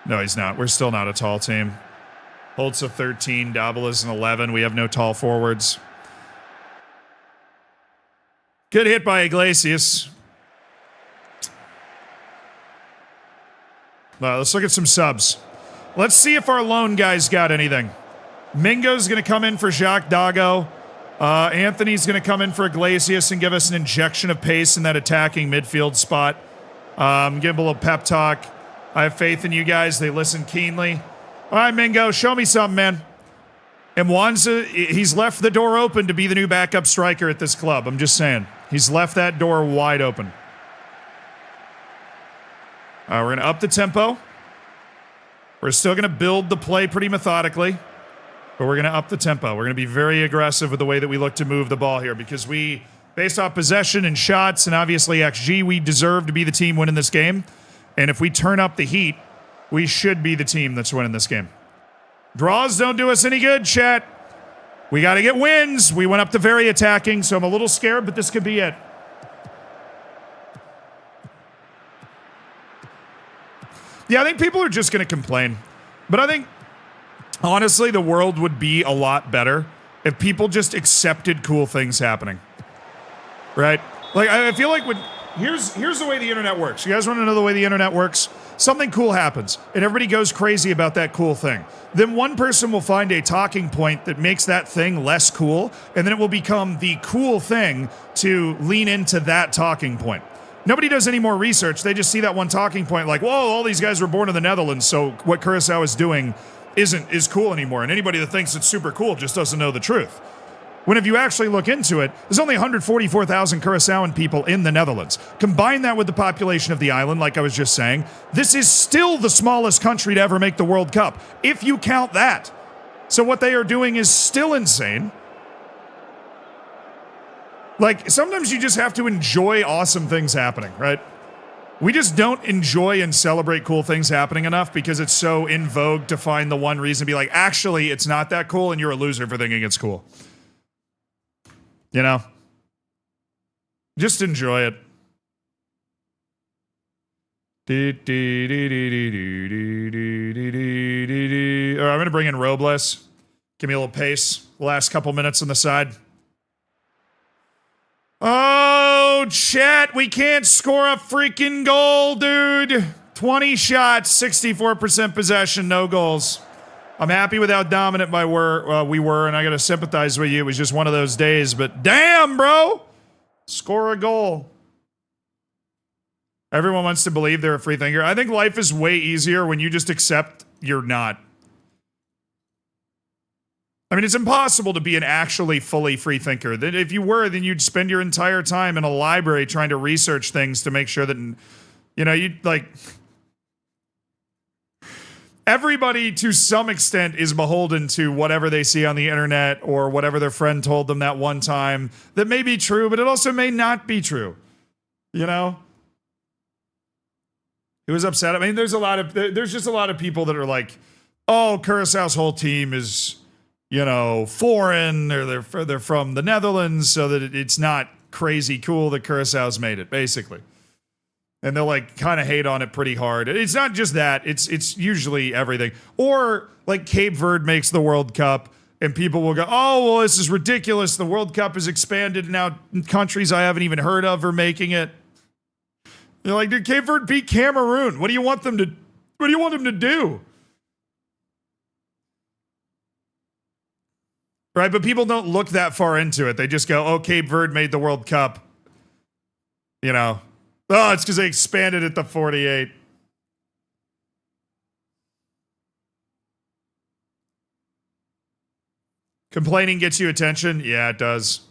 No, he's not. We're still not a tall team. Holt's a 13. Double is an 11. We have no tall forwards. Good hit by Iglesias. Let's look at some subs. Let's see if our lone guys got anything. Mingo's going to come in for Jacques Dago. Anthony's going to come in for Iglesias and give us an injection of pace in that attacking midfield spot. Give him a little pep talk. I have faith in you guys. They listen keenly. All right, Mingo, show me something, man. And Mwanza, he's left the door open to be the new backup striker at this club. I'm just saying. He's left that door wide open. We're going to up the tempo. We're still going to build the play pretty methodically, but we're going to up the tempo. We're going to be very aggressive with the way that we look to move the ball here because we, based off possession and shots and obviously XG, we deserve to be the team winning this game. And if we turn up the heat, we should be the team that's winning this game. Draws don't do us any good, chat. We got to get wins. We went up to very attacking, so I'm a little scared, but this could be it. Yeah, I think people are just going to complain. But I think, honestly, the world would be a lot better if people just accepted cool things happening. Right? Like, I feel like here's the way the internet works. You guys want to know the way the internet works? Something cool happens, and everybody goes crazy about that cool thing. Then one person will find a talking point that makes that thing less cool, and then it will become the cool thing to lean into that talking point. Nobody does any more research. They just see that one talking point like, whoa, all these guys were born in the Netherlands, so what Curaçao is doing is cool anymore. And anybody that thinks it's super cool just doesn't know the truth. When if you actually look into it, there's only 144,000 Curaçaoan people in the Netherlands. Combine that with the population of the island, like I was just saying, this is still the smallest country to ever make the World Cup, if you count that. So what they are doing is still insane. Like, sometimes you just have to enjoy awesome things happening, right? We just don't enjoy and celebrate cool things happening enough because it's so in vogue to find the one reason to be like, actually, it's not that cool and you're a loser for thinking it's cool. You know? Just enjoy it. All right, I'm going to bring in Robles. Give me a little pace. Last couple minutes on the side. Oh, chat, we can't score a freaking goal, dude. 20 shots, 64% possession, no goals. I'm happy with how dominant we were, and I got to sympathize with you. It was just one of those days, but damn, bro. Score a goal. Everyone wants to believe they're a free thinker. I think life is way easier when you just accept you're not. I mean, it's impossible to be an actually fully free thinker. That if you were, then you'd spend your entire time in a library trying to research things to make sure that, you know, you'd like... everybody to some extent is beholden to whatever they see on the internet or whatever their friend told them that one time that may be true, but it also may not be true. You know? It was upset. I mean, there's just a lot of people that are like, oh, Curaçao's whole team is, you know, foreign, or they're from the Netherlands, so that it's not crazy cool that Curaçao's made it, basically. And they'll like kind of hate on it pretty hard. It's not just that, it's usually everything. Or like Cape Verde makes the World Cup and people will go, oh, well, this is ridiculous. The World Cup has expanded. Now countries I haven't even heard of are making it. They're like, dude, Cape Verde beat Cameroon. What do you want them to do? Right, but people don't look that far into it. They just go, oh, Cape Verde made the World Cup. You know. Oh, it's because they expanded it to 48. Complaining gets you attention? Yeah, it does.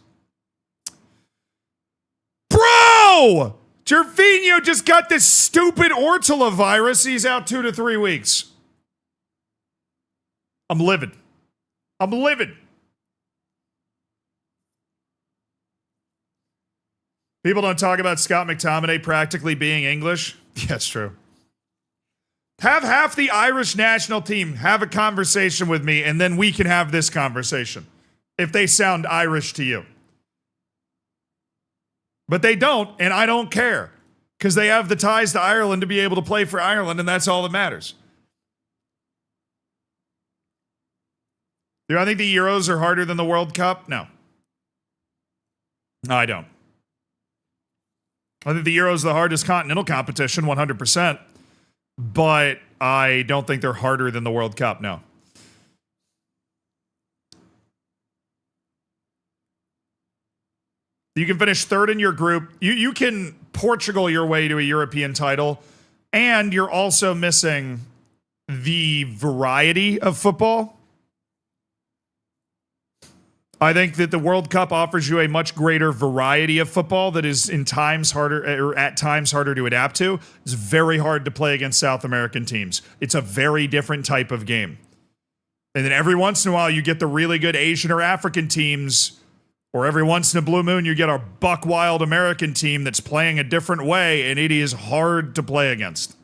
Bro! Gervinho just got this stupid Ortula virus. He's out 2 to 3 weeks. I'm livid. People don't talk about Scott McTominay practically being English. Yeah, it's true. Have half the Irish national team have a conversation with me, and then we can have this conversation if they sound Irish to you. But they don't, and I don't care, because they have the ties to Ireland to be able to play for Ireland, and that's all that matters. Do I think the Euros are harder than the World Cup? No. No, I don't. I think the Euros are the hardest continental competition, 100%. But I don't think they're harder than the World Cup, no. You can finish third in your group. You can Portugal your way to a European title, and you're also missing the variety of football. I think that the World Cup offers you a much greater variety of football that is at times harder to adapt to. It's very hard to play against South American teams. It's a very different type of game. And then every once in a while you get the really good Asian or African teams, or every once in a blue moon you get a buck wild American team that's playing a different way, and it is hard to play against.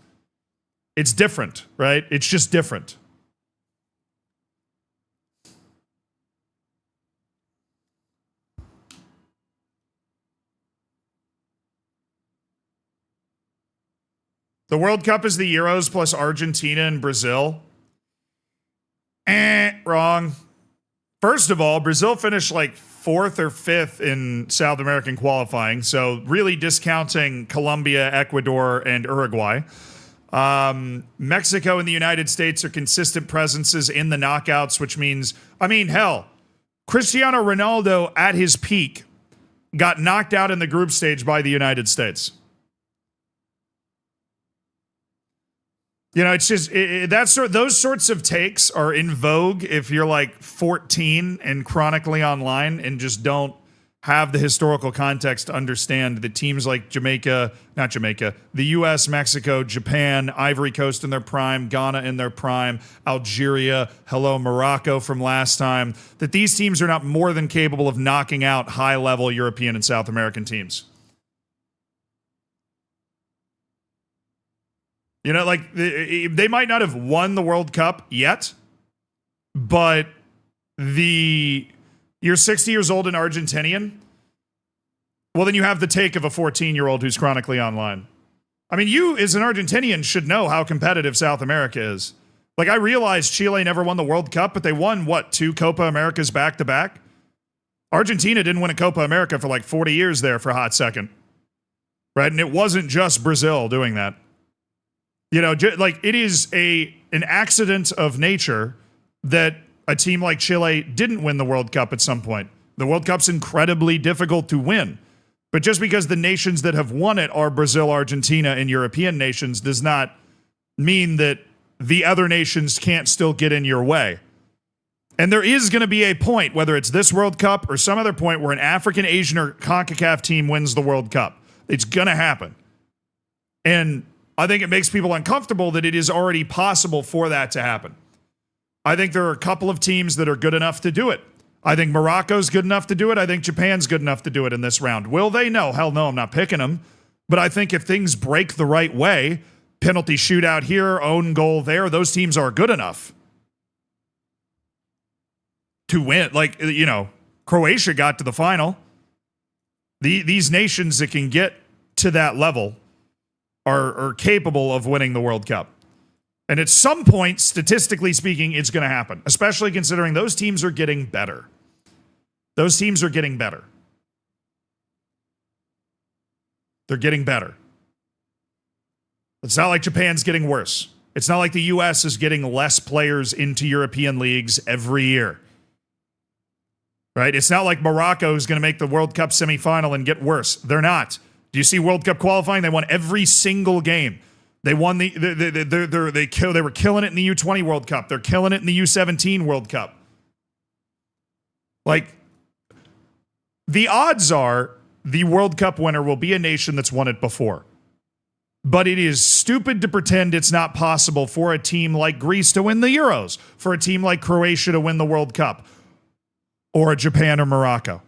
It's different, right? It's just different. The World Cup is the Euros plus Argentina and Brazil. Wrong. First of all, Brazil finished like 4th or 5th in South American qualifying, so really discounting Colombia, Ecuador, and Uruguay. Mexico and the United States are consistent presences in the knockouts, which means, hell, Cristiano Ronaldo at his peak got knocked out in the group stage by the United States. You know, it's just those sorts of takes are in vogue if you're like 14 and chronically online and just don't have the historical context to understand that teams like the US, Mexico, Japan, Ivory Coast in their prime, Ghana in their prime, Algeria, Morocco from last time, that these teams are not more than capable of knocking out high-level European and South American teams. You know, like, they might not have won the World Cup yet, but you're 60 years old and Argentinian, well, then you have the take of a 14-year-old who's chronically online. I mean, you, as an Argentinian, should know how competitive South America is. Like, I realize Chile never won the World Cup, but they won, 2 Copa Americas back-to-back? Argentina didn't win a Copa America for like 40 years there for a hot second. Right? And it wasn't just Brazil doing that. You know, like, it is an accident of nature that a team like Chile didn't win the World Cup at some point. The World Cup's incredibly difficult to win. But just because the nations that have won it are Brazil, Argentina, and European nations does not mean that the other nations can't still get in your way. And there is going to be a point, whether it's this World Cup or some other point, where an African, Asian, or CONCACAF team wins the World Cup. It's going to happen. And I think it makes people uncomfortable that it is already possible for that to happen. I think there are a couple of teams that are good enough to do it. I think Morocco's good enough to do it. I think Japan's good enough to do it in this round. Will they? No. Hell no, I'm not picking them. But I think if things break the right way, penalty shootout here, own goal there, those teams are good enough to win. Like, you know, Croatia got to the final. These nations that can get to that level are capable of winning the World Cup. And at some point, statistically speaking, it's going to happen, especially considering those teams are getting better. Those teams are getting better. They're getting better. It's not like Japan's getting worse. It's not like the U.S. is getting less players into European leagues every year. Right? It's not like Morocco is going to make the World Cup semifinal and get worse. They're not. Do you see World Cup qualifying? They won every single game. They won they were killing it in the U20 World Cup. They're killing it in the U17 World Cup. Like, the odds are the World Cup winner will be a nation that's won it before. But it is stupid to pretend it's not possible for a team like Greece to win the Euros, for a team like Croatia to win the World Cup, or a Japan or Morocco.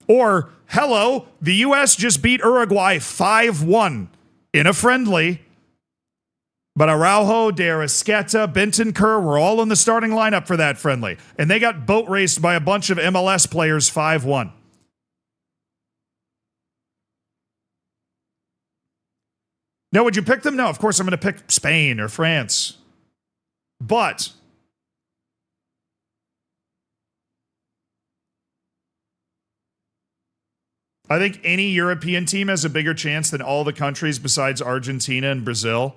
Or, hello, the U.S. just beat Uruguay 5-1 in a friendly, but Araujo, De Arrascaeta, Bentancur were all in the starting lineup for that friendly, and they got boat raced by a bunch of MLS players 5-1. Now, would you pick them? No, of course I'm going to pick Spain or France. But I think any European team has a bigger chance than all the countries besides Argentina and Brazil.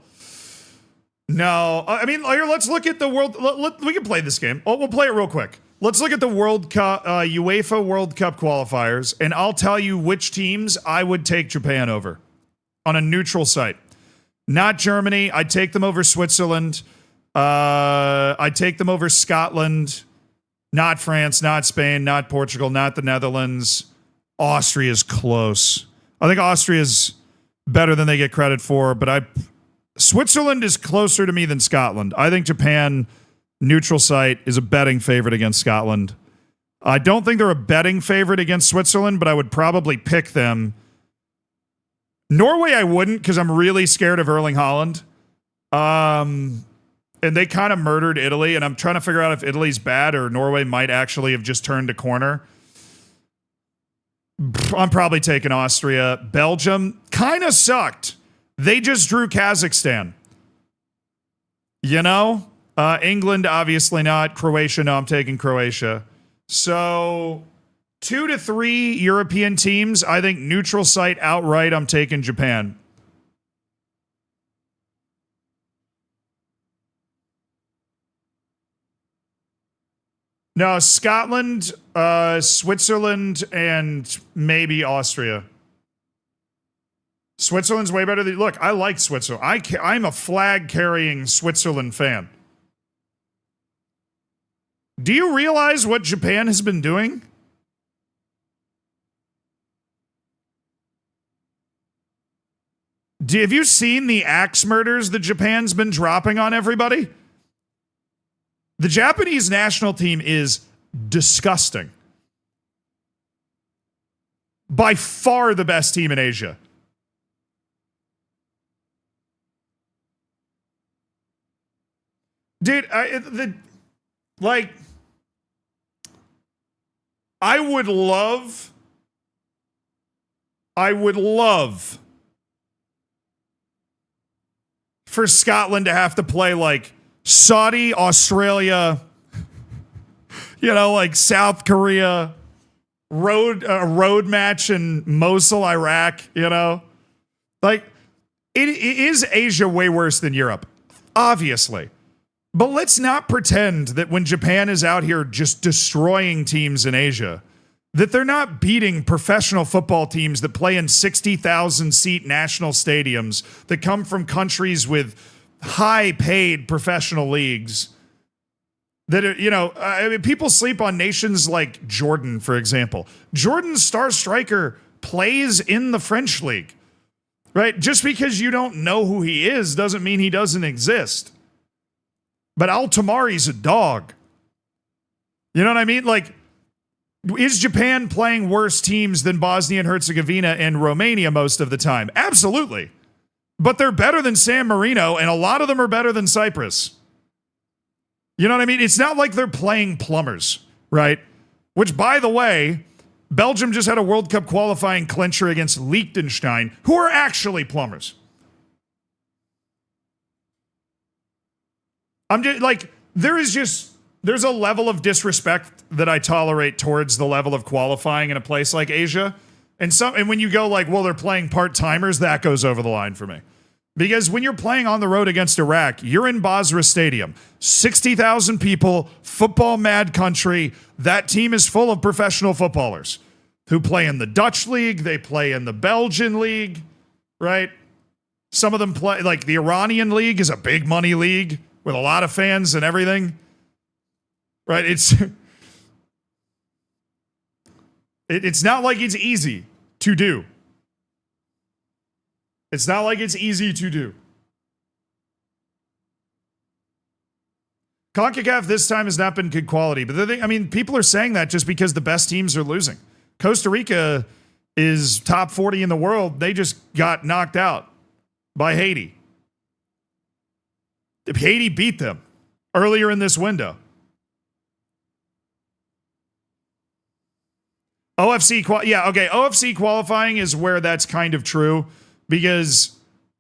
No, I mean, let's look at the world. We can play this game. We'll play it real quick. Let's look at the World Cup, UEFA World Cup qualifiers, and I'll tell you which teams I would take Japan over on a neutral site. Not Germany. I'd take them over Switzerland. I'd take them over Scotland. Not France, not Spain, not Portugal, not the Netherlands. Austria's close. I think Austria's better than they get credit for, but Switzerland is closer to me than Scotland. I think Japan, neutral site, is a betting favorite against Scotland. I don't think they're a betting favorite against Switzerland, but I would probably pick them. Norway I wouldn't, because I'm really scared of Erling Haaland. And they kind of murdered Italy, and I'm trying to figure out if Italy's bad or Norway might actually have just turned a corner. I'm probably taking Austria. Belgium kind of sucked. They just drew Kazakhstan. You know? England, obviously not. Croatia, no, I'm taking Croatia. So 2 to 3 European teams. I think neutral site outright, I'm taking Japan. No, Scotland, Switzerland, and maybe Austria. Switzerland's way better than... Look, I like Switzerland. I'm a flag-carrying Switzerland fan. Do you realize what Japan has been doing? Have you seen the axe murders that Japan's been dropping on everybody? The Japanese national team is disgusting. By far the best team in Asia. Dude, I would love for Scotland to have to play like Saudi, Australia, you know, like South Korea, road match in Mosul, Iraq, you know? Like, it is Asia way worse than Europe, obviously. But let's not pretend that when Japan is out here just destroying teams in Asia, that they're not beating professional football teams that play in 60,000 seat national stadiums that come from countries with high-paid professional leagues that are, you know, I mean, people sleep on nations like Jordan, for example. Jordan's star striker plays in the French league. right? Just because you don't know who he is doesn't mean he doesn't exist. But Altamari's a dog. You know what I mean? Like, is Japan playing worse teams than Bosnia and Herzegovina and Romania most of the time? Absolutely. But they're better than San Marino, and a lot of them are better than Cyprus. You know what I mean? It's not like they're playing plumbers, right? Which, by the way, Belgium just had a World Cup qualifying clincher against Liechtenstein, who are actually plumbers. I'm just like, there's a level of disrespect that I tolerate towards the level of qualifying in a place like Asia. And when you go like, well, they're playing part-timers, that goes over the line for me. Because when you're playing on the road against Iraq, you're in Basra Stadium. 60,000 people, football mad country. That team is full of professional footballers who play in the Dutch league. They play in the Belgian league, right? Some of them play, like the Iranian league is a big money league with a lot of fans and everything, right? It's not like it's easy to do. It's not like it's easy to do. CONCACAF this time has not been good quality, but people are saying that just because the best teams are losing. Costa Rica is top 40 in the world. They just got knocked out by Haiti. Haiti beat them earlier in this window. OFC qualifying is where that's kind of true because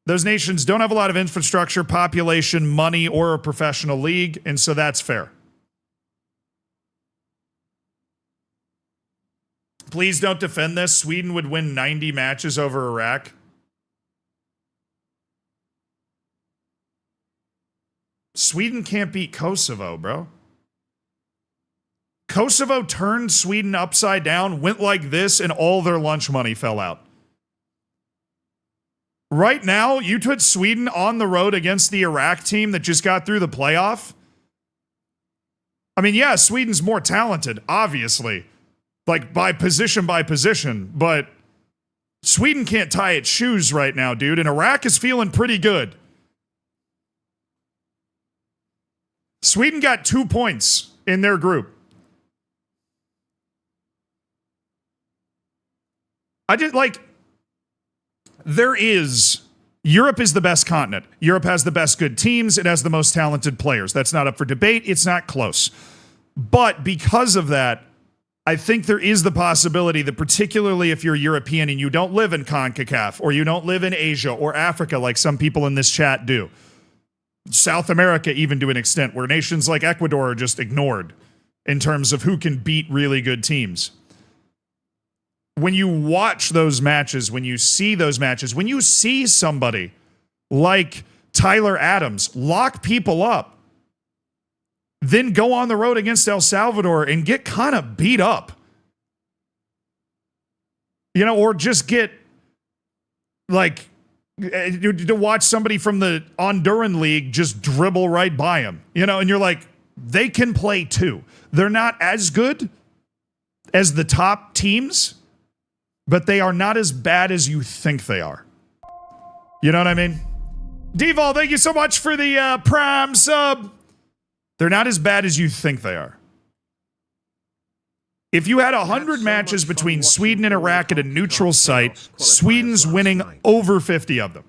those nations don't have a lot of infrastructure, population, money, or a professional league, and so that's fair. Please don't defend this. Sweden would win 90 matches over Iraq. Sweden can't beat Kosovo, bro. Kosovo turned Sweden upside down, went like this, and all their lunch money fell out. Right now, you put Sweden on the road against the Iraq team that just got through the playoff. I mean, yeah, Sweden's more talented, obviously, like by position, but Sweden can't tie its shoes right now, dude, and Iraq is feeling pretty good. Sweden got 2 points in their group. Europe is the best continent. Europe has the best good teams. It has the most talented players. That's not up for debate. It's not close. But because of that, I think there is the possibility that particularly if you're European and you don't live in CONCACAF or you don't live in Asia or Africa like some people in this chat do, South America even to an extent where nations like Ecuador are just ignored in terms of who can beat really good teams. When you watch those matches, when you see those matches, when you see somebody like Tyler Adams lock people up, then go on the road against El Salvador and get kind of beat up, or just get like to watch somebody from the Honduran league just dribble right by him, and you're like, they can play too. They're not as good as the top teams, but they are not as bad as you think they are. You know what I mean? Deval, thank you so much for the Prime sub. They're not as bad as you think they are. If you had 100 matches between Sweden and Iraq at a neutral site, Sweden's winning over 50 of them.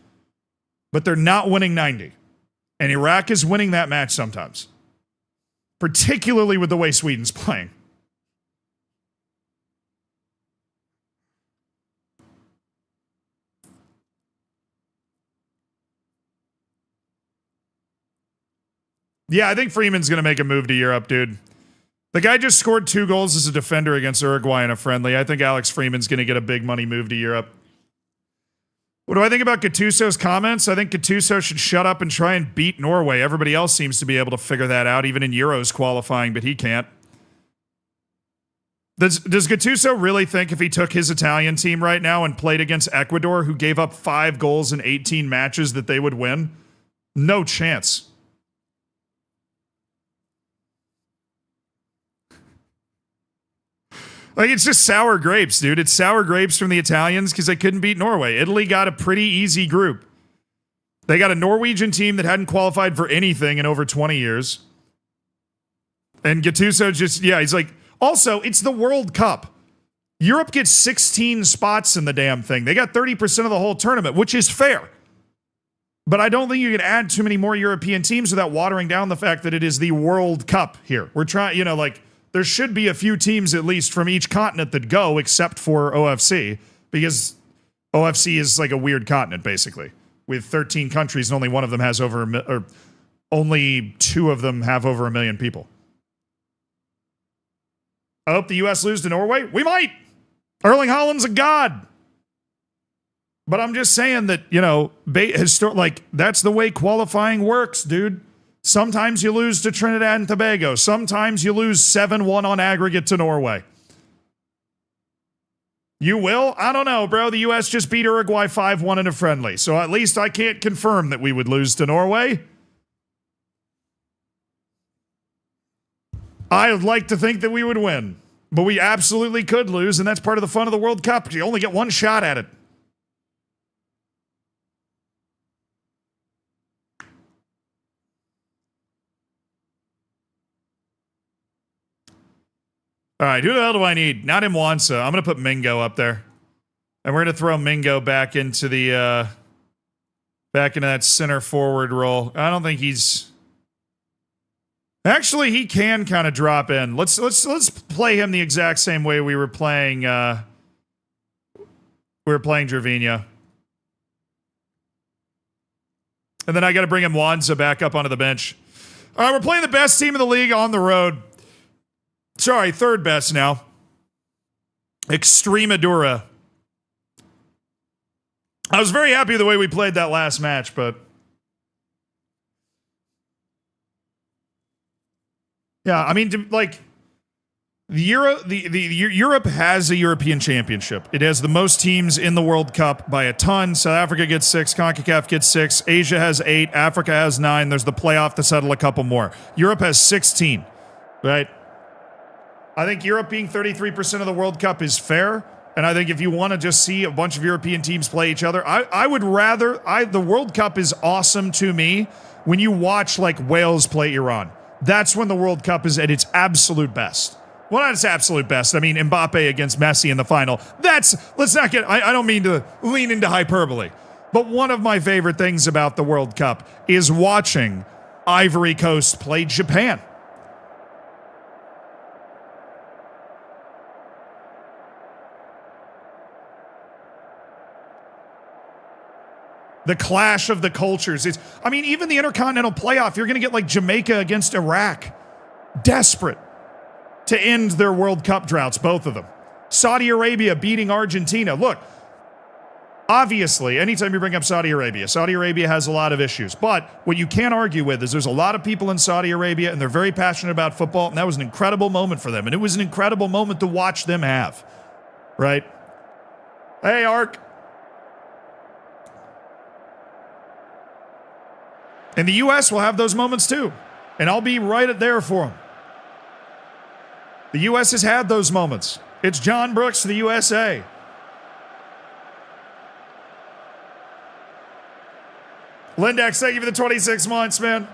But they're not winning 90. And Iraq is winning that match sometimes. Particularly with the way Sweden's playing. Yeah, I think Freeman's going to make a move to Europe, dude. The guy just scored 2 goals as a defender against Uruguay in a friendly. I think Alex Freeman's going to get a big money move to Europe. What do I think about Gattuso's comments? I think Gattuso should shut up and try and beat Norway. Everybody else seems to be able to figure that out, even in Euros qualifying, but he can't. Does Gattuso really think if he took his Italian team right now and played against Ecuador, who gave up 5 goals in 18 matches, that they would win? No chance. Like, it's just sour grapes, dude. It's sour grapes from the Italians because they couldn't beat Norway. Italy got a pretty easy group. They got a Norwegian team that hadn't qualified for anything in over 20 years. And Gattuso he's like, also, it's the World Cup. Europe gets 16 spots in the damn thing. They got 30% of the whole tournament, which is fair. But I don't think you can add too many more European teams without watering down the fact that it is the World Cup here. We're trying, there should be a few teams at least from each continent that go, except for OFC, because OFC is like a weird continent, basically, with 13 countries and only one of them has only 2 of them have over 1 million people. I hope the U.S. lose to Norway. We might. Erling Haaland's a god. But I'm just saying that, that's the way qualifying works, dude. Sometimes you lose to Trinidad and Tobago. Sometimes you lose 7-1 on aggregate to Norway. You will? I don't know, bro. The U.S. just beat Uruguay 5-1 in a friendly. So at least I can't confirm that we would lose to Norway. I would like to think that we would win. But we absolutely could lose, and that's part of the fun of the World Cup. You only get one shot at it. All right, who the hell do I need? Not Mwansa. I'm going to put Mingo up there. And we're going to throw Mingo back into that center forward role. I don't think he's... Actually, he can kind of drop in. Let's play him the exact same way we were playing Gervinho. And then I got to bring Mwansa back up onto the bench. All right, we're playing the best team in the league on the road. Sorry, third best now. Extremadura. I was very happy with the way we played that last match, but... Yeah, I mean, like, Europe has a European championship. It has the most teams in the World Cup by a ton. South Africa gets 6, CONCACAF gets 6, Asia has 8, Africa has 9. There's the playoff to settle a couple more. Europe has 16, right? I think Europe being 33% of the World Cup is fair, and I think if you want to just see a bunch of European teams play each other, I would rather... the World Cup is awesome to me when you watch, like, Wales play Iran. That's when the World Cup is at its absolute best. Well, not its absolute best. I mean, Mbappe against Messi in the final. Let's not get... I don't mean to lean into hyperbole, but one of my favorite things about the World Cup is watching Ivory Coast play Japan. The clash of the cultures. Even the Intercontinental Playoff, you're going to get like Jamaica against Iraq. Desperate to end their World Cup droughts, both of them. Saudi Arabia beating Argentina. Look, obviously, anytime you bring up Saudi Arabia has a lot of issues. But what you can't argue with is there's a lot of people in Saudi Arabia, and they're very passionate about football, and that was an incredible moment for them. And it was an incredible moment to watch them have. Right? Hey, Ark. And the U.S. will have those moments too. And I'll be right there for them. The U.S. has had those moments. It's John Brooks for the USA. Lindex, thank you for the 26 months, man.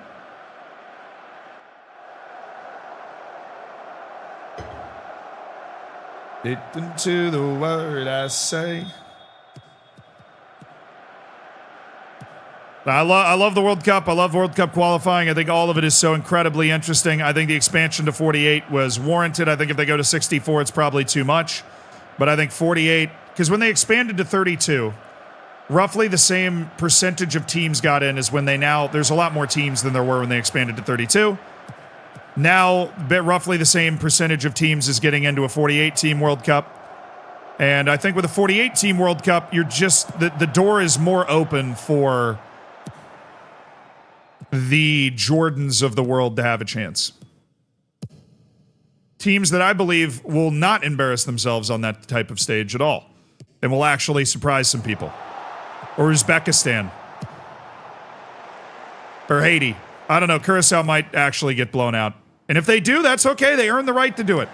Listen to the word I say. I love the World Cup. I love World Cup qualifying. I think all of it is so incredibly interesting. I think the expansion to 48 was warranted. I think if they go to 64, it's probably too much. But I think 48, because when they expanded to 32, roughly the same percentage of teams got in as when there's a lot more teams than there were when they expanded to 32. Now, roughly the same percentage of teams is getting into a 48-team World Cup. And I think with a 48-team World Cup, you're just, the door is more open for the Jordans of the world to have a chance. Teams that I believe will not embarrass themselves on that type of stage at all and will actually surprise some people. Or Uzbekistan. Or Haiti. I don't know. Curacao might actually get blown out. And if they do, that's okay. They earn the right to do it.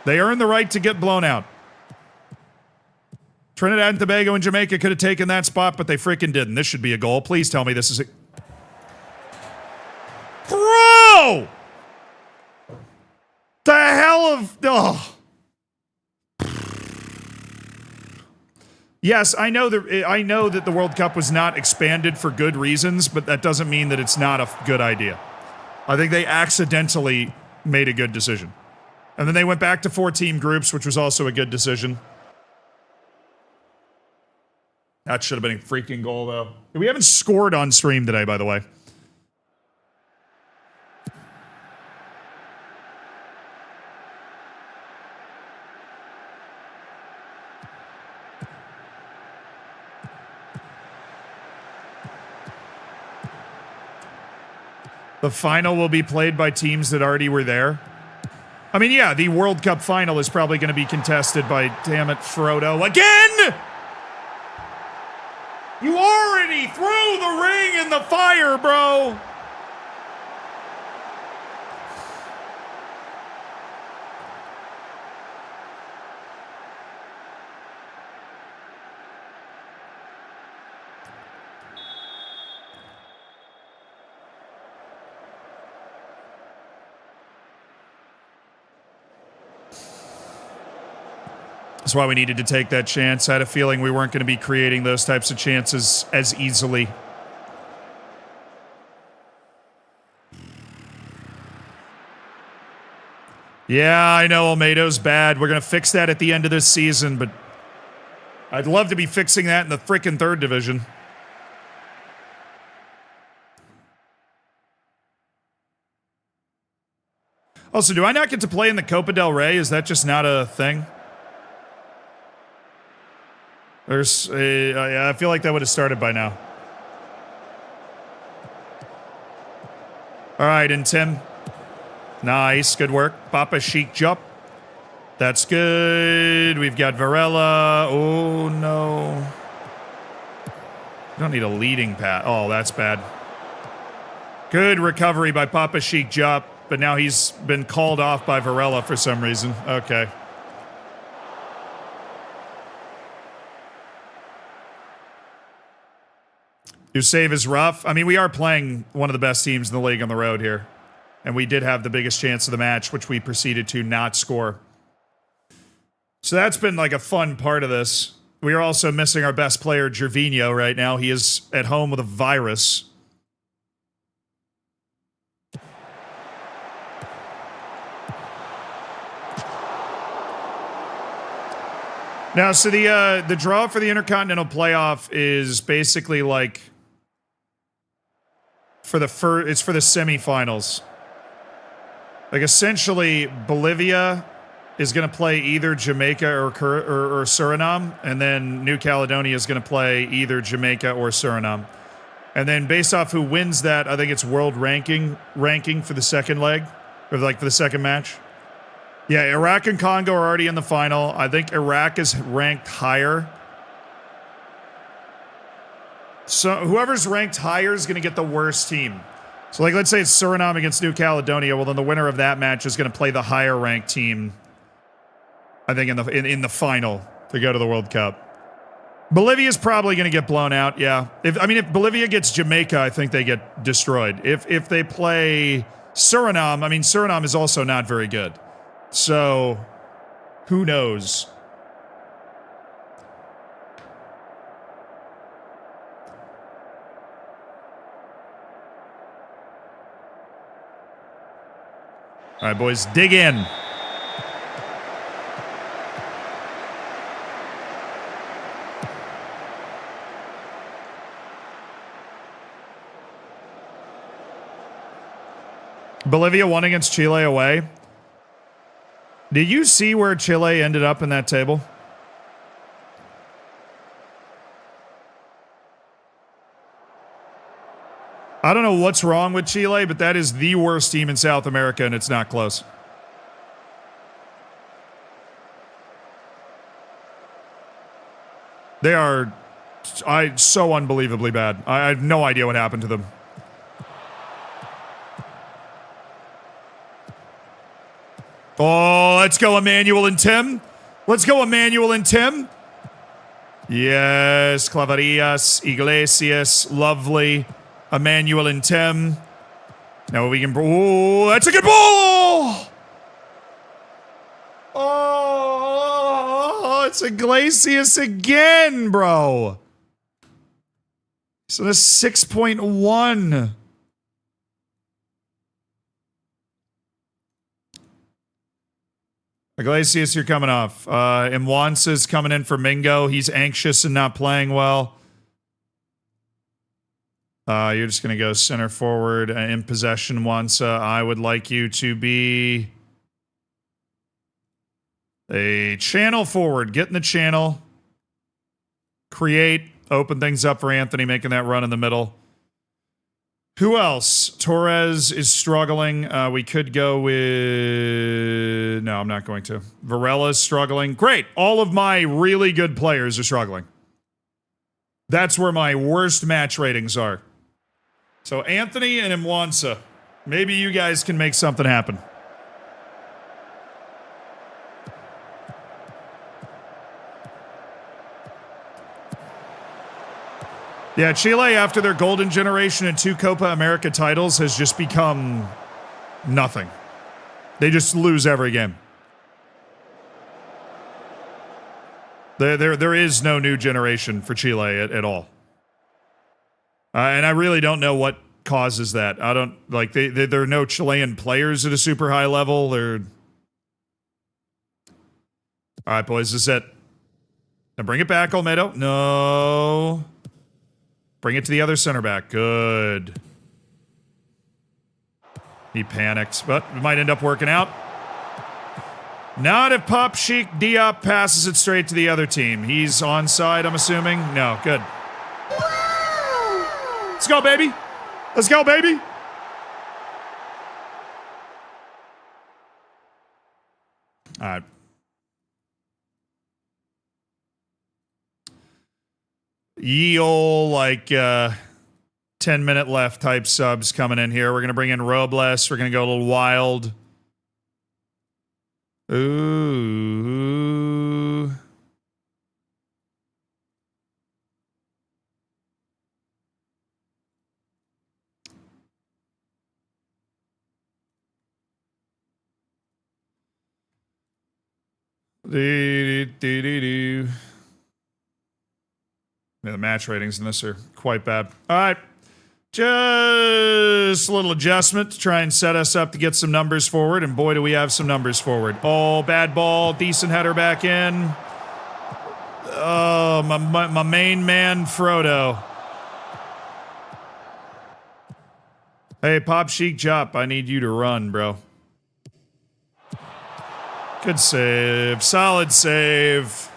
They earned the right to get blown out. Trinidad and Tobago and Jamaica could have taken that spot, but they freaking didn't. This should be a goal. Please tell me this is a... Bro! The hell of... Oh. Yes, I know that the World Cup was not expanded for good reasons, but that doesn't mean that it's not a good idea. I think they accidentally made a good decision. And then they went back to 4-team groups, which was also a good decision. That should have been a freaking goal, though. We haven't scored on stream today, by the way. The final will be played by teams that already were there. I mean, yeah, the World Cup final is probably going to be contested by, damn it, Frodo. Again! You already threw the ring in the fire, bro! That's why we needed to take that chance. I had a feeling we weren't going to be creating those types of chances as easily. Yeah, I know Olmedo's bad. We're going to fix that at the end of this season, but I'd love to be fixing that in the frickin' third division. Also, do I not get to play in the Copa del Rey? Is that just not a thing? There's I feel like that would have started by now. All right, and Tim. Nice, good work. Papa Chic jump. That's good. We've got Varela. Oh, no. We don't need a leading pass. Oh, that's bad. Good recovery by Papa Chic jump, but now he's been called off by Varela for some reason. Okay. Your save is rough. I mean, we are playing one of the best teams in the league on the road here. And we did have the biggest chance of the match, which we proceeded to not score. So that's been like a fun part of this. We are also missing our best player, Gervinho, right now. He is at home with a virus. Now, so the draw for the Intercontinental Playoff is basically like it's for the semifinals. Like essentially, Bolivia is going to play either Jamaica or Suriname, and then New Caledonia is going to play either Jamaica or Suriname. And then based off who wins that, I think it's world ranking for the second leg, or like for the second match. Yeah, Iraq and Congo are already in the final. I think Iraq is ranked higher. So whoever's ranked higher is going to get the worst team. So like, let's say it's Suriname against New Caledonia. Well, then the winner of that match is going to play the higher ranked team, I think, in the final to go to the World Cup. Bolivia's probably going to get blown out, yeah. If Bolivia gets Jamaica, I think they get destroyed. If they play Suriname, I mean, Suriname is also not very good. So, who knows? All right, boys, dig in. Bolivia won against Chile away. Did you see where Chile ended up in that table? I don't know what's wrong with Chile, but that is the worst team in South America, and it's not close. They are so unbelievably bad. I have no idea what happened to them. Oh, let's go, Emmanuel and Tim. Let's go, Emmanuel and Tim. Yes, Clavarillas, Iglesias, lovely. Emmanuel and Tim. Now we can... Oh, that's a good ball! Oh, it's Iglesias again, bro. So that's 6.1. Iglesias, you're coming off. Mwansa's coming in for Mingo. He's anxious and not playing well. You're just going to go center forward in possession, Mwansa. I would like you to be a channel forward. Get in the channel. Create. Open things up for Anthony, making that run in the middle. Who else? Torres is struggling. We could go with... No, I'm not going to. Varela's struggling. Great. All of my really good players are struggling. That's where my worst match ratings are. So Anthony and Mwansa. Maybe you guys can make something happen. Yeah, Chile, after their golden generation and 2 Copa America titles, has just become nothing. They just lose every game. There is no new generation for Chile at all. And I really don't know what causes that. I don't, like, there are no Chilean players at a super high level. All right, boys, this is it. Now bring it back, Olmedo. No. Bring it to the other center back. Good. He panicked, but it might end up working out. Not if Pop Sheik Diop passes it straight to the other team. He's onside, I'm assuming. No, good. Let's go, baby. Let's go, baby. All right. Ye ol' like 10-minute left type subs coming in here. We're going to bring in Robles. We're going to go a little wild. Ooh. Do. Yeah, the match ratings in this are quite bad. All right. Just a little adjustment to try and set us up to get some numbers forward. And boy, do we have some numbers forward. Oh, bad ball. Decent header back in. Oh, my main man, Frodo. Hey, Pop Sheik Jop, I need you to run, bro. Good save. Solid save.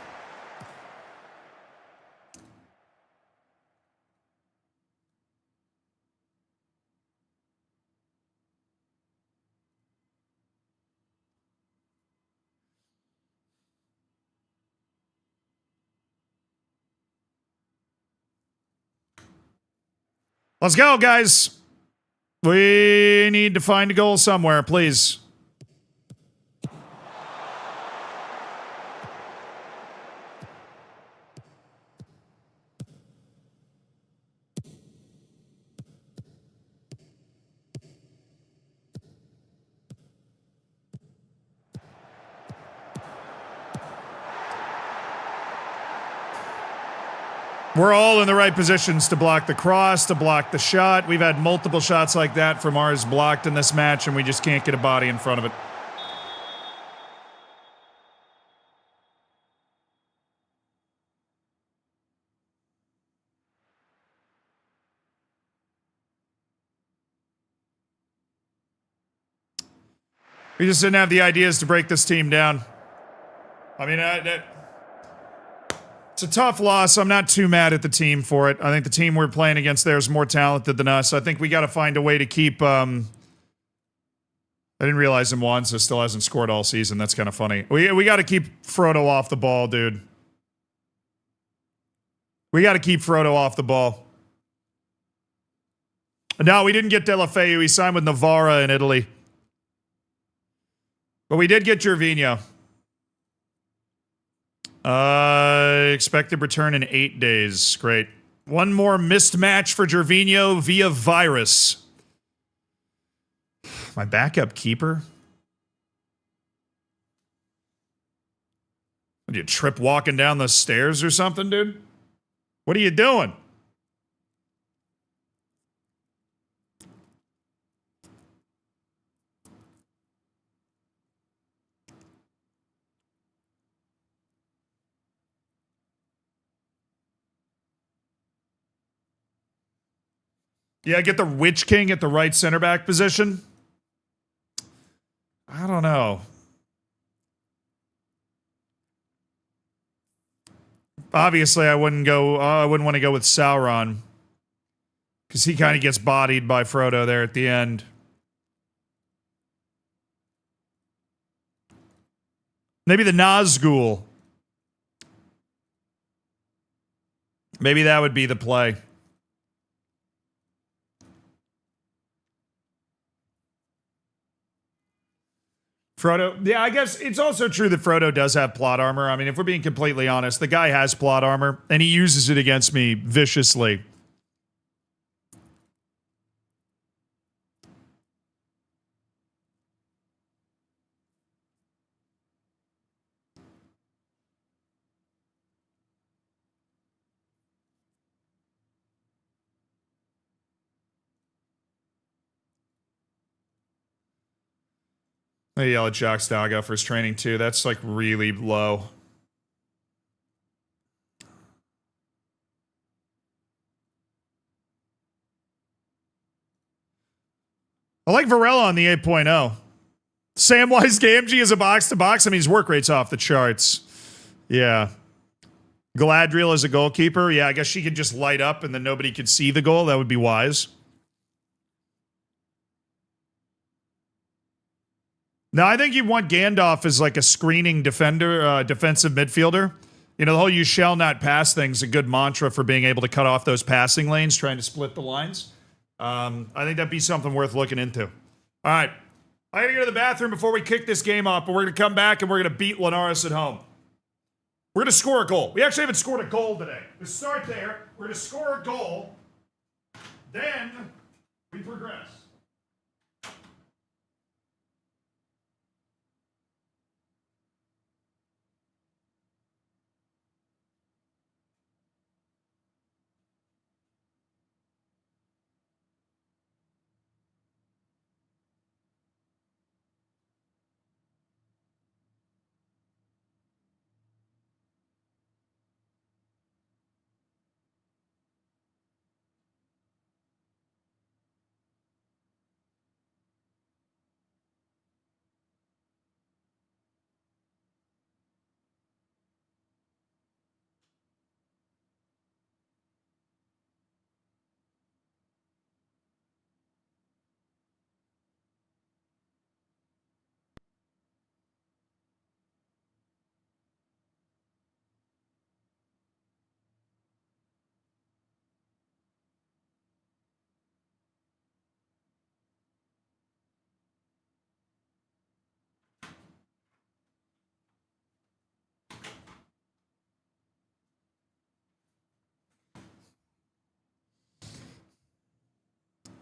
Let's go, guys. We need to find a goal somewhere, please. We're all in the right positions to block the cross, to block the shot. We've had multiple shots like that from ours blocked in this match, and we just can't get a body in front of it. We just didn't have the ideas to break this team down. I mean, it's a tough loss. I'm not too mad at the team for it. I think the team we're playing against there is more talented than us. I think we got to find a way to keep... I didn't realize Mwansa still hasn't scored all season. That's kind of funny. We got to keep Frodo off the ball, dude. We got to keep Frodo off the ball. No, we didn't get De La Feu. He signed with Navarra in Italy. But we did get Gervinho. Expected return in 8 days. Great. One more missed match for Gervinho via virus. My backup keeper? Did you trip walking down the stairs or something, dude? What are you doing? Yeah, get the Witch King at the right center back position. I don't know. Obviously, I wouldn't want to go with Sauron because he kind of gets bodied by Frodo there at the end. Maybe the Nazgul. Maybe that would be the play. Frodo, yeah, I guess it's also true that Frodo does have plot armor. I mean, if we're being completely honest, the guy has plot armor, and he uses it against me viciously. I yell at Jacques Daga for his training too. That's like really low. I like Varela on the 8.0. Samwise Gamgee is a box-to-box. I mean, his work rate's off the charts. Yeah. Galadriel as a goalkeeper. Yeah, I guess she could just light up and then nobody could see the goal. That would be wise. No, I think you want Gandalf as like a screening defender, defensive midfielder. You know, the whole "you shall not pass" thing's a good mantra for being able to cut off those passing lanes, trying to split the lines. I think that'd be something worth looking into. All right. I gotta go to the bathroom before we kick this game off, but we're gonna come back and we're gonna beat Linares at home. We're gonna score a goal. We actually haven't scored a goal today. Let's start there. We're gonna score a goal. Then we progress.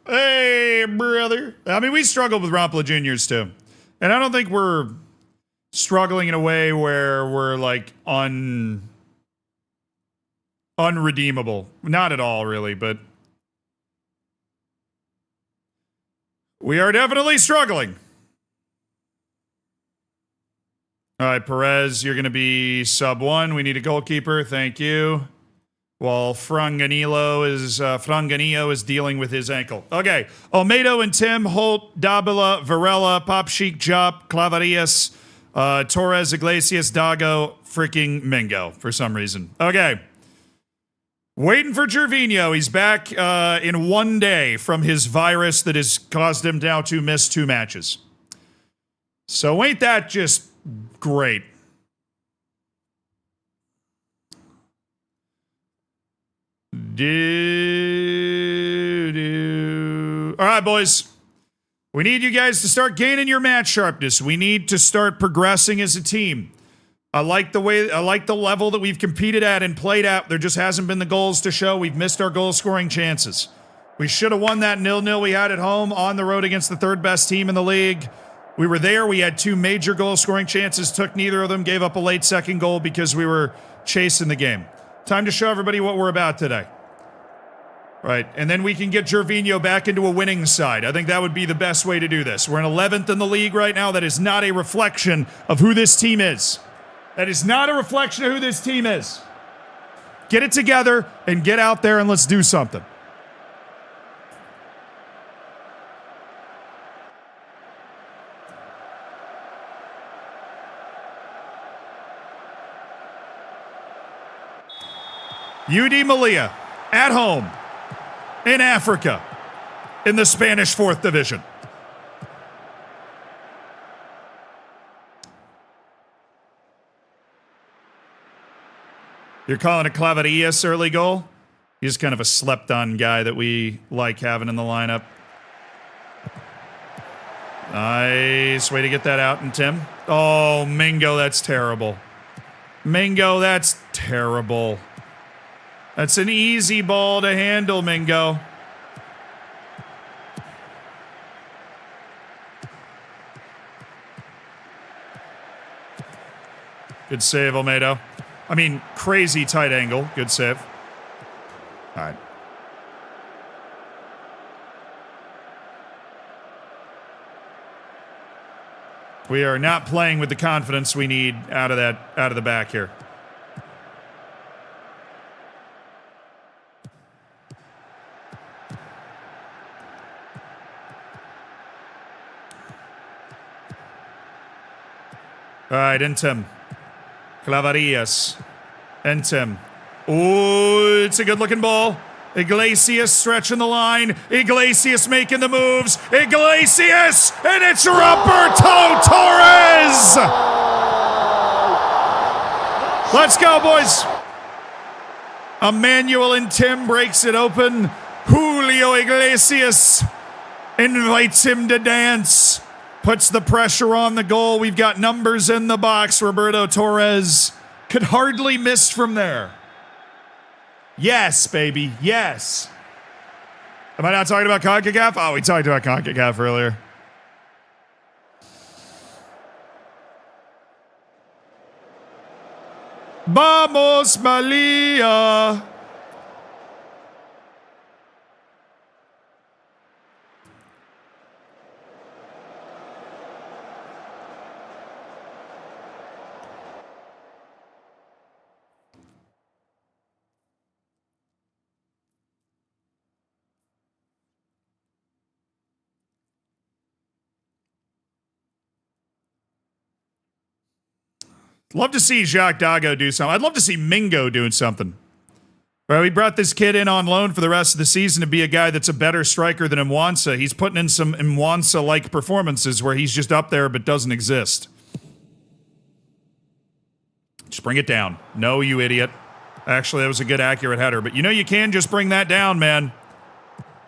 Hey, brother. I mean, we struggled with Rampla Juniors too. And I don't think we're struggling in a way where we're like unredeemable. Not at all, really, but we are definitely struggling. All right, Perez, you're going to be sub 1. We need a goalkeeper. Thank you. While Franganillo is dealing with his ankle. Okay. Olmedo and Tim, Holt, Dabila, Varela, Pop Chic, Jop, Clavarias, Torres, Iglesias, Dago, freaking Mingo for some reason. Okay. Waiting for Gervinho. He's back in 1 day from his virus that has caused him now to miss 2 matches. So ain't that just great? All right, boys. We need you guys to start gaining your match sharpness. We need to start progressing as a team. I like the level that we've competed at and played at. There just hasn't been the goals to show. We've missed our goal scoring chances. We should have won that 0-0 we had at home on the road against the third best team in the league. We were there. We had 2 major goal scoring chances, took neither of them, gave up a late second goal because we were chasing the game. Time to show everybody what we're about today. Right, and then we can get Gervinho back into a winning side. I think that would be the best way to do this. We're in 11th in the league right now. That is not a reflection of who this team is. That is not a reflection of who this team is. Get it together and get out there and let's do something. UD Malia at home in Africa in the Spanish 4th Division. You're calling it Claverillas early goal? He's kind of a slept-on guy that we like having in the lineup. Nice way to get that out, and Tim. Oh, Mingo, that's terrible. Mingo, that's terrible. That's an easy ball to handle, Mingo. Good save, Olmedo. I mean, crazy tight angle. Good save. All right. We are not playing with the confidence we need out of the back here. All right, Intem. Claverillas. Intem. Oh, it's a good-looking ball. Iglesias stretching the line. Iglesias making the moves. Iglesias! And it's Roberto Torres! Let's go, boys. Emmanuel and Tim breaks it open. Julio Iglesias invites him to dance. Puts the pressure on the goal. We've got numbers in the box. Roberto Torres could hardly miss from there. Yes, baby. Yes. Am I not talking about CONCACAF? Oh, we talked about CONCACAF earlier. Vamos, Malia. Love to see Jacques Dago do something. I'd love to see Mingo doing something. Right, we brought this kid in on loan for the rest of the season to be a guy that's a better striker than Mwansa. He's putting in some Mwansa-like performances where he's just up there but doesn't exist. Just bring it down. No, you idiot. Actually, that was a good, accurate header. But you know you can just bring that down, man.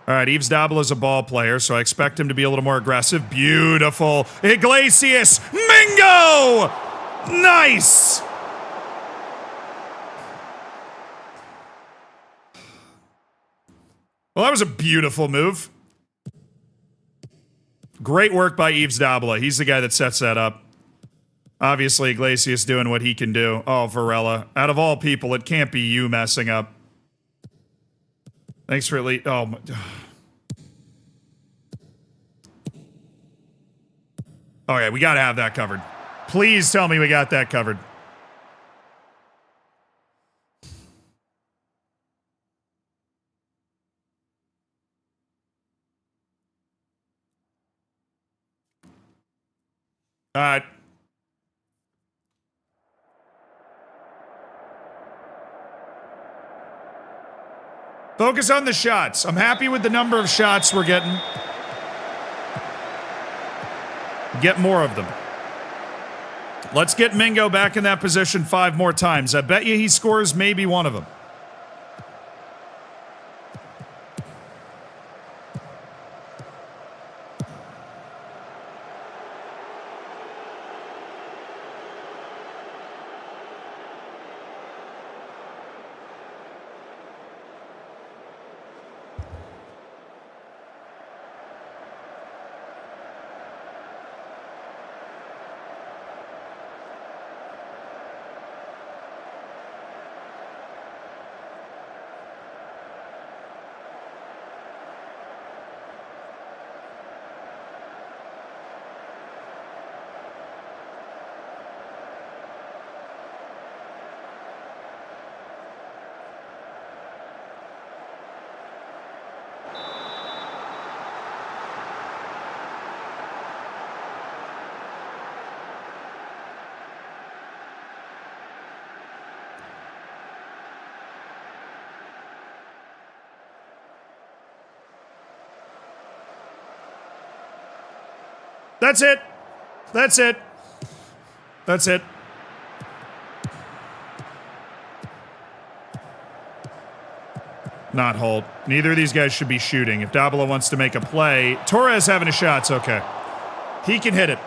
All right, Yves Dabel is a ball player, so I expect him to be a little more aggressive. Beautiful. Iglesias. Mingo! Nice! Well, that was a beautiful move. Great work by Yves Dabla. He's the guy that sets that up. Obviously, Iglesias doing what he can do. Oh, Varela. Out of all people, it can't be you messing up. Thanks for at least... Oh, my... Okay, we got to have that covered. Please tell me we got that covered. All right. Focus on the shots. I'm happy with the number of shots we're getting. Get more of them. Let's get Mingo back in that position 5 more times. I bet you he scores maybe one of them. That's it. That's it. That's it. Not hold. Neither of these guys should be shooting. If Davila wants to make a play, Torres having a shot's okay. He can hit it.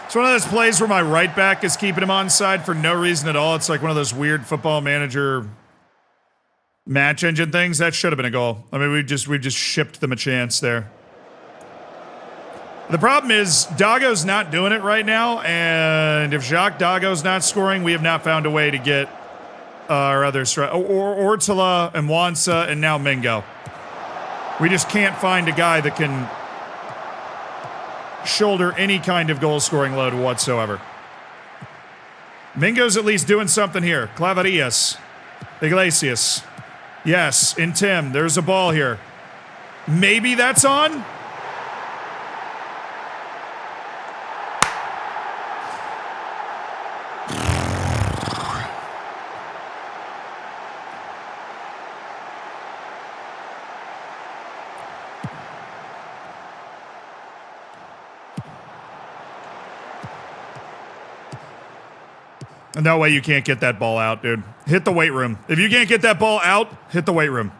It's one of those plays where my right back is keeping him onside for no reason at all. It's like one of those weird football manager match engine things. That should have been a goal. I mean, we just shipped them a chance there. The problem is Dago's not doing it right now, and if Jacques Dago's not scoring, we have not found a way to get our other Ortela and Wansa and now Mingo. We just can't find a guy that can shoulder any kind of goal-scoring load whatsoever. Mingo's at least doing something here. Claverillas. Iglesias. Yes, in Tim. There's a ball here. Maybe that's on? No way you can't get that ball out, dude. Hit the weight room. If you can't get that ball out, hit the weight room.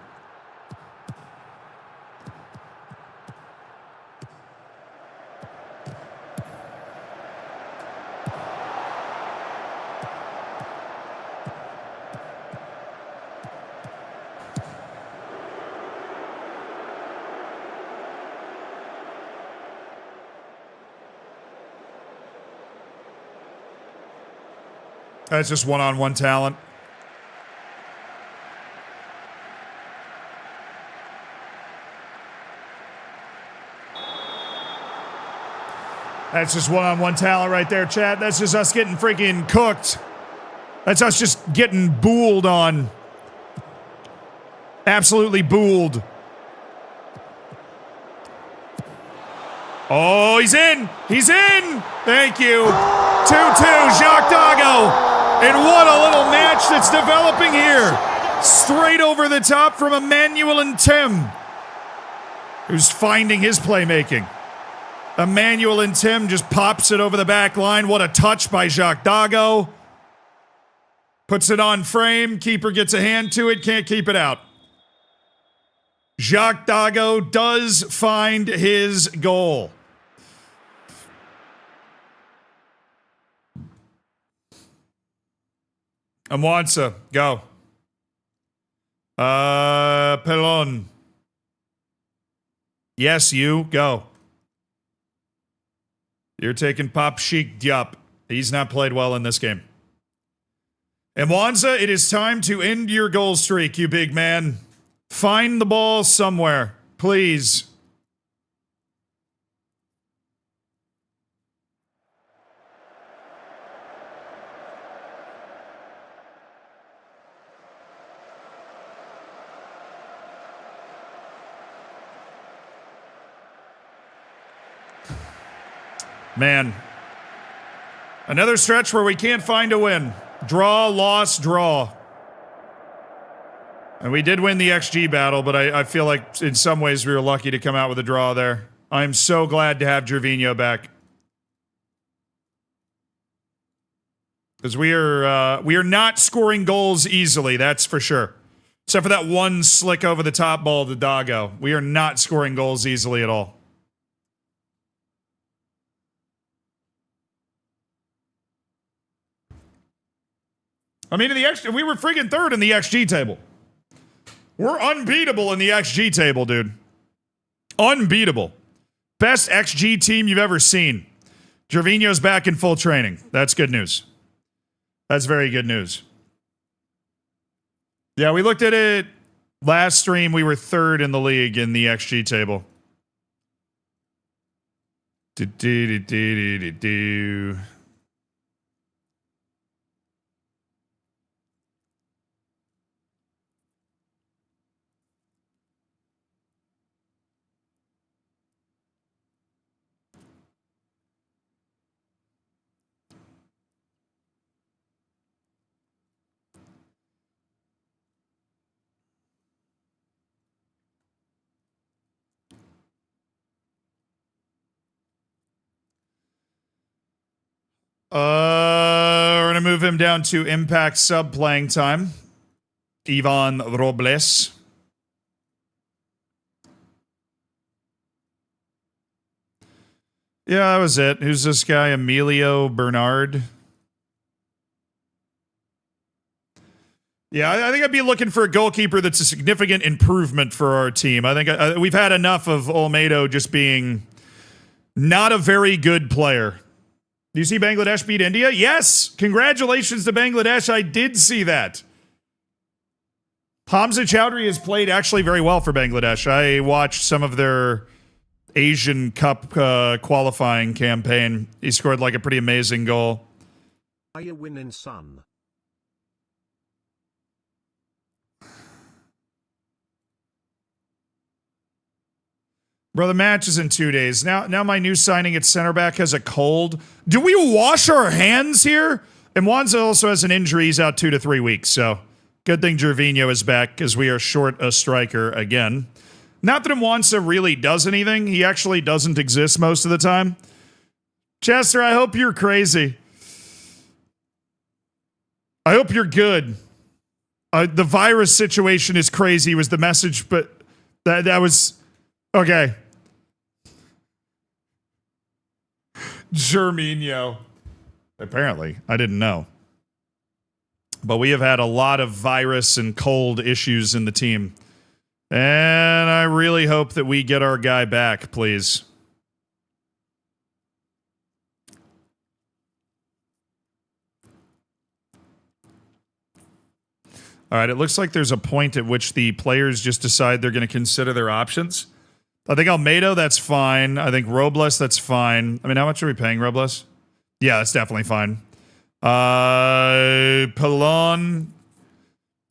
That's just one-on-one talent. That's just one-on-one talent right there, Chad. That's just us getting freaking cooked. That's us just getting booled on. Absolutely booled. Oh, he's in. He's in. Thank you. 2-2, Jacques Dago. And what a little match that's developing here. Straight over the top from Emmanuel and Tim, who's finding his playmaking. Emmanuel and Tim just pops it over the back line. What a touch by Jacques Dago. Puts it on frame. Keeper gets a hand to it. Can't keep it out. Jacques Dago does find his goal. Amwansa, go. Pelon. Yes, you, go. You're taking Pop Sheik Diop. He's not played well in this game. Amwansa, it is time to end your goal streak, you big man. Find the ball somewhere, please. Man, another stretch where we can't find a win. Draw, loss, draw. And we did win the XG battle, but I feel like in some ways we were lucky to come out with a draw there. I'm so glad to have Gervinho back. Because we are not scoring goals easily, that's for sure. Except for that one slick over the top ball to Dago. We are not scoring goals easily at all. I mean, we were freaking third in the XG table. We're unbeatable in the XG table, dude. Unbeatable. Best XG team you've ever seen. Gervinho's back in full training. That's good news. That's very good news. Yeah, we looked at it last stream. We were third in the league in the XG table. Do. We're gonna move him down to impact sub playing time. Ivan Robles. Yeah, that was it. Who's this guy? Emilio Bernard. Yeah, I think I'd be looking for a goalkeeper that's a significant improvement for our team. I think we've had enough of Olmedo just being not a very good player. Do you see Bangladesh beat India? Yes. Congratulations to Bangladesh. I did see that. Hamza Chowdhury has played actually very well for Bangladesh. I watched some of their Asian Cup qualifying campaign. He scored like a pretty amazing goal. Are you winning, son? Bro, the match is in 2 days. Now my new signing at center back has a cold. Do we wash our hands here? And Wanza also has an injury. He's out 2 to 3 weeks. So good thing Gervinho is back because we are short a striker again. Not that Mwanza really does anything. He actually doesn't exist most of the time. Chester, I hope you're crazy. I hope you're good. The virus situation is crazy was the message, but that was... Okay. Germinho. Apparently. I didn't know. But we have had a lot of virus and cold issues in the team. And I really hope that we get our guy back, please. All right, it looks like there's a point at which the players just decide they're going to consider their options. I think Almeida, that's fine. I think Robles, that's fine. I mean, how much are we paying Robles? Yeah, that's definitely fine. Pelon,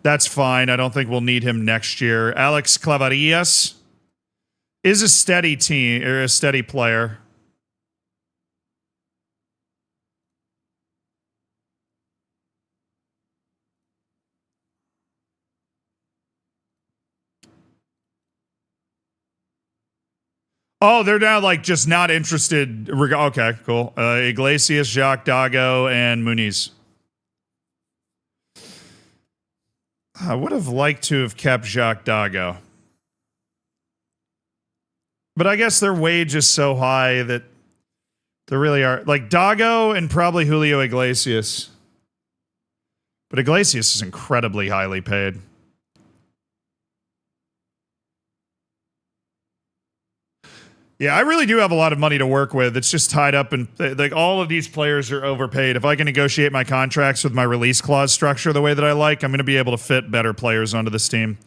that's fine. I don't think we'll need him next year. Alex Clavarillas is a steady team or a steady player. Oh, they're now like just not interested. Okay, cool. Iglesias, Jacques Dago, and Muniz. I would have liked to have kept Jacques Dago. But I guess their wage is so high that there really are. Like Dago and probably Julio Iglesias. But Iglesias is incredibly highly paid. Yeah, I really do have a lot of money to work with. It's just tied up and like all of these players are overpaid. If I can negotiate my contracts with my release clause structure the way that I like, I'm going to be able to fit better players onto this team.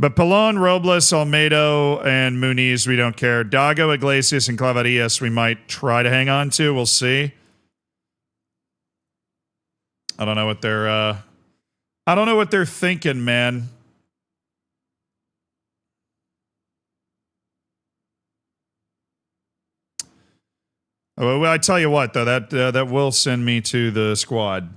But Pelon, Robles, Almedo, and Muniz, we don't care. Dago, Iglesias, and Clavarillas, we might try to hang on to. We'll see. I don't know what they're thinking, man. Well, I tell you what, though, that will send me to the squad.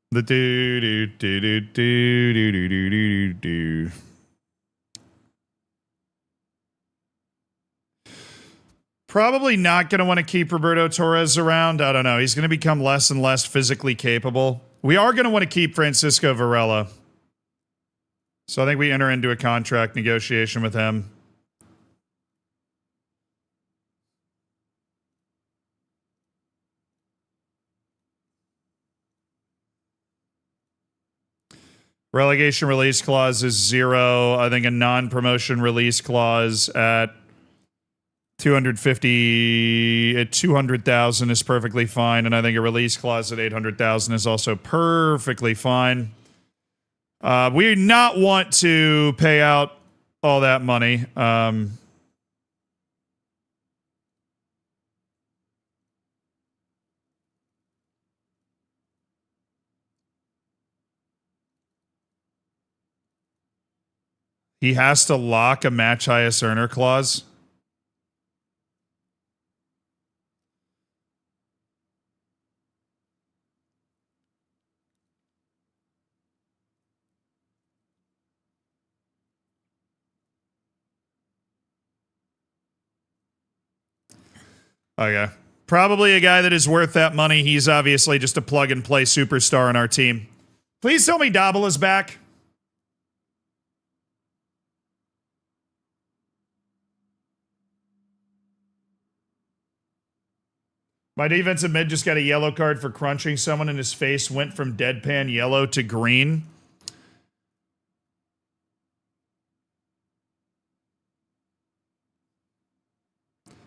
The do. Probably not going to want to keep Roberto Torres around. I don't know. He's going to become less and less physically capable. We are going to want to keep Francisco Varela. So I think we enter into a contract negotiation with him. Relegation release clause is 0. I think a non-promotion release clause at 250 at 200,000 is perfectly fine, and I think a release clause at 800,000 is also perfectly fine. We do not want to pay out all that money. He has to lock a match highest earner clause. Okay. Probably a guy that is worth that money. He's obviously just a plug-and-play superstar on our team. Please tell me Dabble is back. My defensive mid just got a yellow card for crunching someone, and his face went from deadpan yellow to green.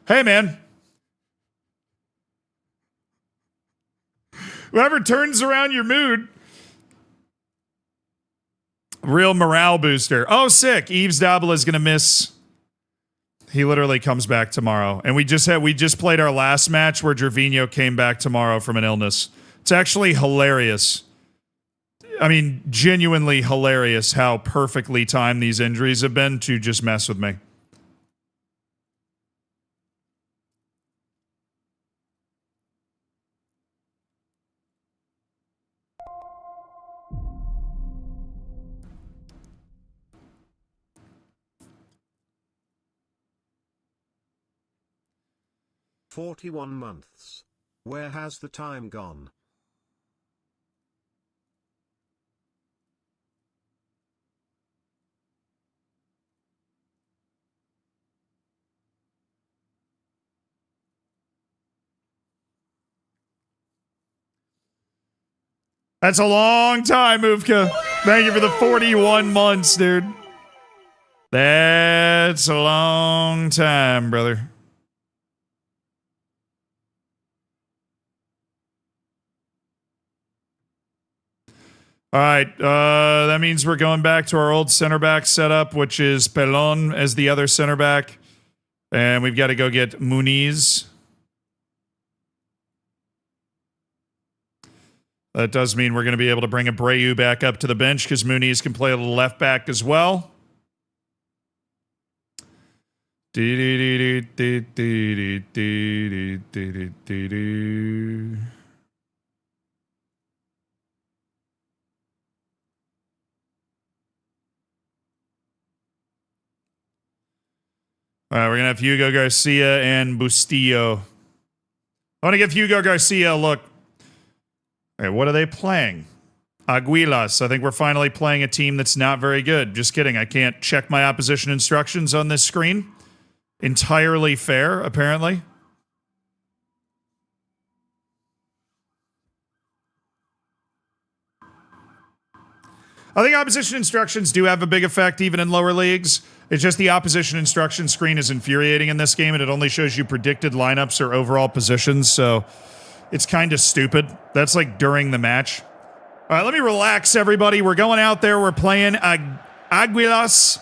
Hey, man. Whoever turns around your mood. Real morale booster. Oh, sick. Yves Dabble is going to miss. He literally comes back tomorrow. And we just played our last match where Gervinho came back tomorrow from an illness. It's actually hilarious. I mean, genuinely hilarious how perfectly timed these injuries have been to just mess with me. "41 months. Where has the time gone?" That's a long time, Movka. Thank you for the 41 months, dude. That's a long time, brother. All right, that means we're going back to our old center back setup, which is Pelon as the other center back. And we've got to go get Muniz. That does mean we're going to be able to bring Abreu back up to the bench because Muniz can play a little left back as well. All right, we're going to have Hugo Garcia and Bustillo. I want to give Hugo Garcia a look. All right, what are they playing? Aguilas. I think we're finally playing a team that's not very good. Just kidding. I can't check my opposition instructions on this screen. Entirely fair, apparently. I think opposition instructions do have a big effect even in lower leagues. It's just the opposition instruction screen is infuriating in this game, and it only shows you predicted lineups or overall positions, so it's kind of stupid. That's like during the match. All right, let me relax, everybody. We're going out there. We're playing Aguilas.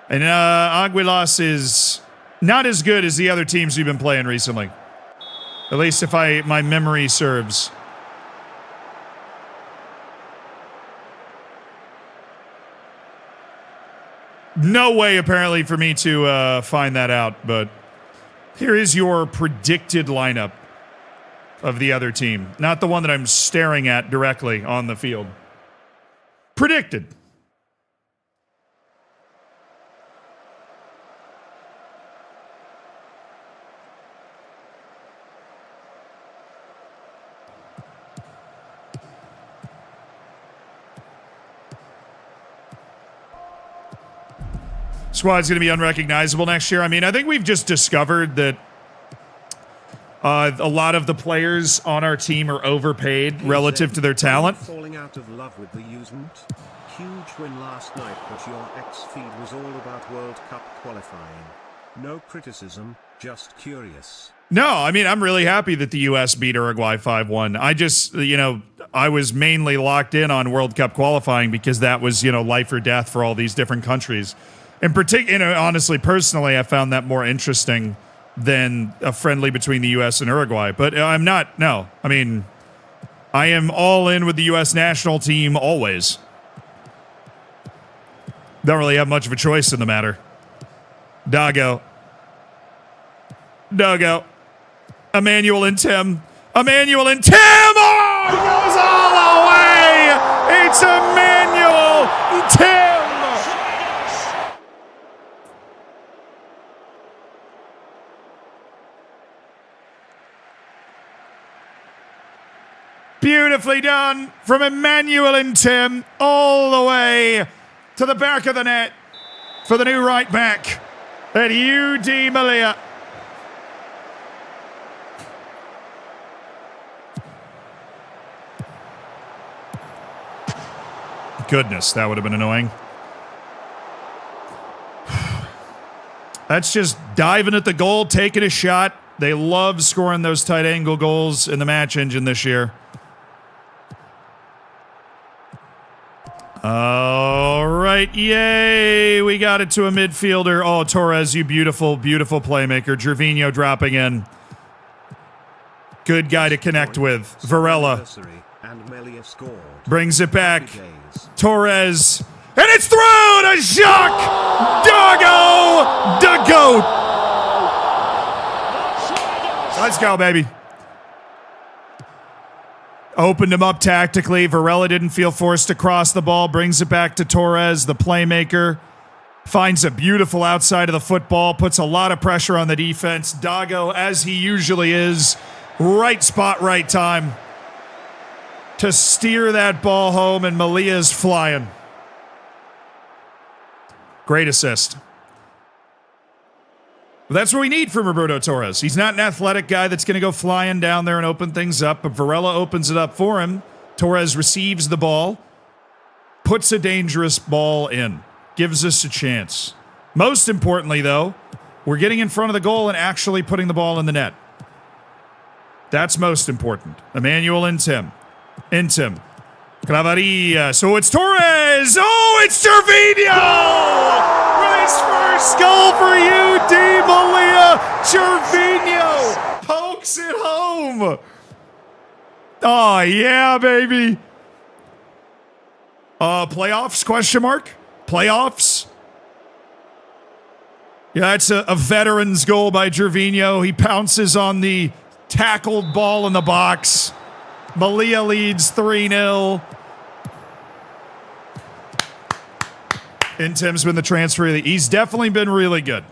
And Aguilas is not as good as the other teams we've been playing recently. At least if my memory serves. No way, apparently, for me to find that out, but here is your predicted lineup of the other team. Not the one that I'm staring at directly on the field. Predicted. Squad's going to be unrecognizable next year. I mean, I think we've just discovered that a lot of the players on our team are overpaid relative to their talent. out of love with the usement? Huge win last night, but your X feed was all about World Cup qualifying. No criticism, just curious. No, I mean, I'm really happy that the U.S. beat Uruguay 5-1. I just, I was mainly locked in on World Cup qualifying because that was, life or death for all these different countries. In particular, honestly, personally, I found that more interesting than a friendly between the U.S. and Uruguay. But I'm not, no. I mean, I am all in with the U.S. national team always. Don't really have much of a choice in the matter. Doggo. Emmanuel and Tim. Oh, he goes all the way. It's Emmanuel and Tim. Beautifully done from Emmanuel and Tim all the way to the back of the net for the new right back at UD Malia. Goodness, that would have been annoying. That's just diving at the goal, taking a shot. They love scoring those tight angle goals in the match engine this year. All right, yay. We got it to a midfielder. Oh, Torres, you beautiful, beautiful playmaker. Gervinho dropping in. Good guy to connect with. Varela brings it back. Torres, and it's through to Jacques Doggo the GOAT. Let's go, baby. Opened him up tactically. Varela didn't feel forced to cross the ball. Brings it back to Torres, the playmaker. Finds a beautiful outside of the football. Puts a lot of pressure on the defense. Doggo, as he usually is, right spot, right time to steer that ball home, and Malia's flying. Great assist. That's what we need from Roberto Torres. He's not an athletic guy that's going to go flying down there and open things up, but Varela opens it up for him. Torres receives the ball, puts a dangerous ball in, gives us a chance. Most importantly, though, we're getting in front of the goal and actually putting the ball in the net. That's most important. Emmanuel and Tim. Clavaria. So it's Torres. Oh, it's Gervinho! With his first goal for UD Malia. Gervinho pokes it home. Oh, yeah, baby. Playoffs, question mark? Playoffs? Yeah, that's a veteran's goal by Gervinho. He pounces on the tackled ball in the box. Malia leads 3-0. Intim's been the transfer of the... He's definitely been really good.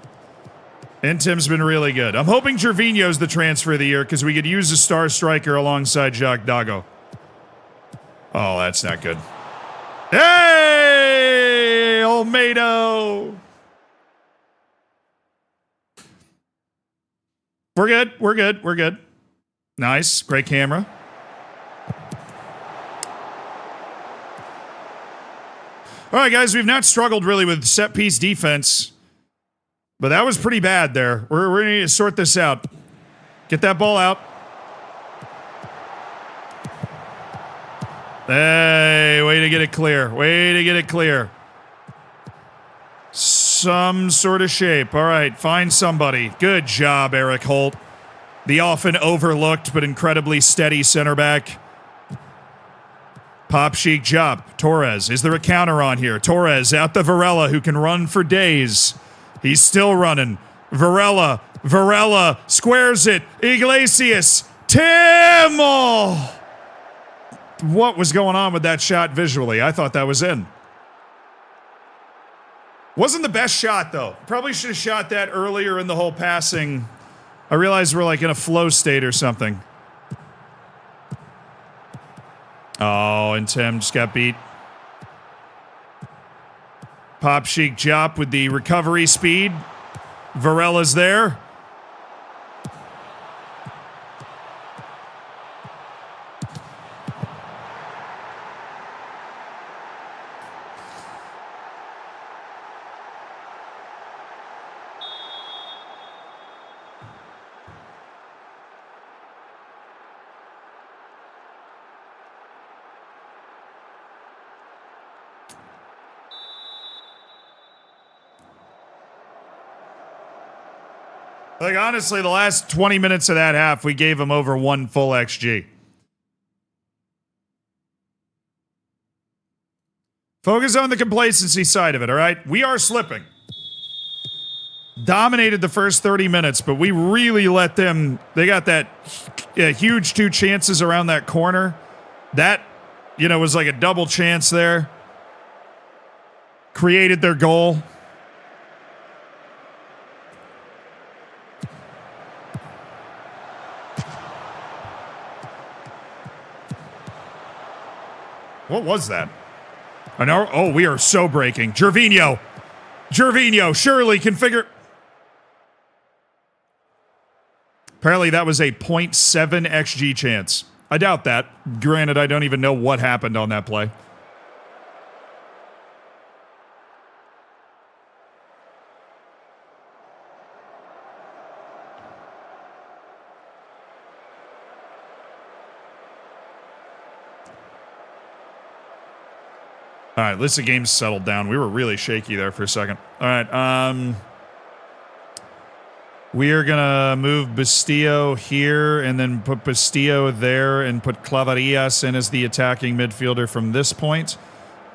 Intim's been really good. I'm hoping Gervinho's the transfer of the year because we could use a star striker alongside Jacques Doggo. Oh, that's not good. Hey, Olmedo. We're good. Nice. Great camera. All right, guys, we've not struggled really with set-piece defense, but that was pretty bad there. We're going to need to sort this out. Get that ball out. Hey, way to get it clear. Some sort of shape. All right, find somebody. Good job, Eric Holt. The often overlooked but incredibly steady center back. Pop chic job. Torres. Is there a counter on here? Torres out to Varela, who can run for days. He's still running. Varela squares it. Iglesias. Tim! Oh. What was going on with that shot visually? I thought that was in. Wasn't the best shot, though. Probably should have shot that earlier in the whole passing. I realized we're like in a flow state or something. Oh, and Tim just got beat. Pop chic Jop with the recovery speed. Varela's there. Like, honestly, the last 20 minutes of that half, we gave them over 1 full XG. Focus on the complacency side of it, all right? We are slipping. Dominated the first 30 minutes, but we really let them... They got that huge 2 chances around that corner. That, was like a double chance there. Created their goal. What was that? I know. Oh, we are so breaking. Gervinho, surely can figure. Apparently that was a 0.7 XG chance. I doubt that. Granted, I don't even know what happened on that play. All right, at least the game's settled down. We were really shaky there for a second. All right, we are going to move Bastillo here and then put Bastillo there and put Clavarillas in as the attacking midfielder from this point.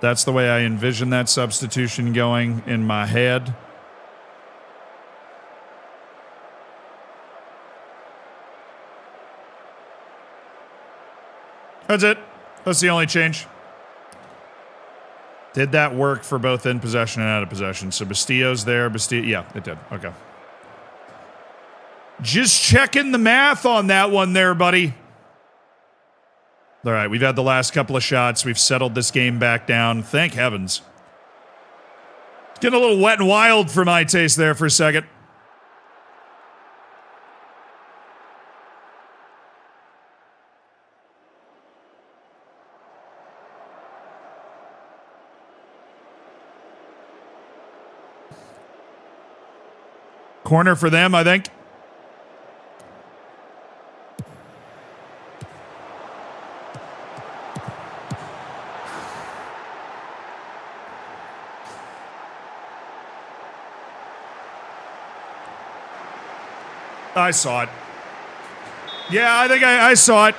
That's the way I envision that substitution going in my head. That's it. That's the only change. Did that work for both in possession and out of possession? So Bastillo's there. Yeah, it did. Okay. Just checking the math on that one there, buddy. All right, we've had the last couple of shots. We've settled this game back down. Thank heavens. Getting a little wet and wild for my taste there for a second. Corner for them, I think. I saw it. Yeah, I think I saw it.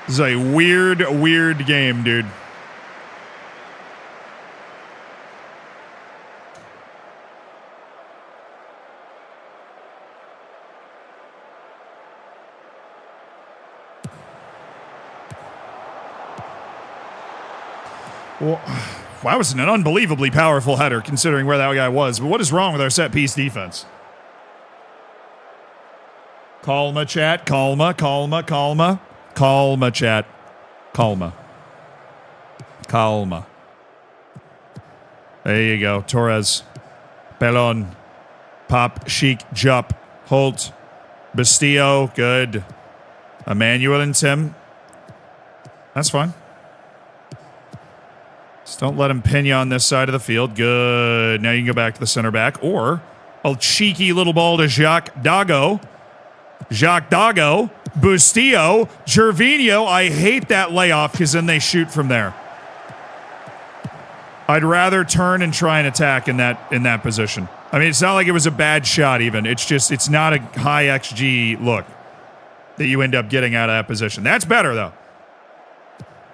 This is a weird game, dude. Well, that was an unbelievably powerful header considering where that guy was. But what is wrong with our set-piece defense? Calma, chat. Calma, chat. Calma. There you go. Torres. Pelon. Pop. Chic. Jup. Holt. Bastillo. Good. Emmanuel and Tim. That's fine. Just don't let him pin you on this side of the field. Good. Now you can go back to the center back. Or a cheeky little ball to Jacques Dago. Bustillo, Gervinho. I hate that layoff because then they shoot from there. I'd rather turn and try and attack in that position. I mean, it's not like it was a bad shot even. It's not a high XG look that you end up getting out of that position. That's better, though.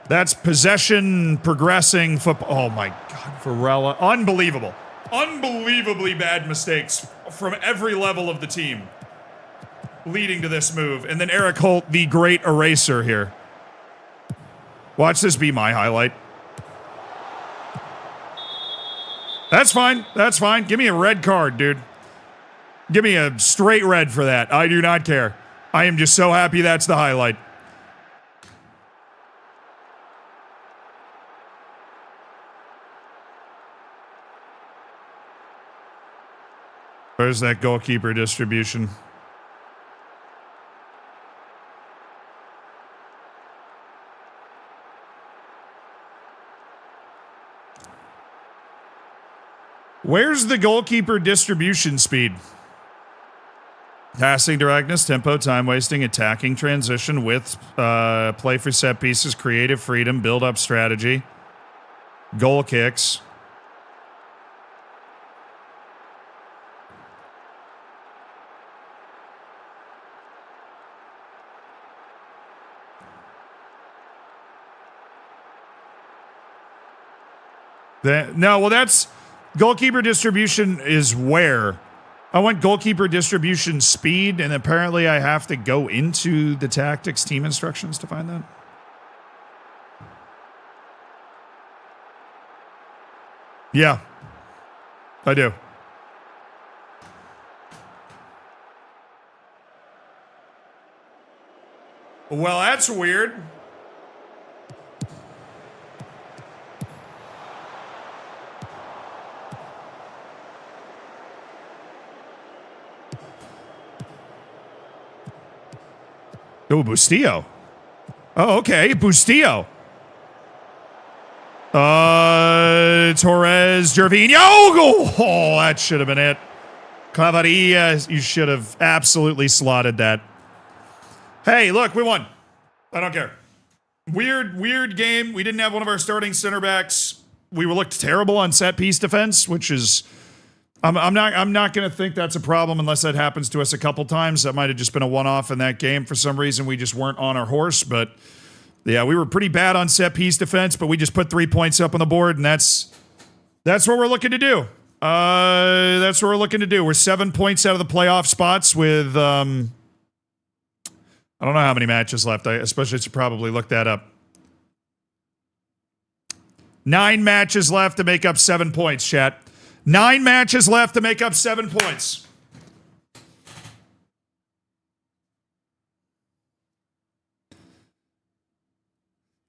That's possession, progressing football. Oh, my God, Varela. Unbelievable. Unbelievably bad mistakes from every level of the team leading to this move. And then Eric Holt, the great eraser here. Watch this be my highlight. That's fine. That's fine. Give me a red card, dude. Give me a straight red for that. I do not care. I am just so happy that's the highlight. Where's that goalkeeper distribution? Where's the goalkeeper distribution speed? Passing directness, tempo, time wasting, attacking transition, width, play for set pieces, creative freedom, build up strategy, goal kicks. No, well, that's goalkeeper distribution is where. I want goalkeeper distribution speed, and apparently I have to go into the tactics team instructions to find that. Yeah, I do. Well, that's weird. Oh, Bustillo. Oh, okay, Bustillo. Torres, Gervinho. Oh, that should have been it. Claveria, you should have absolutely slotted that. Hey, look, we won. I don't care. Weird game. We didn't have one of our starting center backs. We looked terrible on set piece defense, which is I'm not going to think that's a problem unless that happens to us a couple times. That might have just been a one-off in that game. For some reason, we just weren't on our horse. But yeah, we were pretty bad on set piece defense, but we just put 3 points up on the board, and that's what we're looking to do. That's what we're looking to do. We're 7 points out of the playoff spots with I don't know how many matches left. I especially should probably look that up. 9 matches left to make up 7 points, chat. 9 matches left to make up 7 points.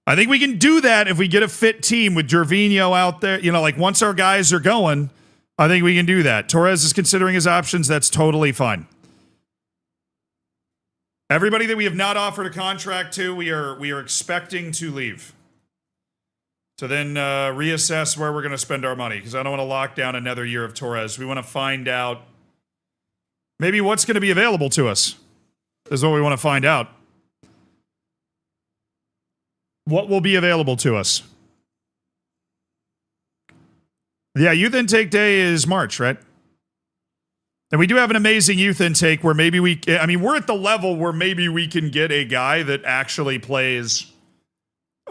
I think we can do that if we get a fit team with Gervinho out there. You know, like once our guys are going, I think we can do that. Torres is considering his options. That's totally fine. Everybody that we have not offered a contract to, we are expecting to leave. To then reassess where we're going to spend our money, because I don't want to lock down another year of Torres. We want to find out maybe what's going to be available to us is what we want to find out. What will be available to us? Yeah, youth intake day is March, right? And we do have an amazing youth intake where maybe we're at the level where maybe we can get a guy that actually plays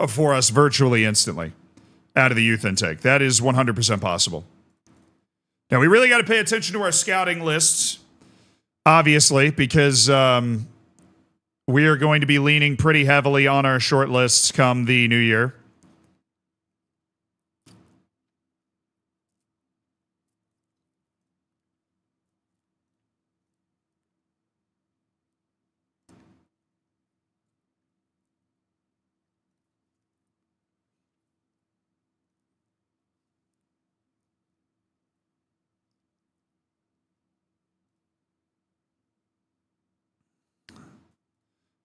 for us virtually instantly out of the youth intake. That is 100% possible. Now, we really got to pay attention to our scouting lists, obviously, because we are going to be leaning pretty heavily on our short lists come the new year.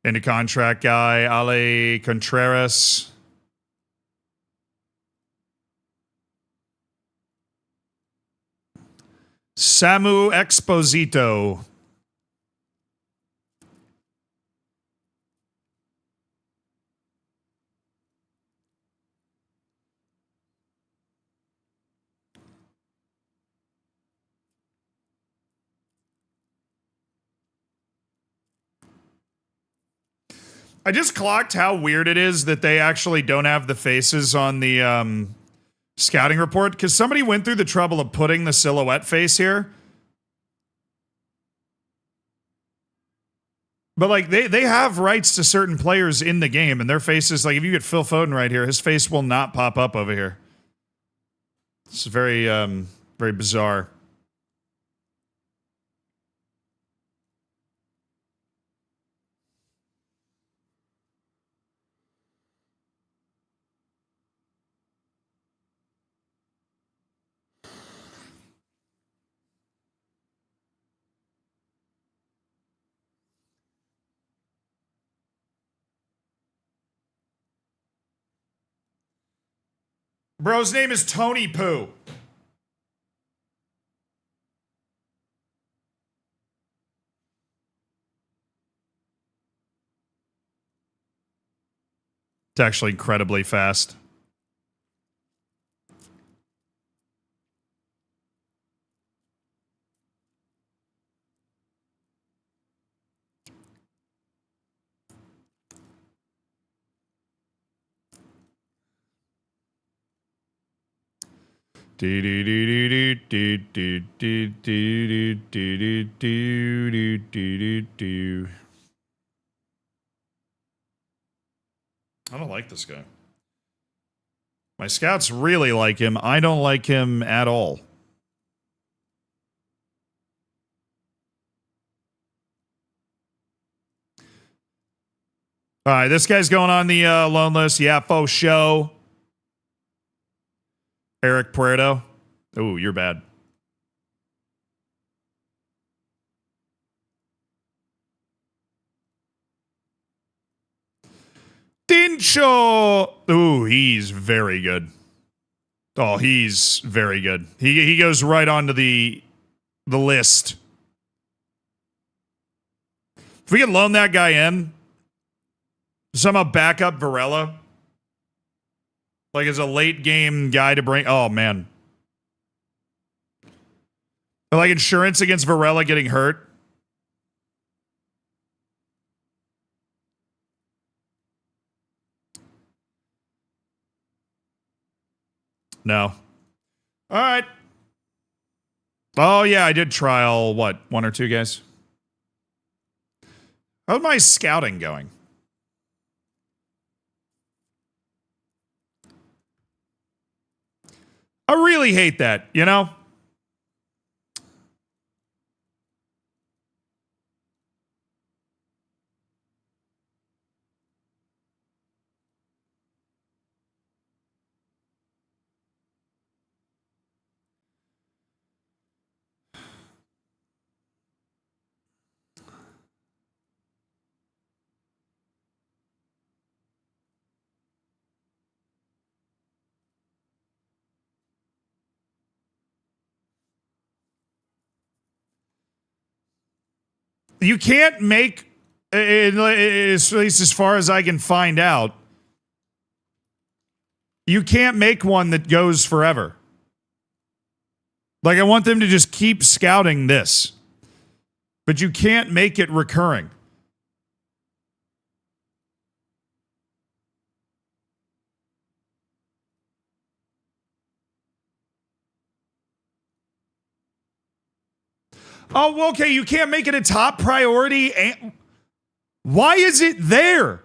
Into contract guy, Ale Contreras. Samu Exposito. I just clocked how weird it is that they actually don't have the faces on the scouting report, because somebody went through the trouble of putting the silhouette face here. But like they have rights to certain players in the game, and their faces, like if you get Phil Foden right here, his face will not pop up over here. It's very very bizarre. Bro's name is Tony Poo. It's actually incredibly fast. I don't like this guy. My scouts really like him. I don't like him at all. All right, this guy's going on the loan list. Yappo Show. Eric Puerto. Oh, you're bad. Dincho. Ooh, he's very good. Oh, he's very good. He goes right onto the list. If we could loan that guy in, somehow back up Varela, like as a late game guy to bring. Oh man, like insurance against Varela getting hurt. No. All right. Oh, yeah, I did trial, what, 1 or 2 guys? How's my scouting going? I really hate that, you know? You can't make, at least as far as I can find out, you can't make one that goes forever. Like, I want them to just keep scouting this, but you can't make it recurring. Oh, well, okay, you can't make it a top priority. Why is it there?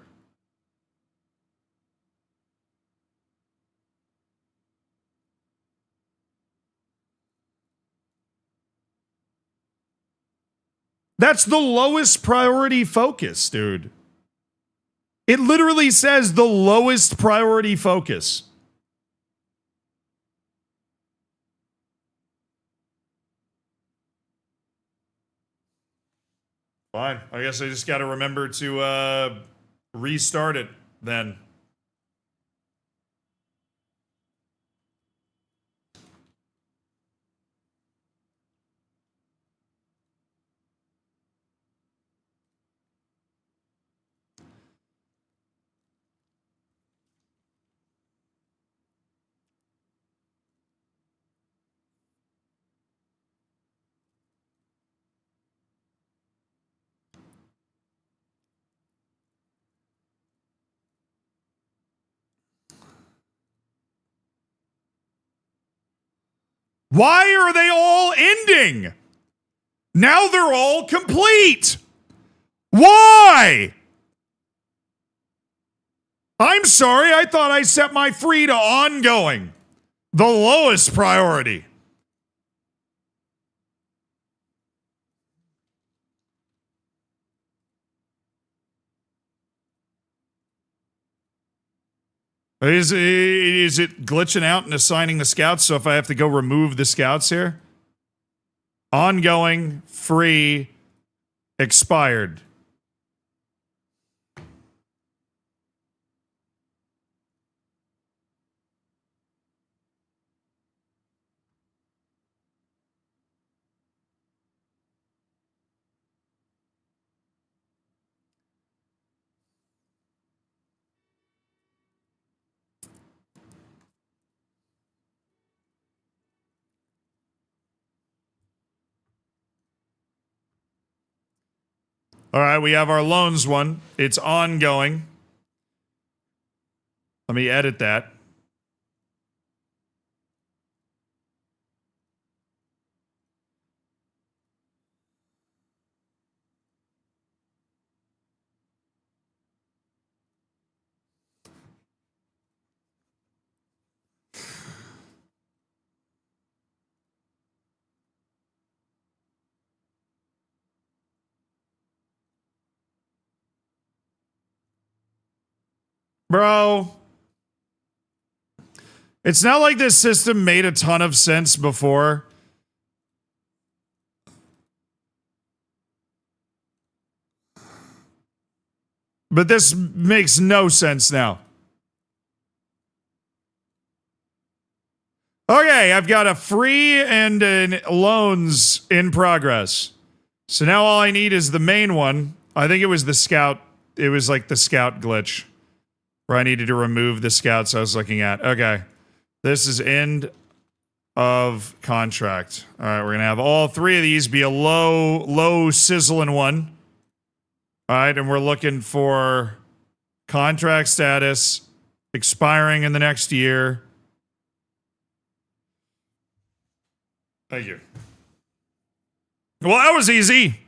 That's the lowest priority focus, dude. It literally says the lowest priority focus. Fine. I guess I just got to remember to restart it then. Why are they all ending? Now they're all complete. Why? I'm sorry, I thought I set my free to ongoing. The lowest priority. Is it glitching out and assigning the scouts? So if I have to go remove the scouts here? Ongoing, free, expired. All right, we have our loans one. It's ongoing. Let me edit that. Bro, it's not like this system made a ton of sense before. But this makes no sense now. Okay, I've got a free and loans in progress. So now all I need is the main one. I think it was the scout. It was like the scout glitch where I needed to remove the scouts I was looking at. Okay. This is end of contract. All right, we're going to have all three of these be a low sizzling one. All right, and we're looking for contract status expiring in the next year. Thank you. Well, that was easy.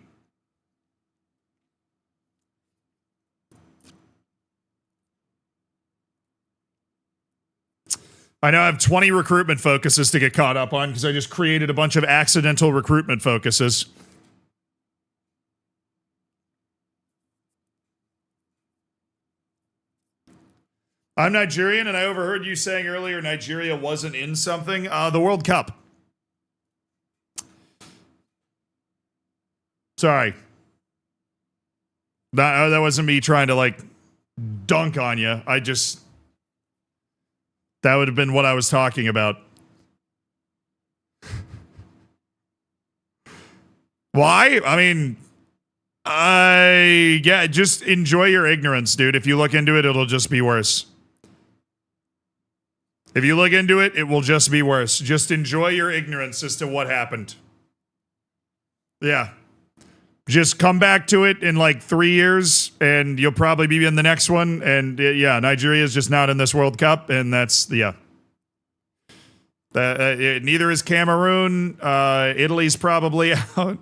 I now have 20 recruitment focuses to get caught up on because I just created a bunch of accidental recruitment focuses. I'm Nigerian, and I overheard you saying earlier Nigeria wasn't in something. The World Cup. Sorry. That wasn't me trying to, like, dunk on you. That would have been what I was talking about. Why? I mean, just enjoy your ignorance, dude. If you look into it, it'll just be worse. If you look into it, it will just be worse. Just enjoy your ignorance as to what happened. Yeah. Just come back to it in like 3 years, and you'll probably be in the next one. And yeah, Nigeria is just not in this World Cup, and that's, yeah. Neither is Cameroon. Italy's probably out.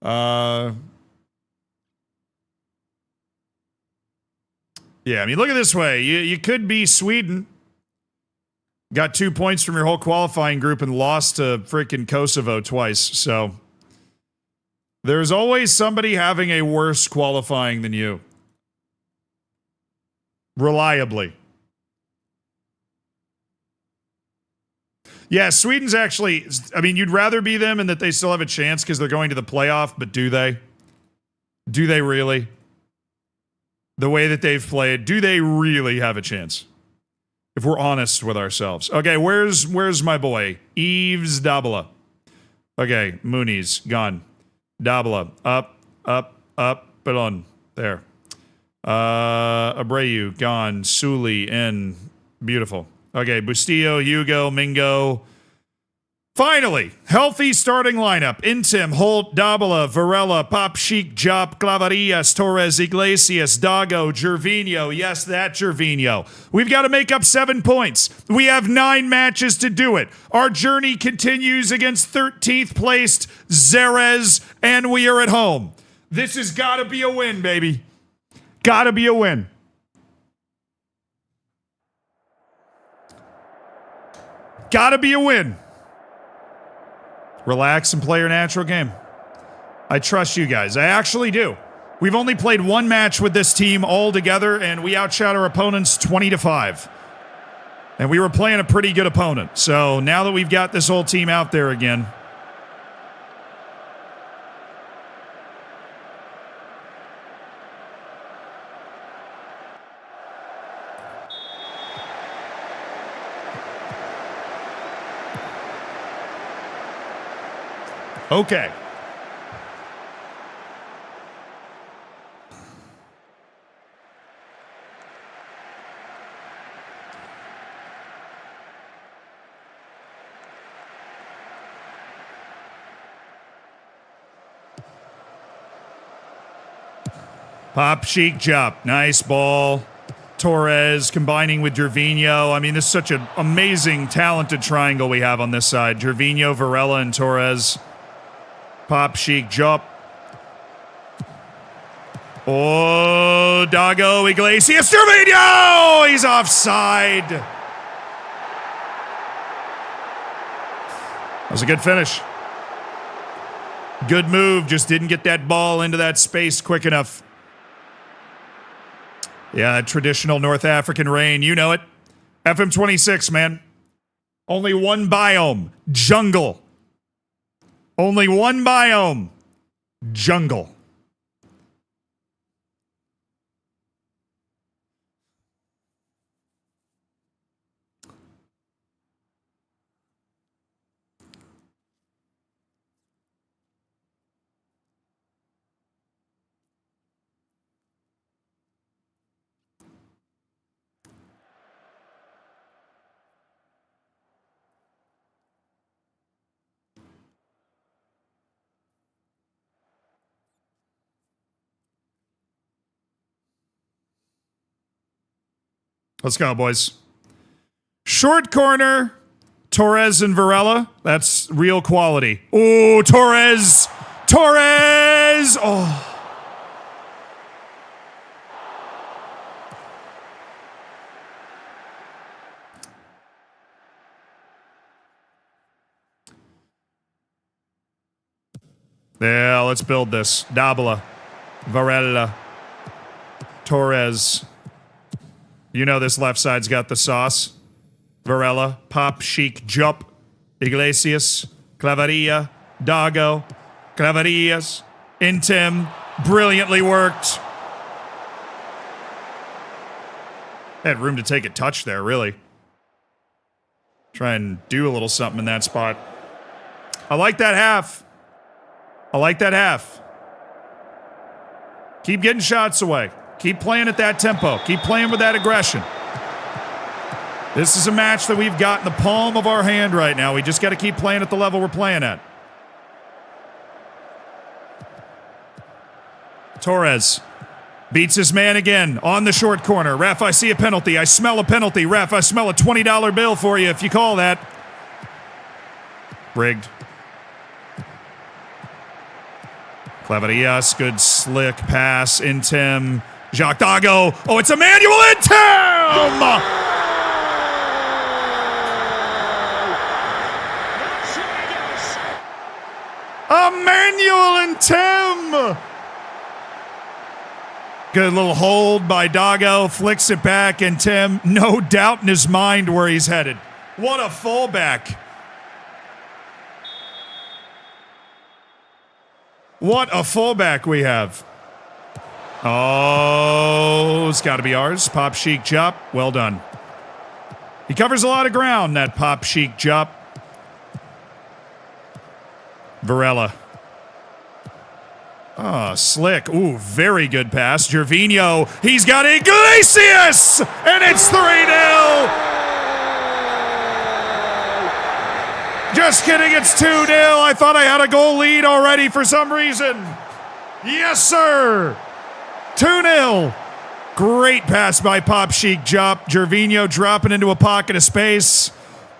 Yeah, I mean, look at it this way. You could be Sweden. Got 2 points from your whole qualifying group and lost to freaking Kosovo twice, so... There's always somebody having a worse qualifying than you. Reliably. Yeah, Sweden's actually... I mean, you'd rather be them and that they still have a chance because they're going to the playoff, but do they? Do they really? The way that they've played, do they really have a chance? If we're honest with ourselves. Okay, where's my boy? Yves Dabala. Okay, Mooney's gone. Dabala. Up, but on. There. Abreu, gone. Suli, in. Beautiful. Okay, Bustillo, Hugo, Mingo. Finally, healthy starting lineup. Intim, Holt, Dabala, Varela, Pop Chic, Jop, Clavarias, Torres, Iglesias, Dago, Gervinho. Yes, that Gervinho. We've got to make up 7 points. We have 9 matches to do it. Our journey continues against 13th placed Xerez, and we are at home. This has got to be a win, baby. Got to be a win. Got to be a win. Relax and play your natural game. I trust you guys. I actually do. We've only played 1 match with this team all together, and we outshot our opponents 20-5. And we were playing a pretty good opponent. So now that we've got this whole team out there again. Okay. Pop Chic Jop. Nice ball. Torres combining with Gervinho. I mean, this is such an amazing, talented triangle we have on this side. Gervinho, Varela, and Torres. Pop Chic Jop. Oh, Dago, Iglesias, Gervinho! He's offside. That was a good finish. Good move, just didn't get that ball into that space quick enough. Yeah, that traditional North African rain. You know it. FM26, man. Only one biome. Jungle. Only one biome. Jungle. Let's go, boys. Short corner, Torres and Varela. That's real quality. Ooh, Torres! Torres! Oh. Yeah, let's build this. Dabla, Varela, Torres. You know this left side's got the sauce. Varela, Pop, Chic, Jup, Iglesias, Claveria, Dago, Claverias, Intem, brilliantly worked. Had room to take a touch there, really. Try and do a little something in that spot. I like that half. I like that half. Keep getting shots away. Keep playing at that tempo. Keep playing with that aggression. This is a match that we've got in the palm of our hand right now. We just got to keep playing at the level we're playing at. Torres beats his man again on the short corner. Ref, I see a penalty. I smell a penalty. Ref, I smell a $20 bill for you if you call that. Rigged. Claverias, good slick pass. Intem. Jacques Dago. Oh, it's Emmanuel Intem! Emmanuel Intem! Good little hold by Dago. Flicks it back. Intem, no doubt in his mind where he's headed. What a fullback. What a fullback we have. Oh, it's got to be ours. Pop Chic Jup. Well done. He covers a lot of ground, that Pop Chic Jup. Varela. Oh, slick. Ooh, very good pass. Gervinho. He's got Iglesias! And it's 3-0! Just kidding, it's 2-0. I thought I had a goal lead already for some reason. Yes, sir. 2-0. Great pass by Pop Chic Jup. Gervinho dropping into a pocket of space.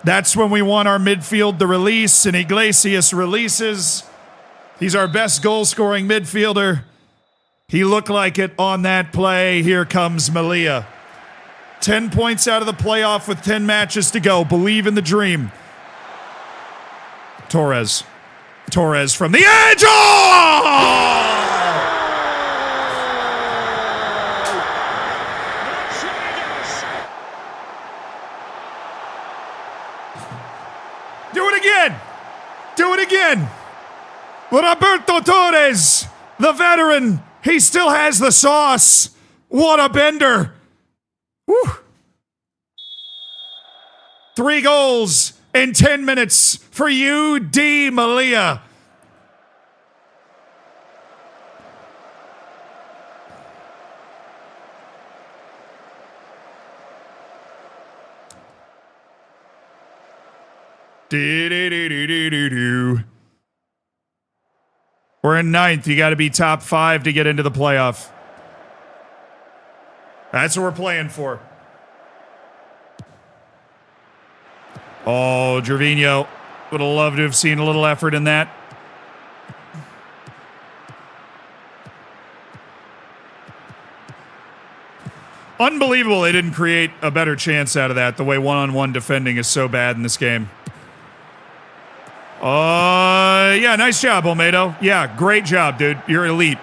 That's when we want our midfield to release, and Iglesias releases. He's our best goal-scoring midfielder. He looked like it on that play. Here comes Malia. 10 points out of the playoff with 10 matches to go. Believe in the dream. Torres. Torres from the edge. Oh! Do it again. Do it again. Roberto Torres, the veteran. He still has the sauce. What a bender. Woo. 3 goals in 10 minutes for you, D. Malia. We're in 9th. You got to be top 5 to get into the playoff. That's what we're playing for. Oh, Gervinho. Would have loved to have seen a little effort in that. Unbelievable they didn't create a better chance out of that, the way one-on-one defending is so bad in this game. Yeah, nice job, Olmedo. Yeah, great job, dude. You're elite.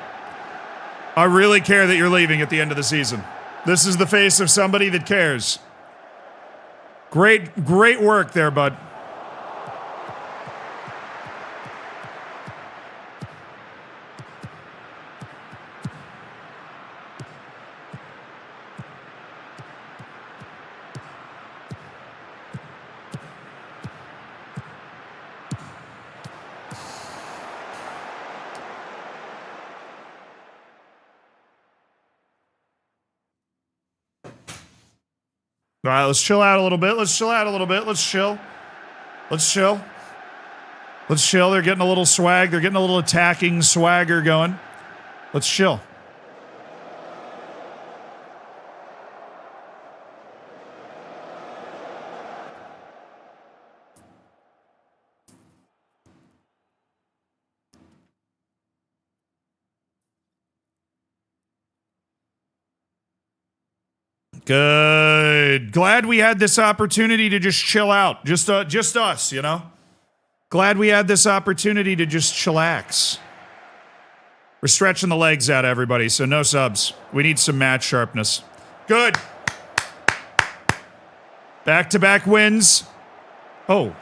I really care that you're leaving at the end of the season. This is the face of somebody that cares. Great work there, bud. All right, let's chill out a little bit. Let's chill. They're getting a little swag. They're getting a little attacking swagger going. Let's chill. Good. Glad we had this opportunity to just chill out. Just us, you know? Glad we had this opportunity to just chillax. We're stretching the legs out, everybody, so no subs. We need some match sharpness. Good. Back-to-back wins. Oh.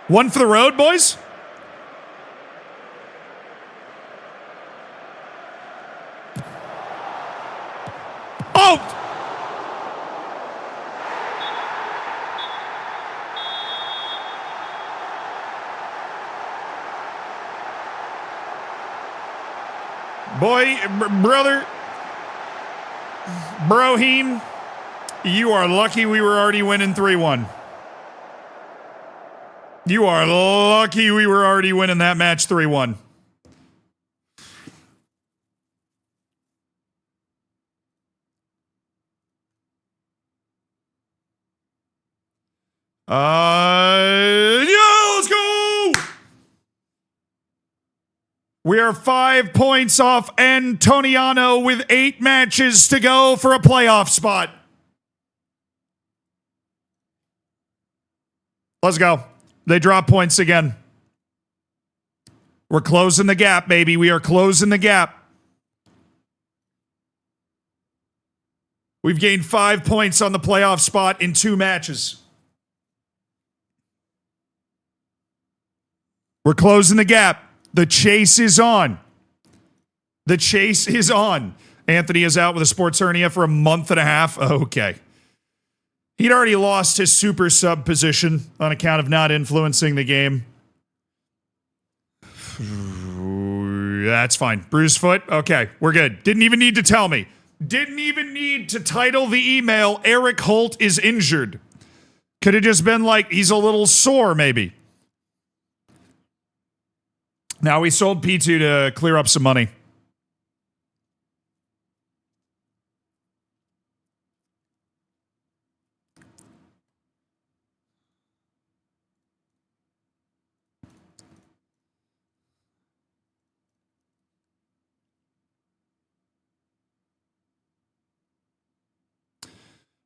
One for the road, boys? Oh! Boy, brother, Brohim, you are lucky we were already winning 3-1. You are lucky we were already winning that match 3-1. Yeah, let's go! We are 5 points off Antoniano with 8 matches to go for a playoff spot. Let's go. They drop points again. We're closing the gap, baby. We are closing the gap. We've gained 5 points on the playoff spot in 2 matches. We're closing the gap. The chase is on. The chase is on. Anthony is out with a sports hernia for a month and a half. Okay. He'd already lost his super sub position on account of not influencing the game. That's fine. Bruised foot? Okay, we're good. Didn't even need to tell me. Didn't even need to title the email, Eric Holt is injured. Could have just been like, he's a little sore, maybe. Now we sold P2 to clear up some money.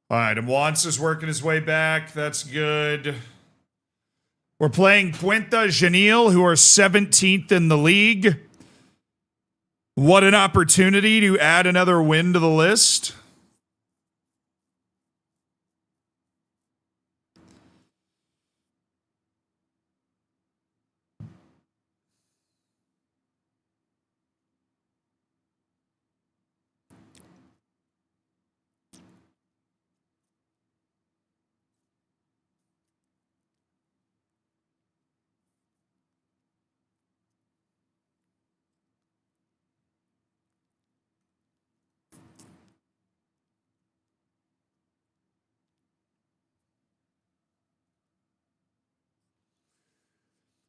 All right, and Wants is working his way back. That's good. We're playing Puente Genil, who are 17th in the league. What an opportunity to add another win to the list.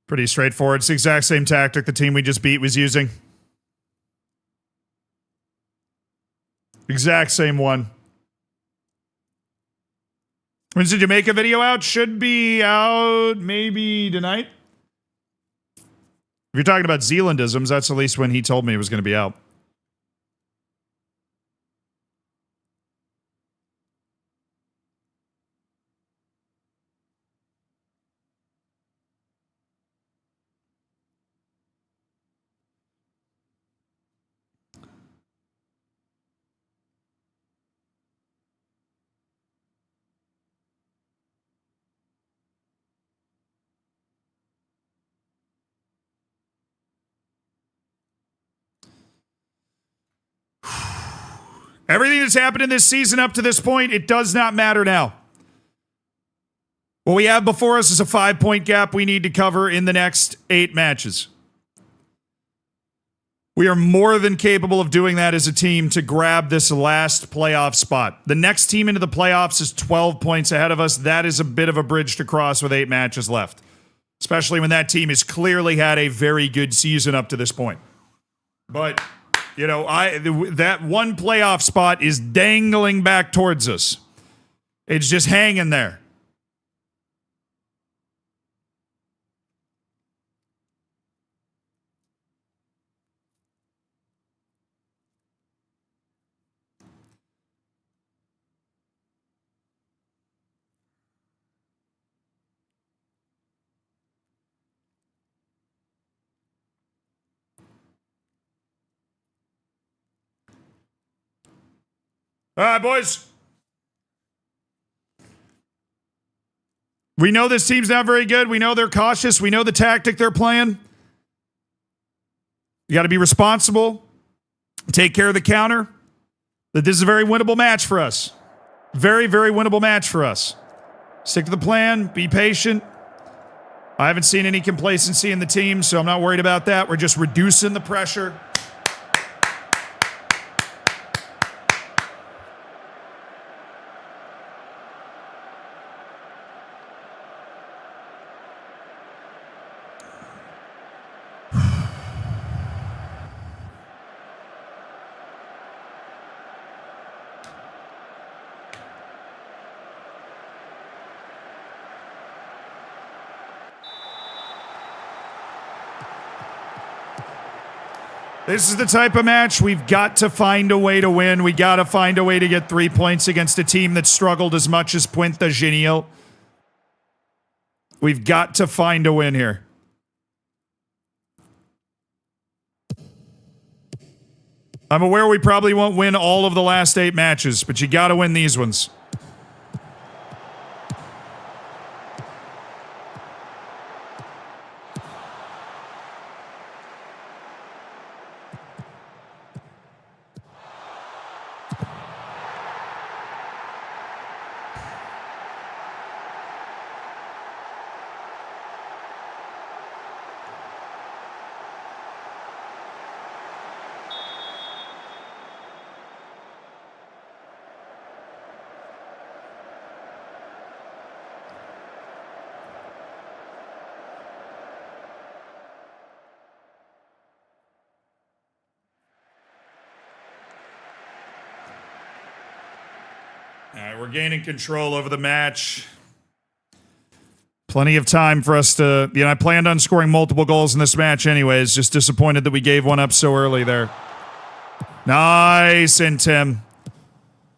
Pretty straightforward. It's the exact same tactic the team we just beat was using. Exact same one. When's the Jamaica video out? Should be out maybe tonight. If you're talking about Zealandisms, that's at least when he told me it was going to be out. Everything that's happened in this season up to this point, it does not matter now. What we have before us is a 5-point gap we need to cover in the next 8 matches. We are more than capable of doing that as a team to grab this last playoff spot. The next team into the playoffs is 12 points ahead of us. That is a bit of a bridge to cross with 8 matches left, especially when that team has clearly had a very good season up to this point. But, you know, that one playoff spot is dangling back towards us. It's just hanging there. All right, boys. We know this team's not very good. We know they're cautious. We know the tactic they're playing. You got to be responsible. Take care of the counter. That this is a very winnable match for us. Very, very winnable match for us. Stick to the plan. Be patient. I haven't seen any complacency in the team, so I'm not worried about that. We're just reducing the pressure. This is the type of match we've got to find a way to win. We got to find a way to get 3 points against a team that struggled as much as Puente Genil. We've got to find a win here. I'm aware we probably won't win all of the last 8 matches, but you got to win these ones. All right, we're gaining control over the match. Plenty of time for us to... I planned on scoring multiple goals in this match anyways. Just disappointed that we gave one up so early there. Nice, and Tim.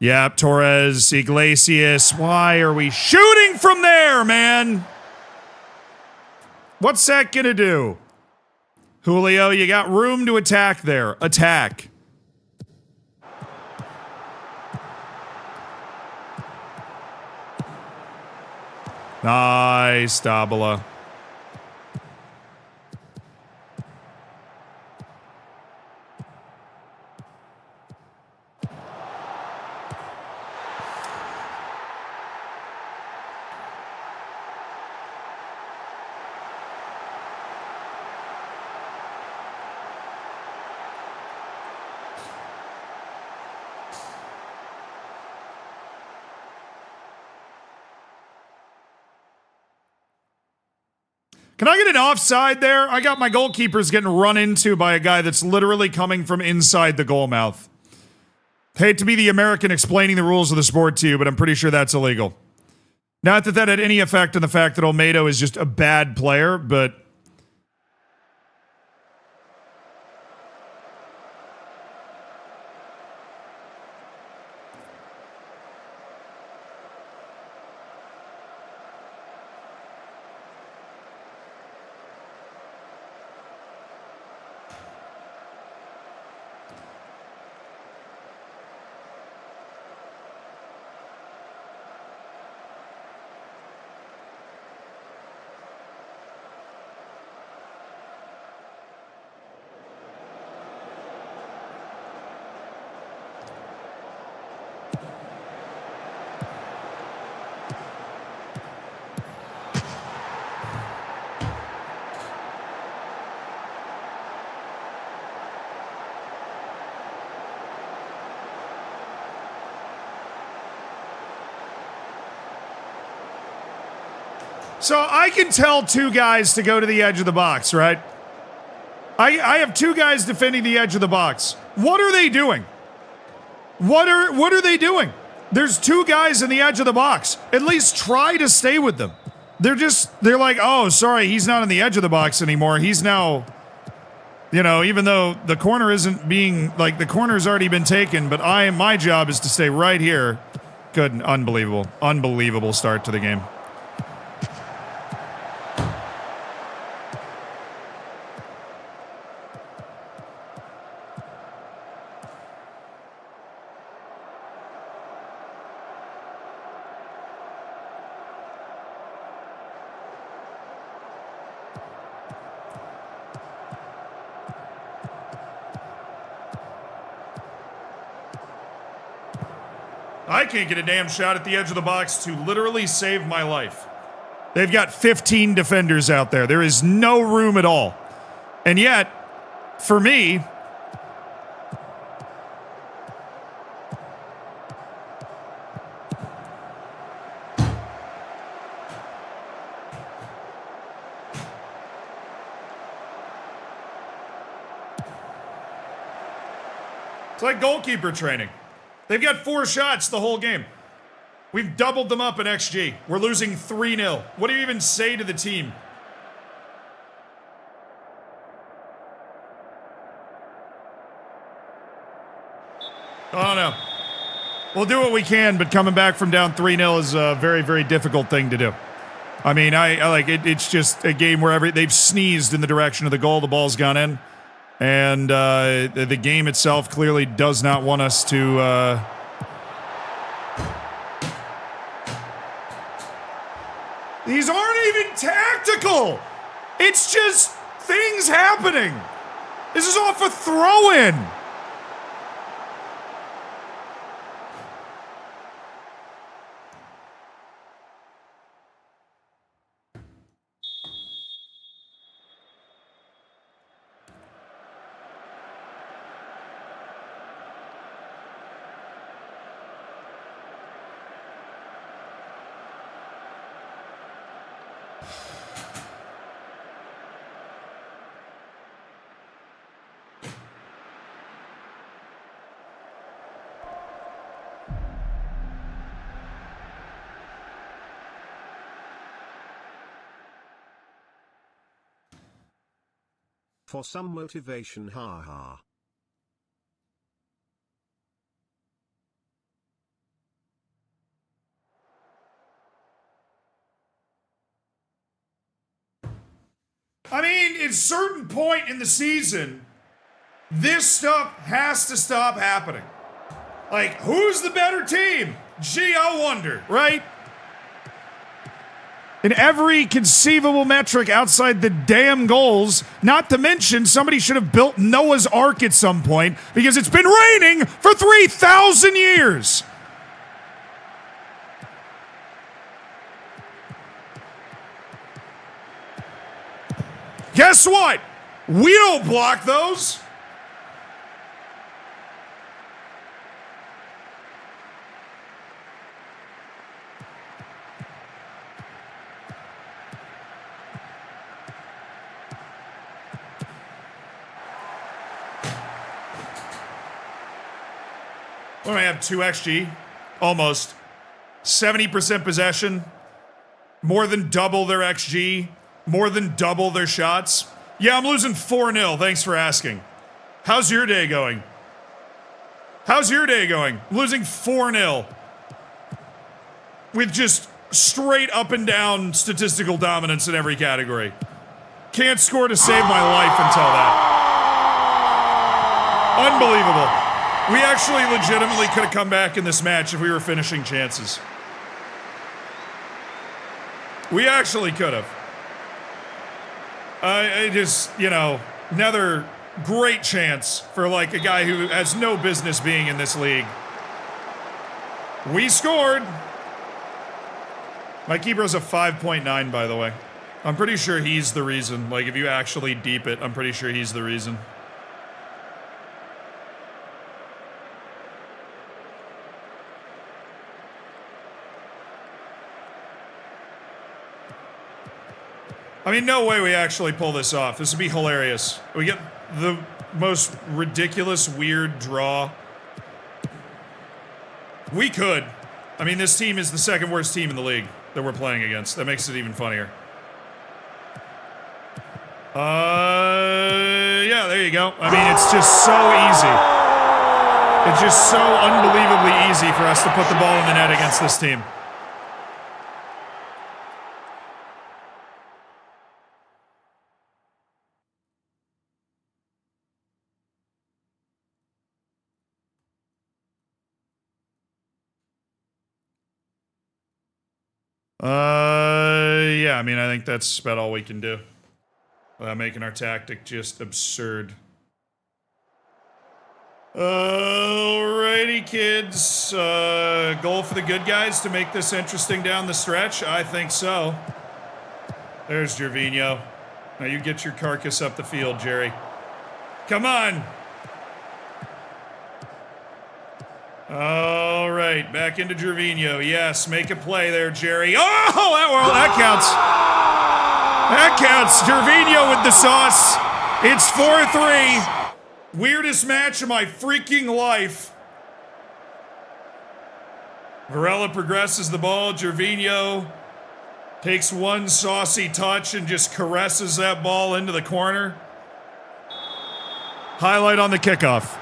Yep, Torres, Iglesias. Why are we shooting from there, man? What's that gonna do? Julio, you got room to attack there. Attack. Nice, Dabala. Can I get an offside there? I got my goalkeepers getting run into by a guy that's literally coming from inside the goal mouth. Hate to be the American explaining the rules of the sport to you, but I'm pretty sure that's illegal. Not that that had any effect on the fact that Olmedo is just a bad player, but... So I can tell two guys to go to the edge of the box, right? I have two guys defending the edge of the box. What are they doing? What are they doing? There's two guys in the edge of the box. At least try to stay with them. They're like, oh, sorry, he's not on the edge of the box anymore. He's now, even though the corner isn't being, like, the corner's already been taken, but my job is to stay right here. Good, unbelievable start to the game. I can't get a damn shot at the edge of the box to literally save my life. They've got 15 defenders out there. There is no room at all. And yet, for me, it's like goalkeeper training. They've got 4 shots the whole game. We've doubled them up in XG. We're losing 3-0. What do you even say to the team? I don't know. We'll do what we can, but coming back from down 3-0 is a very, very difficult thing to do. I mean, I like it. It's just a game where they've sneezed in the direction of the goal. The ball's gone in. And the game itself clearly does not want us to... These aren't even tactical! It's just things happening! This is off a throw-in! For some motivation, haha. I mean, at a certain point in the season, this stuff has to stop happening. Like, who's the better team? Gee, I wonder, right? In every conceivable metric outside the damn goals, not to mention somebody should have built Noah's Ark at some point because it's been raining for 3,000 years. Guess what? We don't block those. What do I have? 2 XG? Almost. 70% possession. More than double their XG. More than double their shots. Yeah, I'm losing 4-0. Thanks for asking. How's your day going? How's your day going? Losing 4-0. With just straight up and down statistical dominance in every category. Can't score to save my life until that. Unbelievable. We actually legitimately could have come back in this match if we were finishing chances. We actually could have. It just, another great chance for like a guy who has no business being in this league. We scored. My keeper's a 5.9, by the way. I'm pretty sure he's the reason. Like, if you actually deep it, I'm pretty sure he's the reason. I mean, no way we actually pull this off. This would be hilarious. We get the most ridiculous, weird draw. We could. I mean, this team is the second worst team in the league that we're playing against. That makes it even funnier. Yeah, there you go. I mean, it's just so easy. It's just so unbelievably easy for us to put the ball in the net against this team. Yeah, I mean, I think that's about all we can do without making our tactic just absurd. Alrighty, kids. Goal for the good guys to make this interesting down the stretch? I think so. There's Gervinho. Now you get your carcass up the field, Jerry. Come on. All right, back into Gervinho. Yes, make a play there, Jerry. Oh, that counts. That counts. Gervinho with the sauce. It's 4-3. Weirdest match of my freaking life. Varela progresses the ball. Gervinho takes one saucy touch and just caresses that ball into the corner. Highlight on the kickoff.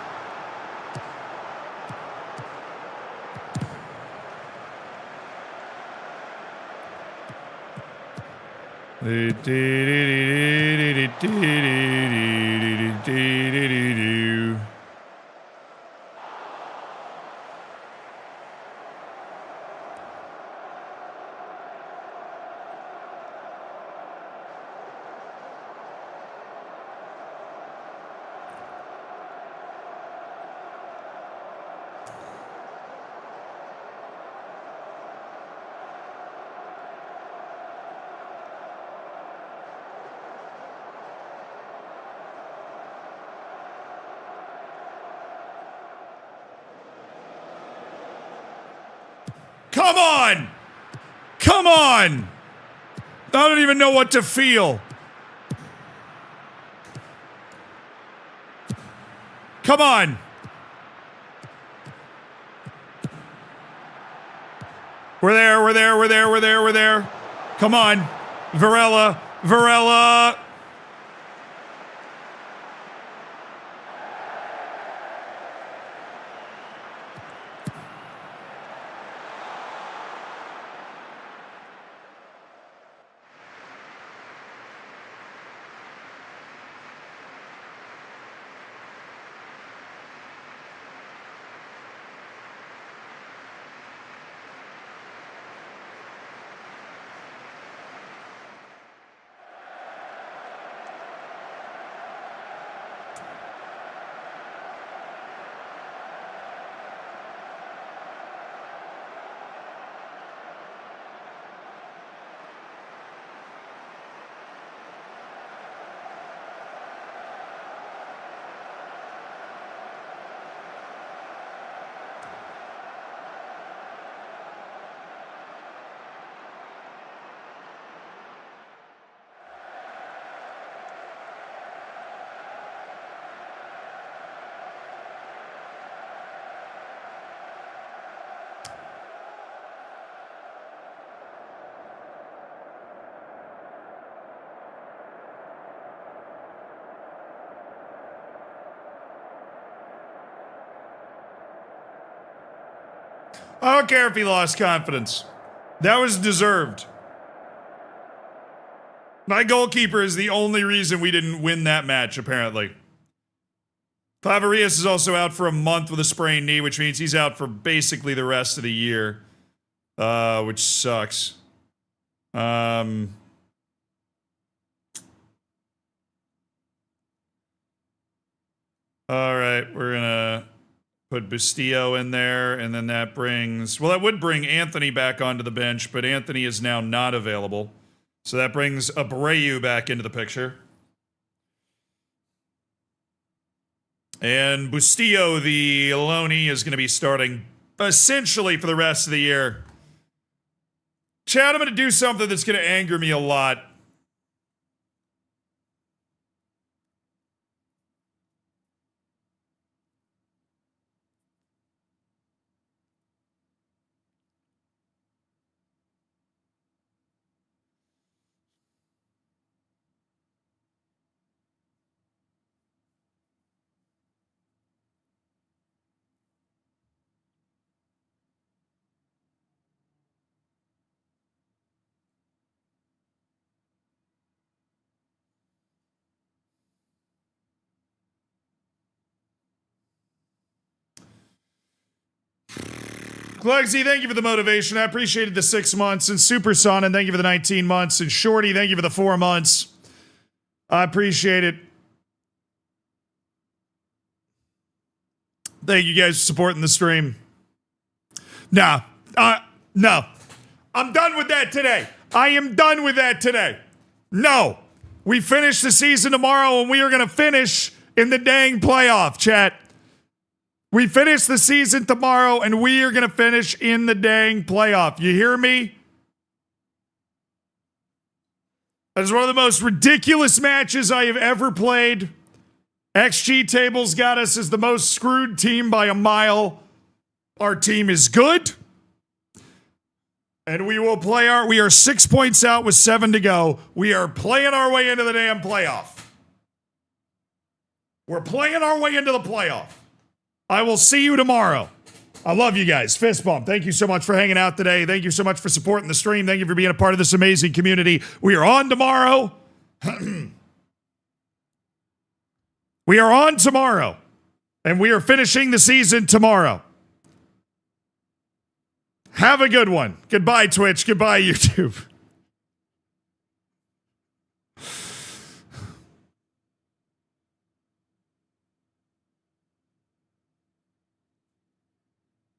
Come on! Come on! I don't even know what to feel. Come on! We're there. Come on. Varela. I don't care if he lost confidence. That was deserved. My goalkeeper is the only reason we didn't win that match, apparently. Favarias is also out for a month with a sprained knee, which means he's out for basically the rest of the year. Which sucks. All right, we're gonna put Bustillo in there, and then that brings... Well, that would bring Anthony back onto the bench, but Anthony is now not available. So that brings Abreu back into the picture. And Bustillo, the Loney, is going to be starting essentially for the rest of the year. Chad, I'm going to do something that's going to anger me a lot. Glugsy, thank you for the motivation. I appreciated the 6 months. And Super Sonnen, thank you for the 19 months. And Shorty, thank you for the 4 months. I appreciate it. Thank you guys for supporting the stream. No. I'm done with that today. I am done with that today. No. We finish the season tomorrow, and we are going to finish in the dang playoff, chat. We finish the season tomorrow, and we are going to finish in the dang playoff. You hear me? That is one of the most ridiculous matches I have ever played. XG tables got us as the most screwed team by a mile. Our team is good. And we will play we are 6 points out with 7 to go. We are playing our way into the damn playoff. We're playing our way into the playoff. I will see you tomorrow. I love you guys. Fist bump. Thank you so much for hanging out today. Thank you so much for supporting the stream. Thank you for being a part of this amazing community. We are on tomorrow. We are on tomorrow. And we are finishing the season tomorrow. Have a good one. Goodbye, Twitch. Goodbye, YouTube.